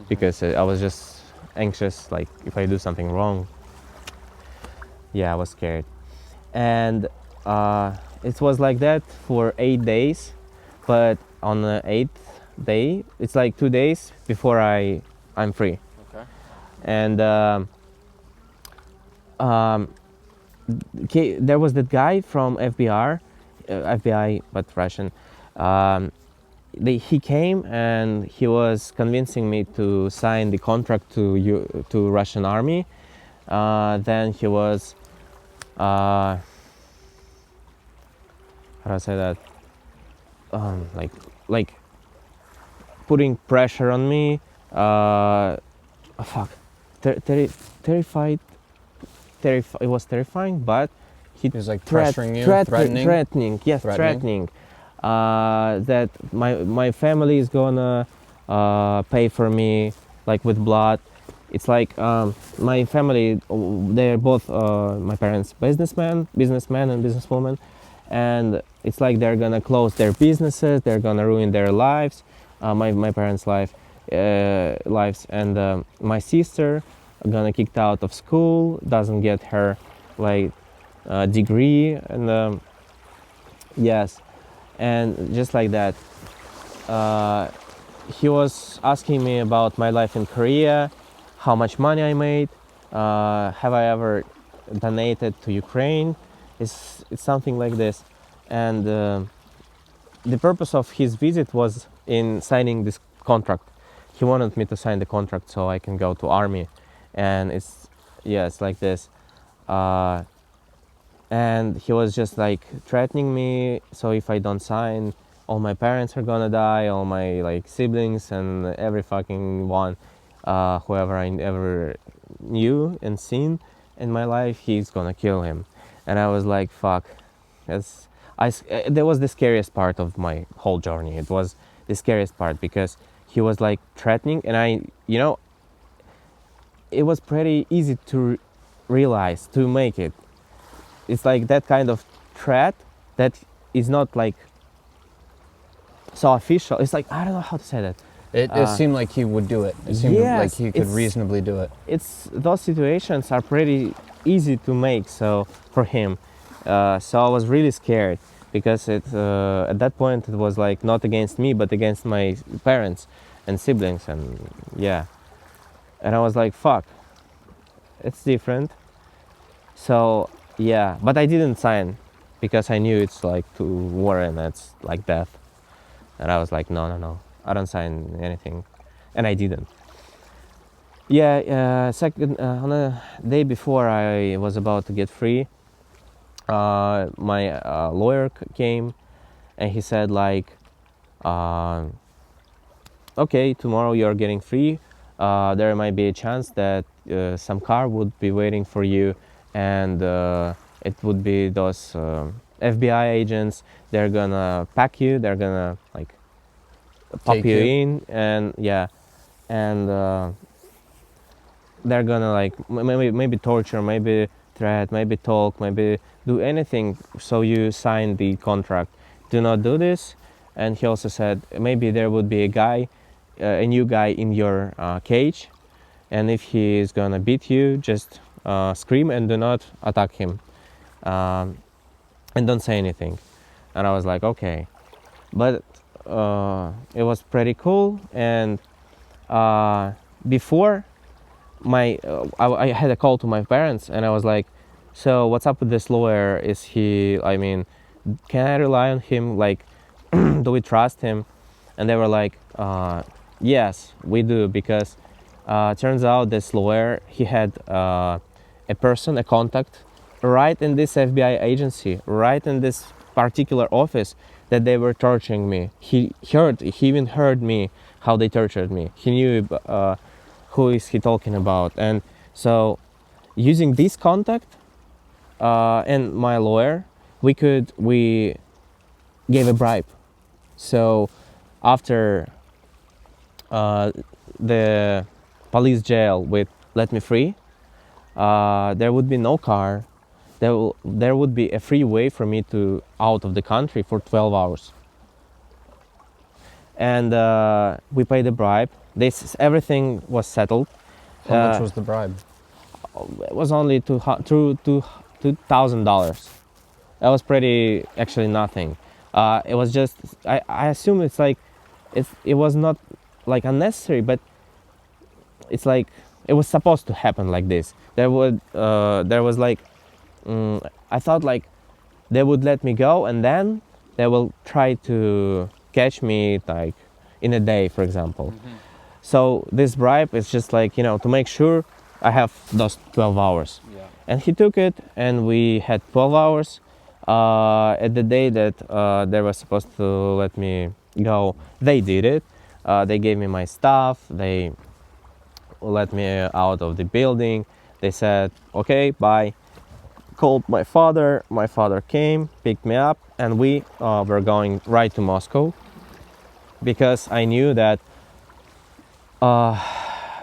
because I was just anxious. Like if I do something wrong, yeah, I was scared. And it was like that for 8 days, but on the 8th day, it's like 2 days before I'm free. Okay. and there was that guy from FBI, but Russian. He came and he was convincing me to sign the contract to Russian army. Then he was, how do I say that? Like putting pressure on me. Fuck, terrified. It was terrifying, but He was like pressuring you, threatening. Threatening. That my family is gonna pay for me, like with blood. It's like my family, they're both my parents businessmen and businesswomen, and it's like they're gonna close their businesses, they're gonna ruin their lives, my parents' lives, and my sister gonna kicked out of school, doesn't get her like degree, and yes, and just like that. He was asking me about my life in Korea, how much money I made, have I ever donated to Ukraine. It's something like this, and the purpose of his visit was in signing this contract. He wanted me to sign the contract so I can go to army, and it's like this. And he was just like threatening me, so if I don't sign, all my parents are gonna die, all my like siblings and every fucking one, whoever I ever knew and seen in my life, he's gonna kill him. And I was like, fuck. That was the scariest part of my whole journey. It was the scariest part because he was like threatening, and it was pretty easy to realize, to make it. It's like that kind of threat that is not like so official. It's like, I don't know how to say that. It seemed like he would do it. It seemed like he could reasonably do it. Those situations are pretty easy to make for him. So I was really scared because at that point it was like not against me but against my parents and siblings, and yeah. And I was like, fuck, it's different. So yeah, but I didn't sign because I knew it's like to war and it's like death. And I was like, no, I don't sign anything, and I didn't. Yeah, on a day before I was about to get free, my lawyer came, and he said like, okay, tomorrow you're getting free. There might be a chance that some car would be waiting for you, and it would be those FBI agents. They're gonna pack you. They're gonna like pop you in, and yeah, and they're gonna like maybe torture, maybe threat, maybe talk, maybe do anything so you sign the contract. Do not do this. And he also said maybe there would be a new guy in your cage, and if he is gonna beat you, just scream and do not attack him, and don't say anything. And I was like, okay, but it was pretty cool. And before I had a call to my parents, and I was like, so what's up with this lawyer? Can I rely on him? Like, do we trust him? And they were like, yes, we do, because turns out this lawyer, he had a contact right in this FBI agency, right in this particular office that they were torturing me. He even heard me how they tortured me. He knew who is he talking about. And so using this contact and my lawyer, we gave a bribe. So after the police jail would let me free, there would be no car. There would be a free way for me to out of the country for 12 hours. And we paid the bribe. Everything was settled. How much was the bribe? It was only $2,000. That was actually nothing. It was just, I assume it was not like unnecessary, but it's like it was supposed to happen like this. There was like, I thought like they would let me go and then they will try to catch me like in a day, for example. So this bribe is just like, to make sure I have those 12 hours. Yeah. And he took it, and we had 12 hours. At the day that they were supposed to let me go, they did it. They gave me my stuff. They let me out of the building. They said, okay, bye. Called my father. My father came, picked me up, and we were going right to Moscow, because I knew that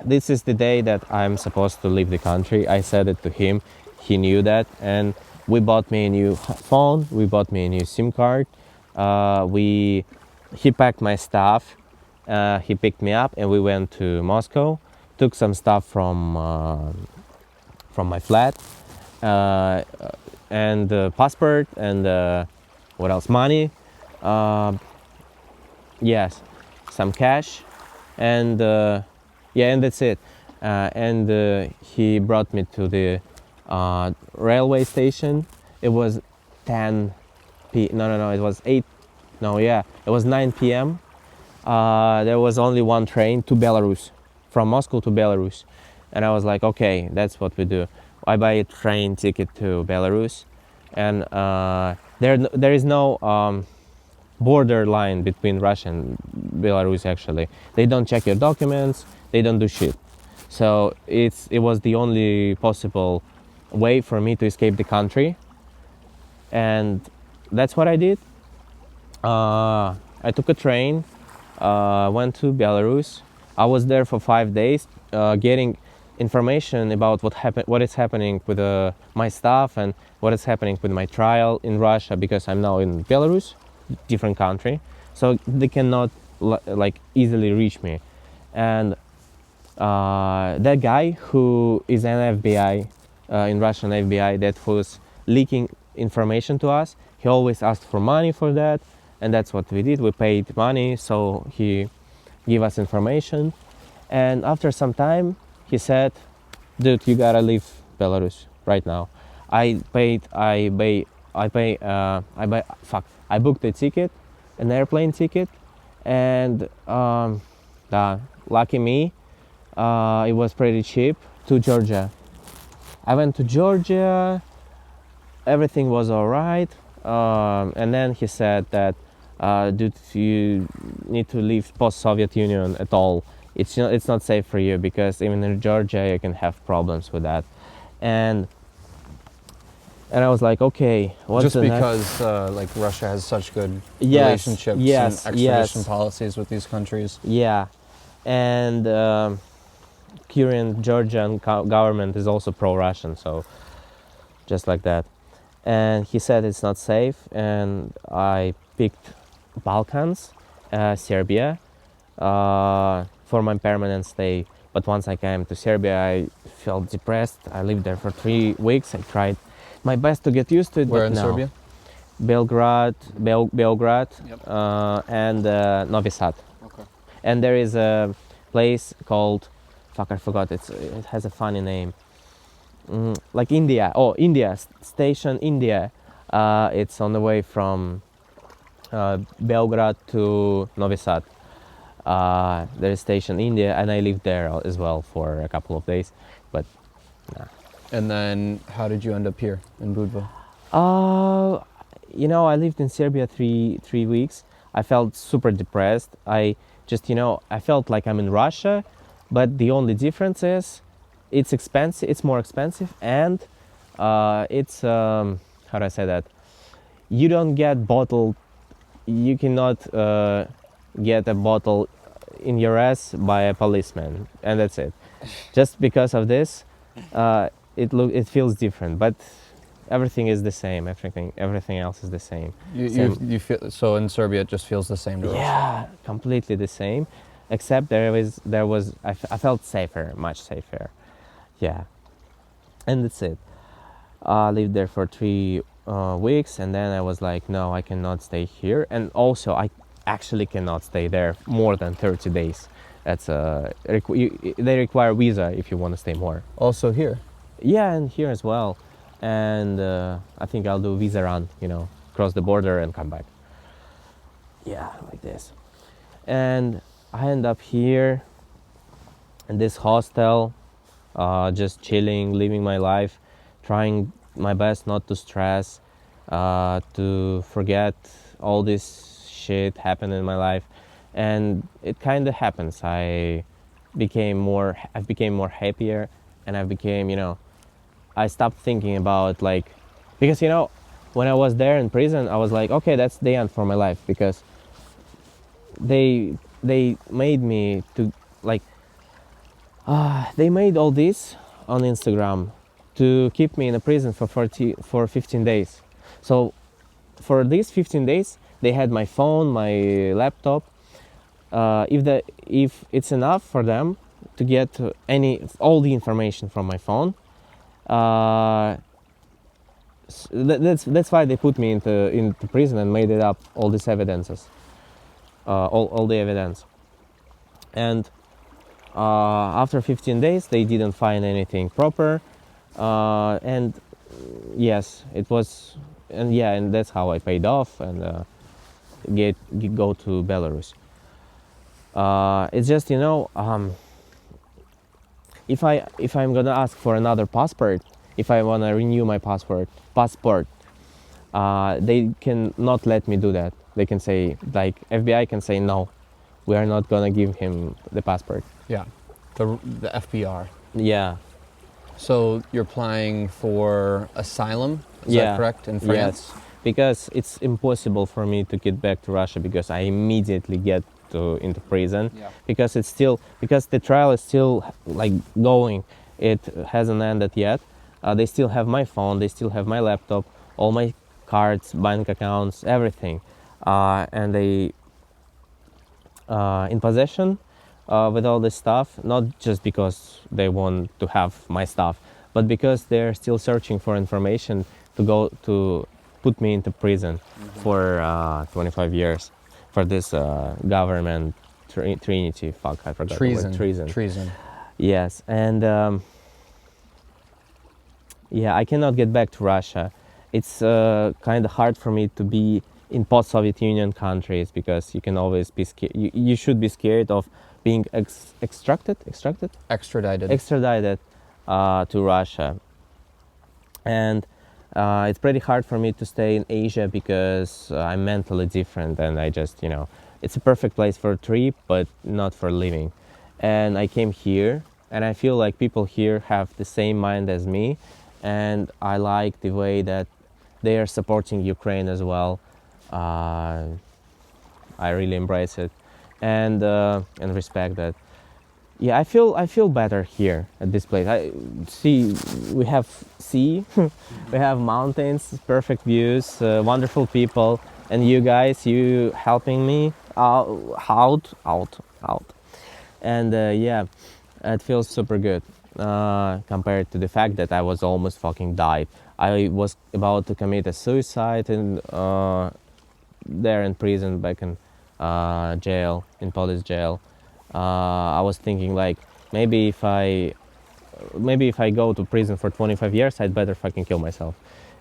this is the day that I'm supposed to leave the country. I said it to him. He knew that, and we bought me a new phone. We bought me a new SIM card. He packed my stuff. He picked me up, and we went to Moscow. Took some stuff from my flat, and passport, and what else? Money. Yes, some cash, and and that's it. And he brought me to the railway station. It was 10 no, it was 8, it was 9 p.m. There was only one train to Belarus, from Moscow to Belarus, and I was like, okay, that's what we do. I buy a train ticket to Belarus, and there is no border line between Russia and Belarus. Actually, they don't check your documents, they don't do shit. So it was the only possible way for me to escape the country, and that's what I did. I took a train, went to Belarus. I was there for 5 days, getting information about what is happening with my stuff, and what is happening with my trial in Russia, because I'm now in Belarus, different country, so they cannot like easily reach me. And that guy who is an FBI, in Russian FBI, that was leaking information to us, he always asked for money for that, and that's what we did. We paid money, so he gave us information. And after some time, he said, dude, you gotta leave Belarus right now. I booked a ticket, an airplane ticket, and lucky me, it was pretty cheap, to Georgia. I went to Georgia, everything was all right, and then he said that, dude, you need to leave post-Soviet Union at all. It's not safe for you, because even in Georgia you can have problems with that. And I was like, okay, what's Just the because like Russia has such good Yes, relationships yes, and extradition yes. policies with these countries. Yeah, and current Georgian government is also pro-Russian, so just like that. And he said it's not safe, and I picked Balkans, Serbia, for my permanent stay. But once I came to Serbia, I felt depressed. I lived there for 3 weeks. I tried my best to get used to it. Where but in no. Serbia? Belgrade, Yep. and Novi Sad. Okay. And there is a place called, I forgot. It has a funny name. Like India. Oh, India Station, India. It's on the way from Belgrade to Novi Sad. There is Station India, and I lived there as well for a couple of days. But And then how did you end up here in Budva? I lived in Serbia three weeks. I felt super depressed. I just, I felt like I'm in Russia, but the only difference is it's expensive. It's more expensive, and it's how do I say that? You don't get bottled. You cannot get a bottle in your ass by a policeman, and that's it. Just because of this, it feels different, but everything is the same. Everything else is the same. You feel so in Serbia it just feels the same to us. Yeah, completely the same, except I felt safer, much safer. Yeah, and that's it. I lived there for 3 weeks, and then I was like, no, I cannot stay here, and also I actually cannot stay there more than 30 days, That's they require visa if you want to stay more. Also here. Yeah, and here as well. And I think I'll do visa run, cross the border and come back. Yeah, like this. And I end up here in this hostel, just chilling, living my life, trying my best not to stress, to forget all this shit happened in my life. And it kind of happens. I became more happier, and I became, I stopped thinking about like, because when I was there in prison, I was like, okay, that's the end for my life, because they made me to like, they made all this on Instagram to keep me in a prison for 15 days. So for these 15 days, they had my phone, my laptop. If it's enough for them to get all the information from my phone, that's why they put me into prison and made it up all these evidences, all the evidence. And after 15 days, they didn't find anything proper, and yes, it was, and that's how I paid off and go to Belarus. It's just if I'm gonna ask for another passport, if I wanna renew my passport, they can not let me do that. They can say, like, FBI can say no, we are not gonna give him the passport. Yeah, the FBR. Yeah. So you're applying for asylum, is Yeah. that correct, in France? Yes, because it's impossible for me to get back to Russia because I immediately get into prison. Yeah. Because the trial is still like going. It hasn't ended yet. They still have my phone, they still have my laptop, all my cards, bank accounts, everything, and they in possession with all this stuff, not just because they want to have my stuff, but because they're still searching for information to put me into prison for 25 years for this government Trinity. Fuck, I forgot the word. Treason. Yes, and yeah, I cannot get back to Russia. It's kind of hard for me to be in post-Soviet Union countries because you can always be scared. You should be scared of being extradited to Russia. And it's pretty hard for me to stay in Asia because I'm mentally different, and I just, it's a perfect place for a trip, but not for living. And I came here, and I feel like people here have the same mind as me, and I like the way that they are supporting Ukraine as well. I really embrace it, and respect that. Yeah, I feel better here at this place. We have sea, we have mountains, perfect views, wonderful people, and you guys, you helping me out, and yeah, it feels super good compared to the fact that I was almost fucking died. I was about to commit a suicide and there in prison, back in jail, in Polish jail. I was thinking like maybe if I go to prison for 25 years, I'd better fucking kill myself.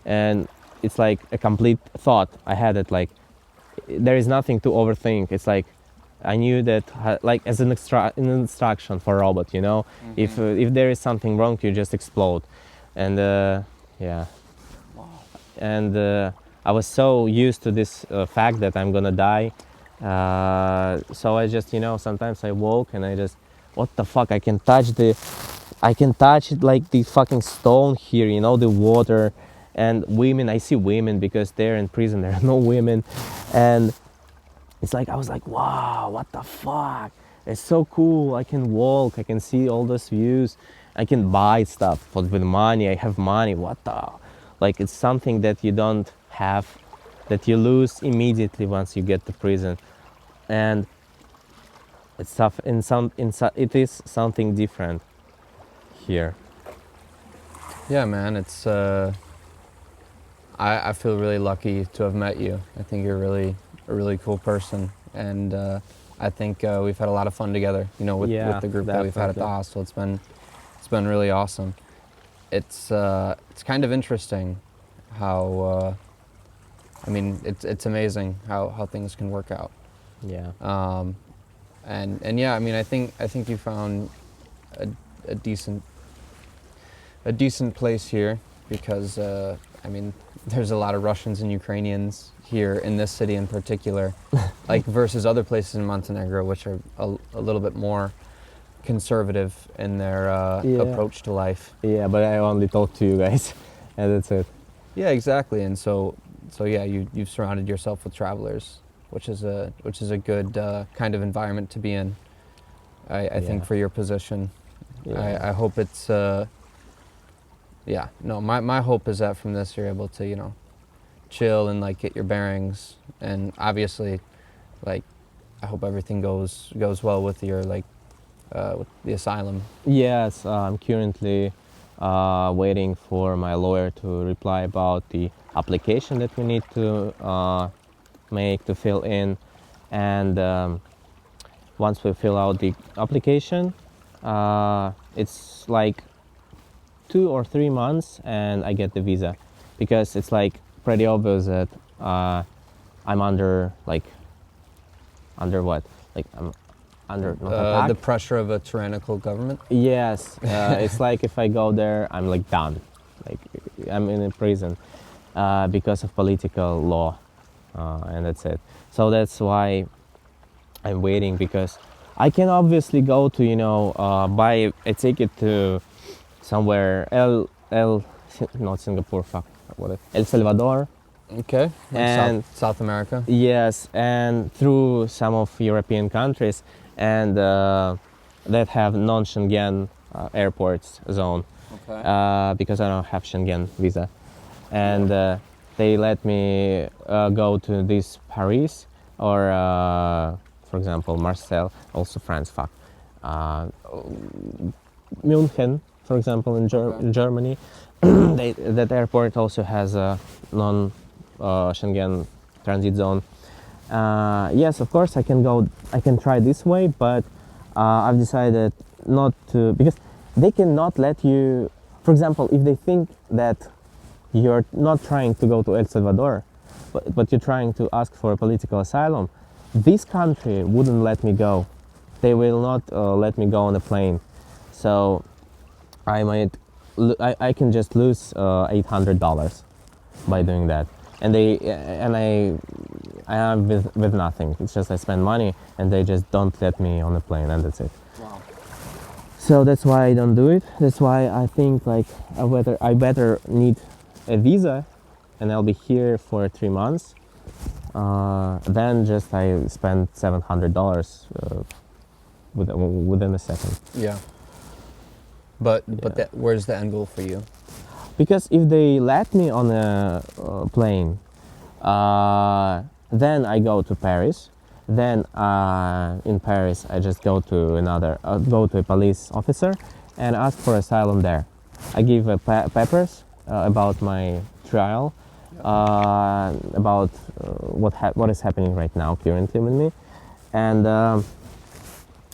And it's like a complete thought. I had it like there is nothing to overthink. It's like I knew that like as an instruction for a robot, if there is something wrong, you just explode. And yeah. Wow. And I was so used to this fact that I'm gonna die. So I just, sometimes I woke and I just, what the fuck, I can touch it like the fucking stone here, the water, and women, I see women because they're in prison, there are no women, and it's like, I was like, wow, what the fuck, it's so cool, I can walk, I can see all those views, I can buy stuff with money, I have money, what the, like it's something that you don't have, that you lose immediately once you get to prison. And it's tough. It is something different here. Yeah, man, it's I feel really lucky to have met you. I think you're a really cool person, and I think we've had a lot of fun together. You know, Yeah, with the group that we've had at the definitely. hostel. It's been really awesome. It's kind of interesting how I mean it's amazing how things can work out. Yeah. And yeah, I mean I think you found a, a decent a decent place here because I mean there's a lot of Russians and Ukrainians here in this city in particular, like versus other places in Montenegro, which are a little bit more conservative in their Yeah. approach to life. Yeah, but I only talk to you guys, and that's it. Yeah, exactly. And so yeah, you've surrounded yourself with travelers, which is a good kind of environment to be in. I think Yeah. for your position, Yeah. I hope it's yeah. No, my hope is that from this you're able to chill and like get your bearings, and obviously, like I hope everything goes well with your with the asylum. Yes, I'm currently waiting for my lawyer to reply about the application that we need to make to fill in, and once we fill out the application, it's like 2 or 3 months, and I get the visa, because it's like pretty obvious that I'm under what, like I'm under not attack. The pressure of a tyrannical government. Yes, it's like if I go there, I'm like done. Like I'm in a prison because of political law, and that's it. So that's why I'm waiting, because I can obviously go to buy a ticket to somewhere not Singapore, fuck, what El Salvador. Okay. Like And South America. yes, and through some of European countries, and that have non-Schengen airports zone, Okay. because I don't have Schengen visa, and they let me go to this Paris or, for example, Marseille, also France, fuck, München, for example, in Okay. Germany. That airport also has a non Schengen transit zone. Yes, of course, I can go. I can try this way, but I've decided not to, because they cannot let you. For example, if they think that you're not trying to go to El Salvador, but you're trying to ask for a political asylum, this country wouldn't let me go. They will not let me go on a plane. So I might, I can just lose $800 by doing that, and I am with nothing. It's just I spend money, and they just don't let me on the plane, and that's it. Wow. So that's why I don't do it. That's why I think like I better need a visa, and I'll be here for 3 months. Then just I spend $700 within a second. Yeah. But Yeah. where's the end goal for you? Because if they let me on a plane, then I go to Paris. Then in Paris, I just go to go to a police officer and ask for asylum there. I give papers about my trial, about what is happening right now currently with me, and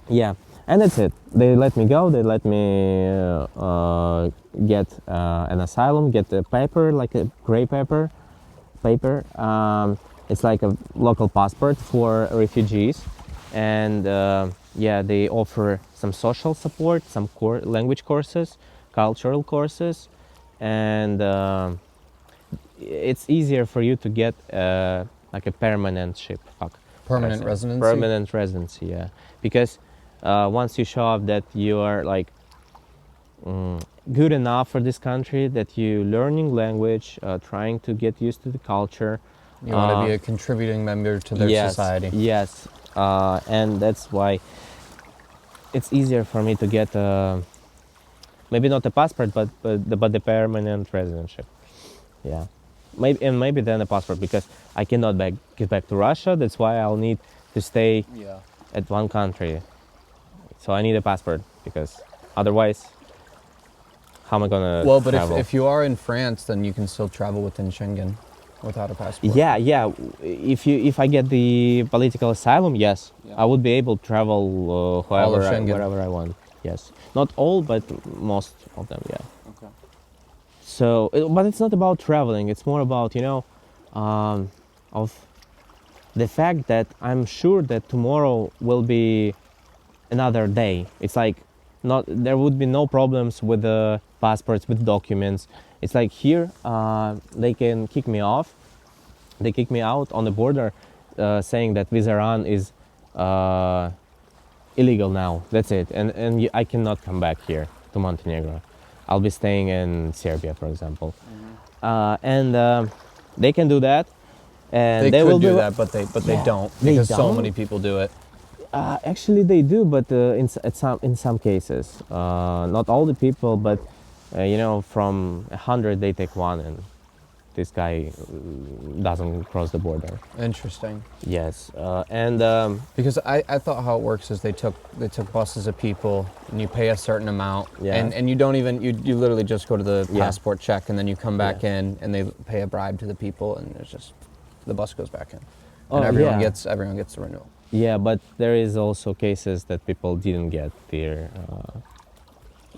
yeah, and that's it. They let me go. They let me get an asylum, get a paper, like a gray paper. It's like a local passport for refugees, and yeah, they offer some social support, some language courses, cultural courses, and it's easier for you to get like a permanentship. Fuck. Permanent residency? Permanent residency, yeah. Because once you show up that you are like good enough for this country, that you learning language, trying to get used to the culture. You want to be a contributing member to their Yes, society. yes, and that's why it's easier for me to get maybe not a passport, but the permanent residentship. Yeah, maybe then a passport, because I cannot get back to Russia. That's why I'll need to stay Yeah. at one country. So I need a passport, because otherwise, how am I gonna Well, but travel? if you are in France, then you can still travel within Schengen. without a passport. Yeah. If I get the political asylum, yes, Yeah. I would be able to travel All of Schengen. wherever I want. Yes, not all, but most of them. Yeah. Okay. So, but it's not about traveling. It's more about of the fact that I'm sure that tomorrow will be another day. It's like not there would be no problems with the passports, with documents. It's like here they can kick me off. They kick me out on the border, saying that visa run is illegal now. That's it, and I cannot come back here to Montenegro. I'll be staying in Serbia, for example, and they can do that. And They will could do that, but they Yeah, don't they because so don't. many people do it. Actually, they do, but in some cases, not all the people, but from 100 they take one, and this guy doesn't cross the border. Interesting. Yes, and Because I thought how it works is they took buses of people and you pay a certain amount Yeah. and you don't even you literally just go to the Yeah. passport check and then you come back Yeah. in and they pay a bribe to the people and it's just the bus goes back in Oh, and everyone yeah. gets the renewal. yeah, but there is also cases that people didn't get their.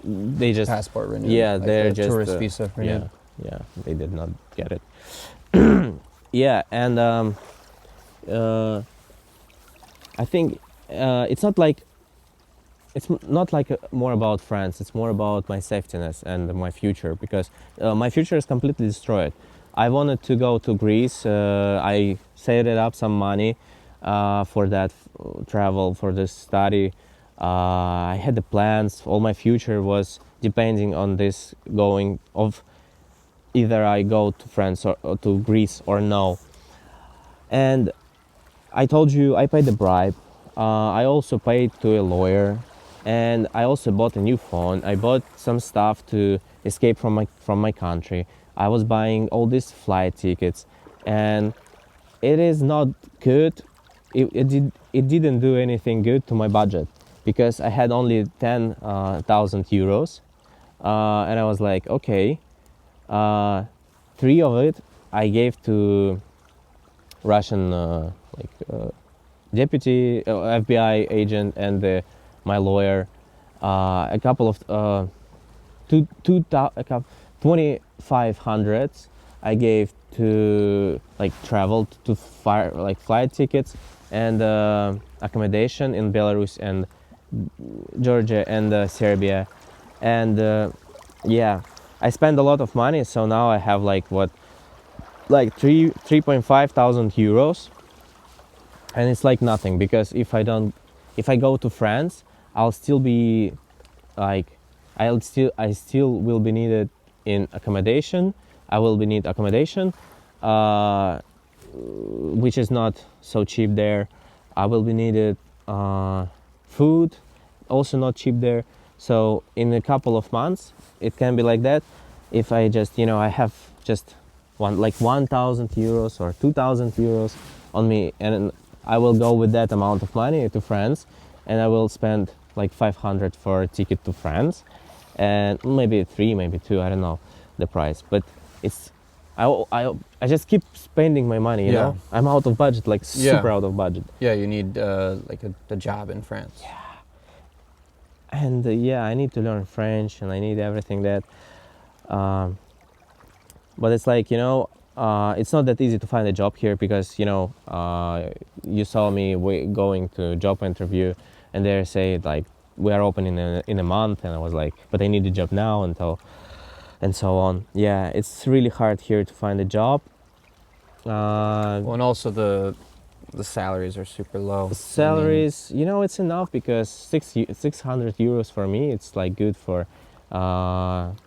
They just Passport renewal. Yeah, like they're the just tourist visa renewed. Yeah, they did not get it. Yeah, and I think it's not like more about France. It's more about my safetyness and my future because my future is completely destroyed. I wanted to go to Greece. I saved up some money for that travel, for this study. I had the plans. All my future was depending on this going of either I go to France or to Greece or no. And I told you I paid the bribe. I also paid to a lawyer, and I also bought a new phone. I bought some stuff to escape from my country. I was buying all these flight tickets, and it is not good. It didn't do anything good to my budget because I had only 10,000 euros, and I was like, okay, 3 of it I gave to Russian deputy FBI agent and my lawyer. A couple of 2,500 I gave to travel to flight tickets and accommodation in Belarus and Georgia and Serbia, and yeah, I spent a lot of money. So now I have 3.5 thousand euros, and it's like nothing because if I go to France, I'll still be I still will be needed in accommodation. I will be need accommodation, which is not so cheap there. I will be needed food, also not cheap there. So in a couple of months, it can be like that. If I just I have just 1,000 euros or 2,000 euros on me, and I will go with that amount of money to France, and I will spend 500 for a ticket to France, and maybe 3, maybe 2, I don't know the price, but it's I just keep spending my money, you Yeah. know. I'm out of budget, super out of budget. Yeah, you need a job in France. Yeah. And I need to learn French, and I need everything that. But it's it's not that easy to find a job here because you saw me going to job interview, and they say we are open in a month, and I was like, but I need a job now and so on. Yeah, it's really hard here to find a job. Well, and also the salaries are super low. Salaries, it's enough because 600 euros for me, it's good for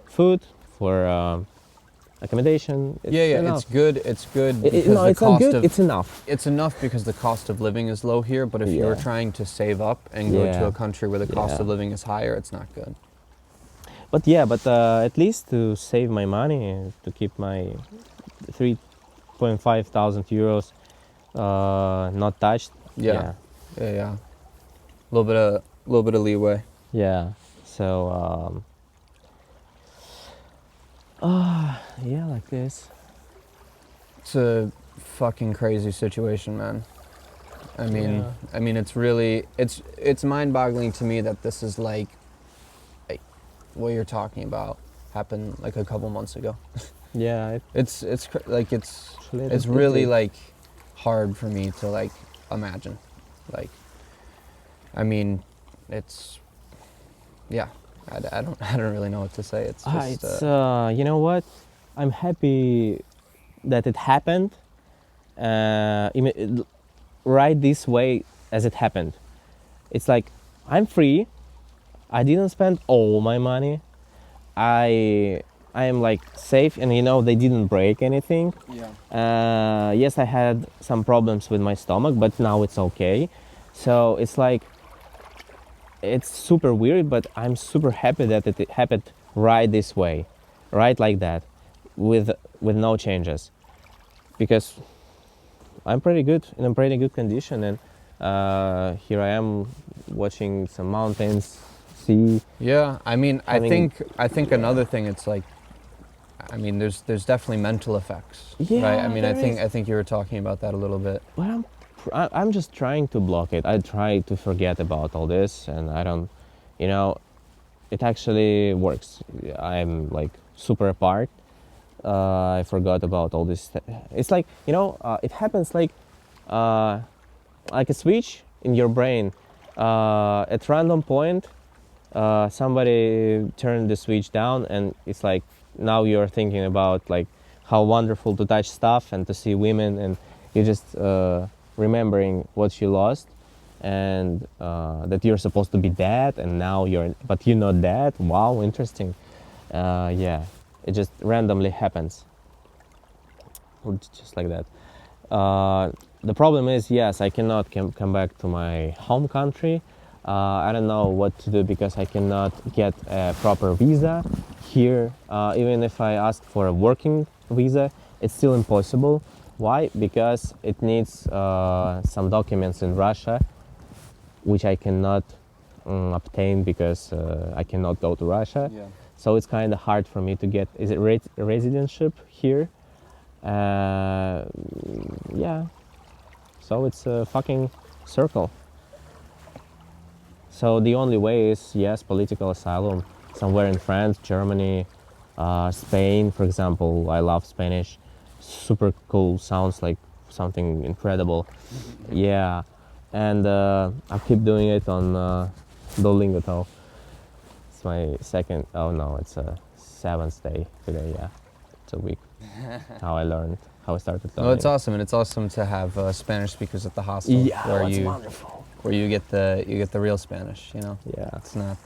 food, for accommodation. It's enough. It's good because No, the it's not cost good. of It's enough. it's enough because the cost of living is low here. But if you're Yeah. trying to save up and go to Yeah. a country where the cost Yeah. of living is higher, it's not good. But at least to save my money, to keep my 3.5 thousand euros not touched. Yeah. A little bit of leeway. Yeah. So yeah, like this. It's a fucking crazy situation, man. I mean, it's really, it's mind-boggling to me that this is like what you're talking about happened like a couple months ago. Yeah, Like it's really like hard for me to like imagine. Like, I mean, it's yeah. I don't really know what to say. It's just you know what? I'm happy that it happened. Right this way as it happened. It's like I'm free. I didn't spend all my money. I am like safe, and they didn't break anything. yeah. Yes, I had some problems with my stomach, but now it's okay. So it's like it's super weird, but I'm super happy that it happened right this way, right like that, with no changes, because I'm pretty good in a pretty good condition, and here I am watching some mountains, sea. Yeah, I mean, Having- I think another thing, it's like, I mean, there's definitely mental effects, Yeah, right? I mean, there is. I think you were talking about that a little bit. But I'm just trying to block it. I try to forget about all this, and I don't, it actually works. I'm like super apart. I forgot about all this. It's like it happens like a switch in your brain. At random point, somebody turned the switch down, and it's like now you're thinking about like how wonderful to touch stuff and to see women, and you're just remembering what you lost, and that you're supposed to be dead, and now but you're not dead. Wow, interesting. Yeah, it just randomly happens, just like that. The problem is, yes, I cannot come back to my home country. I don't know what to do because I cannot get a proper visa here. Even if I ask for a working visa, it's still impossible. Why? Because it needs some documents in Russia, which I cannot obtain because I cannot go to Russia. Yeah. So it's kind of hard for me to get. Is it residentship here? Yeah. So it's a fucking circle. So the only way is, yes, political asylum somewhere in France, Germany, Spain, for example. I love Spanish. Super cool. Sounds like something incredible. Yeah. And I keep doing it on Duolingo though. It's my second, oh no, it's a 7th day today, yeah. It's a week. How I started learning. No, it's awesome, and it's awesome to have Spanish speakers at the hostel Yeah, where it's you wonderful. where you get the real Spanish. You know, Yeah. it's not.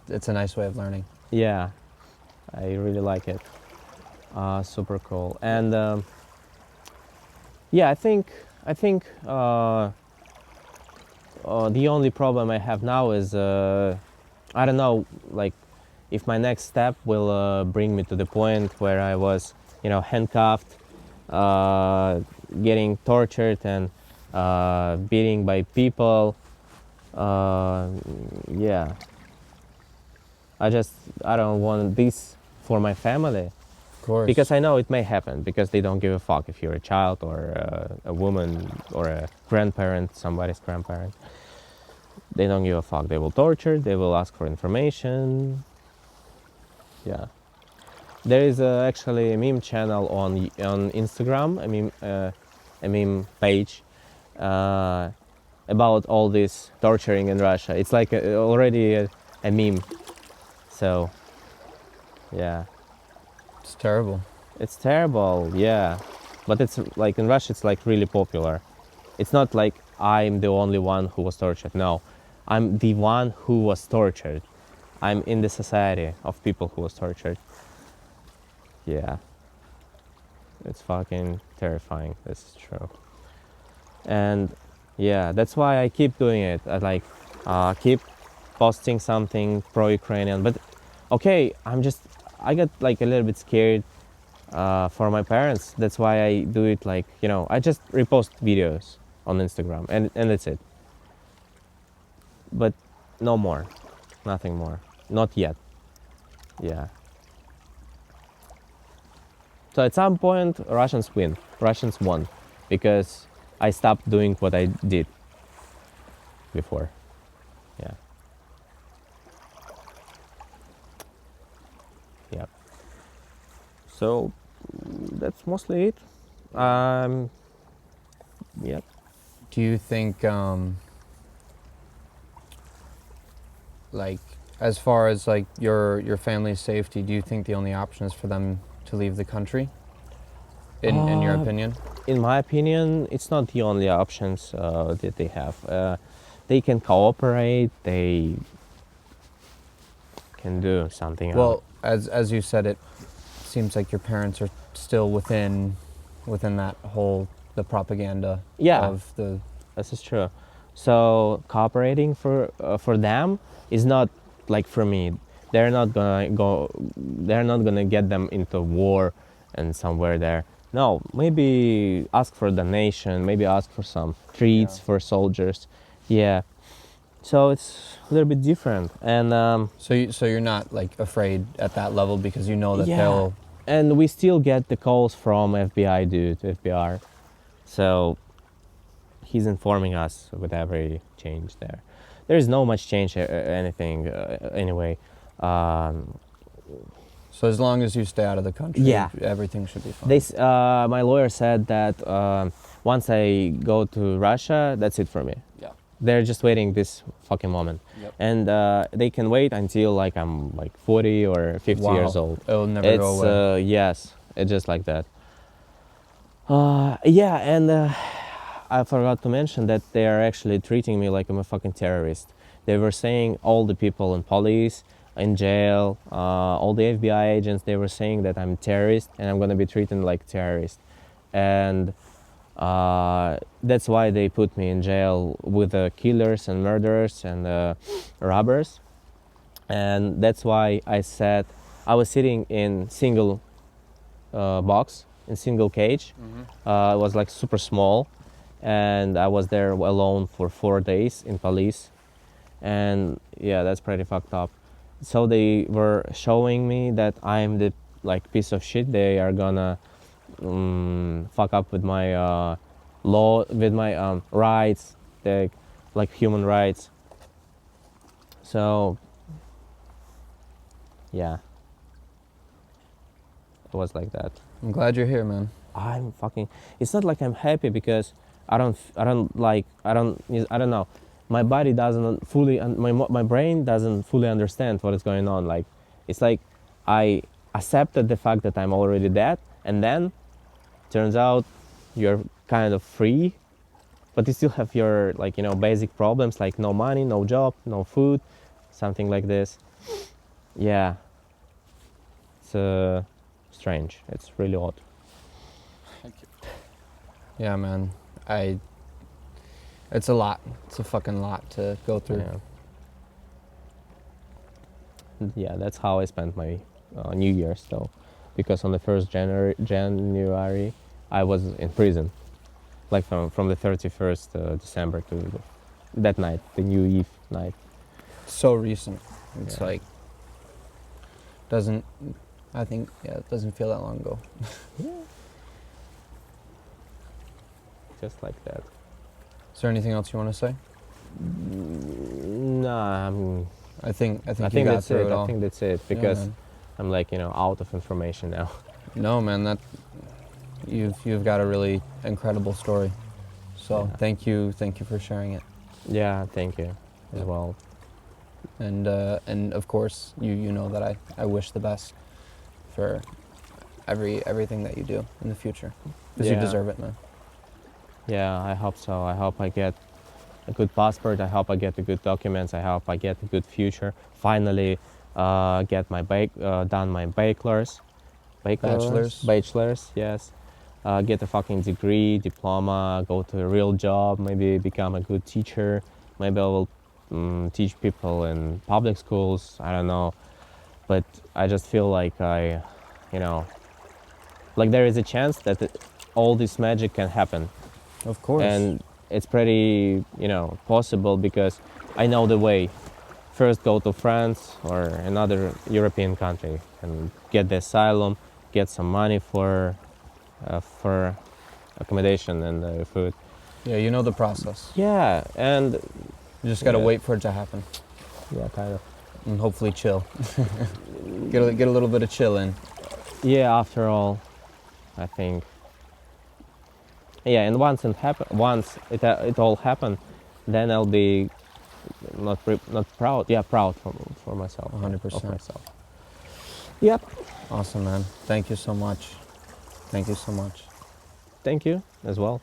It's a nice way of learning. Yeah, I really like it. Super cool. And yeah, I think the only problem I have now is I don't know, like if my next step will bring me to the point where I was, handcuffed, getting tortured and beating by people. Yeah, I don't want this for my family. Of course. Because I know it may happen, because they don't give a fuck if you're a child or a woman or a grandparent, somebody's grandparent. They don't give a fuck. They will torture, they will ask for information. Yeah. There is actually a meme channel on Instagram, a meme page about all this torturing in Russia. It's like already a meme. So, yeah. It's terrible. It's terrible, yeah. But it's like in Russia, it's like really popular. It's not like I'm the only one who was tortured. No, I'm the one who was tortured. I'm in the society of people who was tortured. Yeah. It's fucking terrifying. This is true. And yeah, that's why I keep doing it. I like keep posting something pro-Ukrainian. But okay, I got like a little bit scared for my parents. That's why I do it like, I just repost videos on Instagram and that's it. But no more. Nothing more. Not yet. Yeah. So at some point, Russians win. Russians won because I stopped doing what I did before. Yeah. Yeah. So that's mostly it. Yeah. Do you think, like, as far as like your family's safety, do you think the only option is for them to leave the country? In your opinion? In my opinion, it's not the only options that they have. They can cooperate. They can do something else. Well, as you said, it seems like your parents are still within that whole the propaganda Yeah. of the. This is true. So cooperating for them is not like for me. They're not gonna go. They're not gonna get them into war and somewhere there. No, maybe ask for donation. Maybe ask for some treats Yeah. for soldiers. Yeah. So it's a little bit different. And So you're not like afraid at that level because you know that yeah. they'll. And we still get the calls from FBI dude, FBR. So he's informing us with every change there. There is no much change anything anyway. So as long as you stay out of the country, Yeah. everything should be fine. My lawyer said that once I go to Russia, that's it for me. Yeah. They're just waiting this fucking moment, Yep. and they can wait until like I'm like 40 or 50 Wow. years old. It'll never go away. Yes, it's just like that. Yeah, and I forgot to mention that they are actually treating me like I'm a fucking terrorist. They were saying all the people in police, in jail, all the FBI agents, they were saying that I'm a terrorist and I'm gonna be treated like terrorist. And that's why they put me in jail with the killers and murderers and robbers. And that's why I said I was sitting in single box, in single cage. It was like super small, and I was there alone for 4 days in police. And yeah, that's pretty fucked up. So they were showing me that I'm the like piece of shit. They are gonna fuck up with my law, with my rights, like human rights. So yeah, it was like that. I'm glad you're here, man. I'm fucking. It's not like I'm happy because I don't know. My body doesn't fully, my brain doesn't fully understand what is going on. Like, it's like I accepted the fact that I'm already dead, and then turns out you're kind of free, but you still have your like basic problems like no money, no job, no food, something like this. Yeah, it's strange. It's really odd. Yeah, man. It's a lot. It's a fucking lot to go through. Yeah, that's how I spent my New Year's though, because on the 1st January I was in prison, like from the 31st December to that night, the New Eve night. So recent. It's Yeah. like it doesn't feel that long ago. Just like that. Is there anything else you want to say? Nah, I think I you think got that's through it. it all. I think that's it Yeah, because man. I'm like out of information now. No, man, that you've got a really incredible story. So Yeah. thank you for sharing it. Yeah, thank you as Yeah. well. And of course you know that I wish the best for everything that you do in the future because you Yeah. deserve it, man. Yeah, I hope so. I hope I get a good passport. I hope I get the good documents. I hope I get a good future. Finally, get my done my bachelor's. Yes. Get a fucking degree, diploma. Go to a real job. Maybe become a good teacher. Maybe I will teach people in public schools. I don't know, but I just feel like like there is a chance that all this magic can happen. Of course. And it's pretty possible because I know the way. First go to France or another European country and get the asylum, get some money for accommodation and food. Yeah, you know the process. Yeah, and You just gotta Yeah. wait for it to happen yeah, kind of. and hopefully chill. Get a little bit of chill in. Yeah, after all, I think. Yeah, and once it all happened, then I'll be not proud. Yeah, proud for myself. 100%. Of myself. Yep. Awesome, man. Thank you so much. Thank you so much. Thank you as well.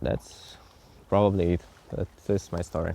That's probably it. That is my story.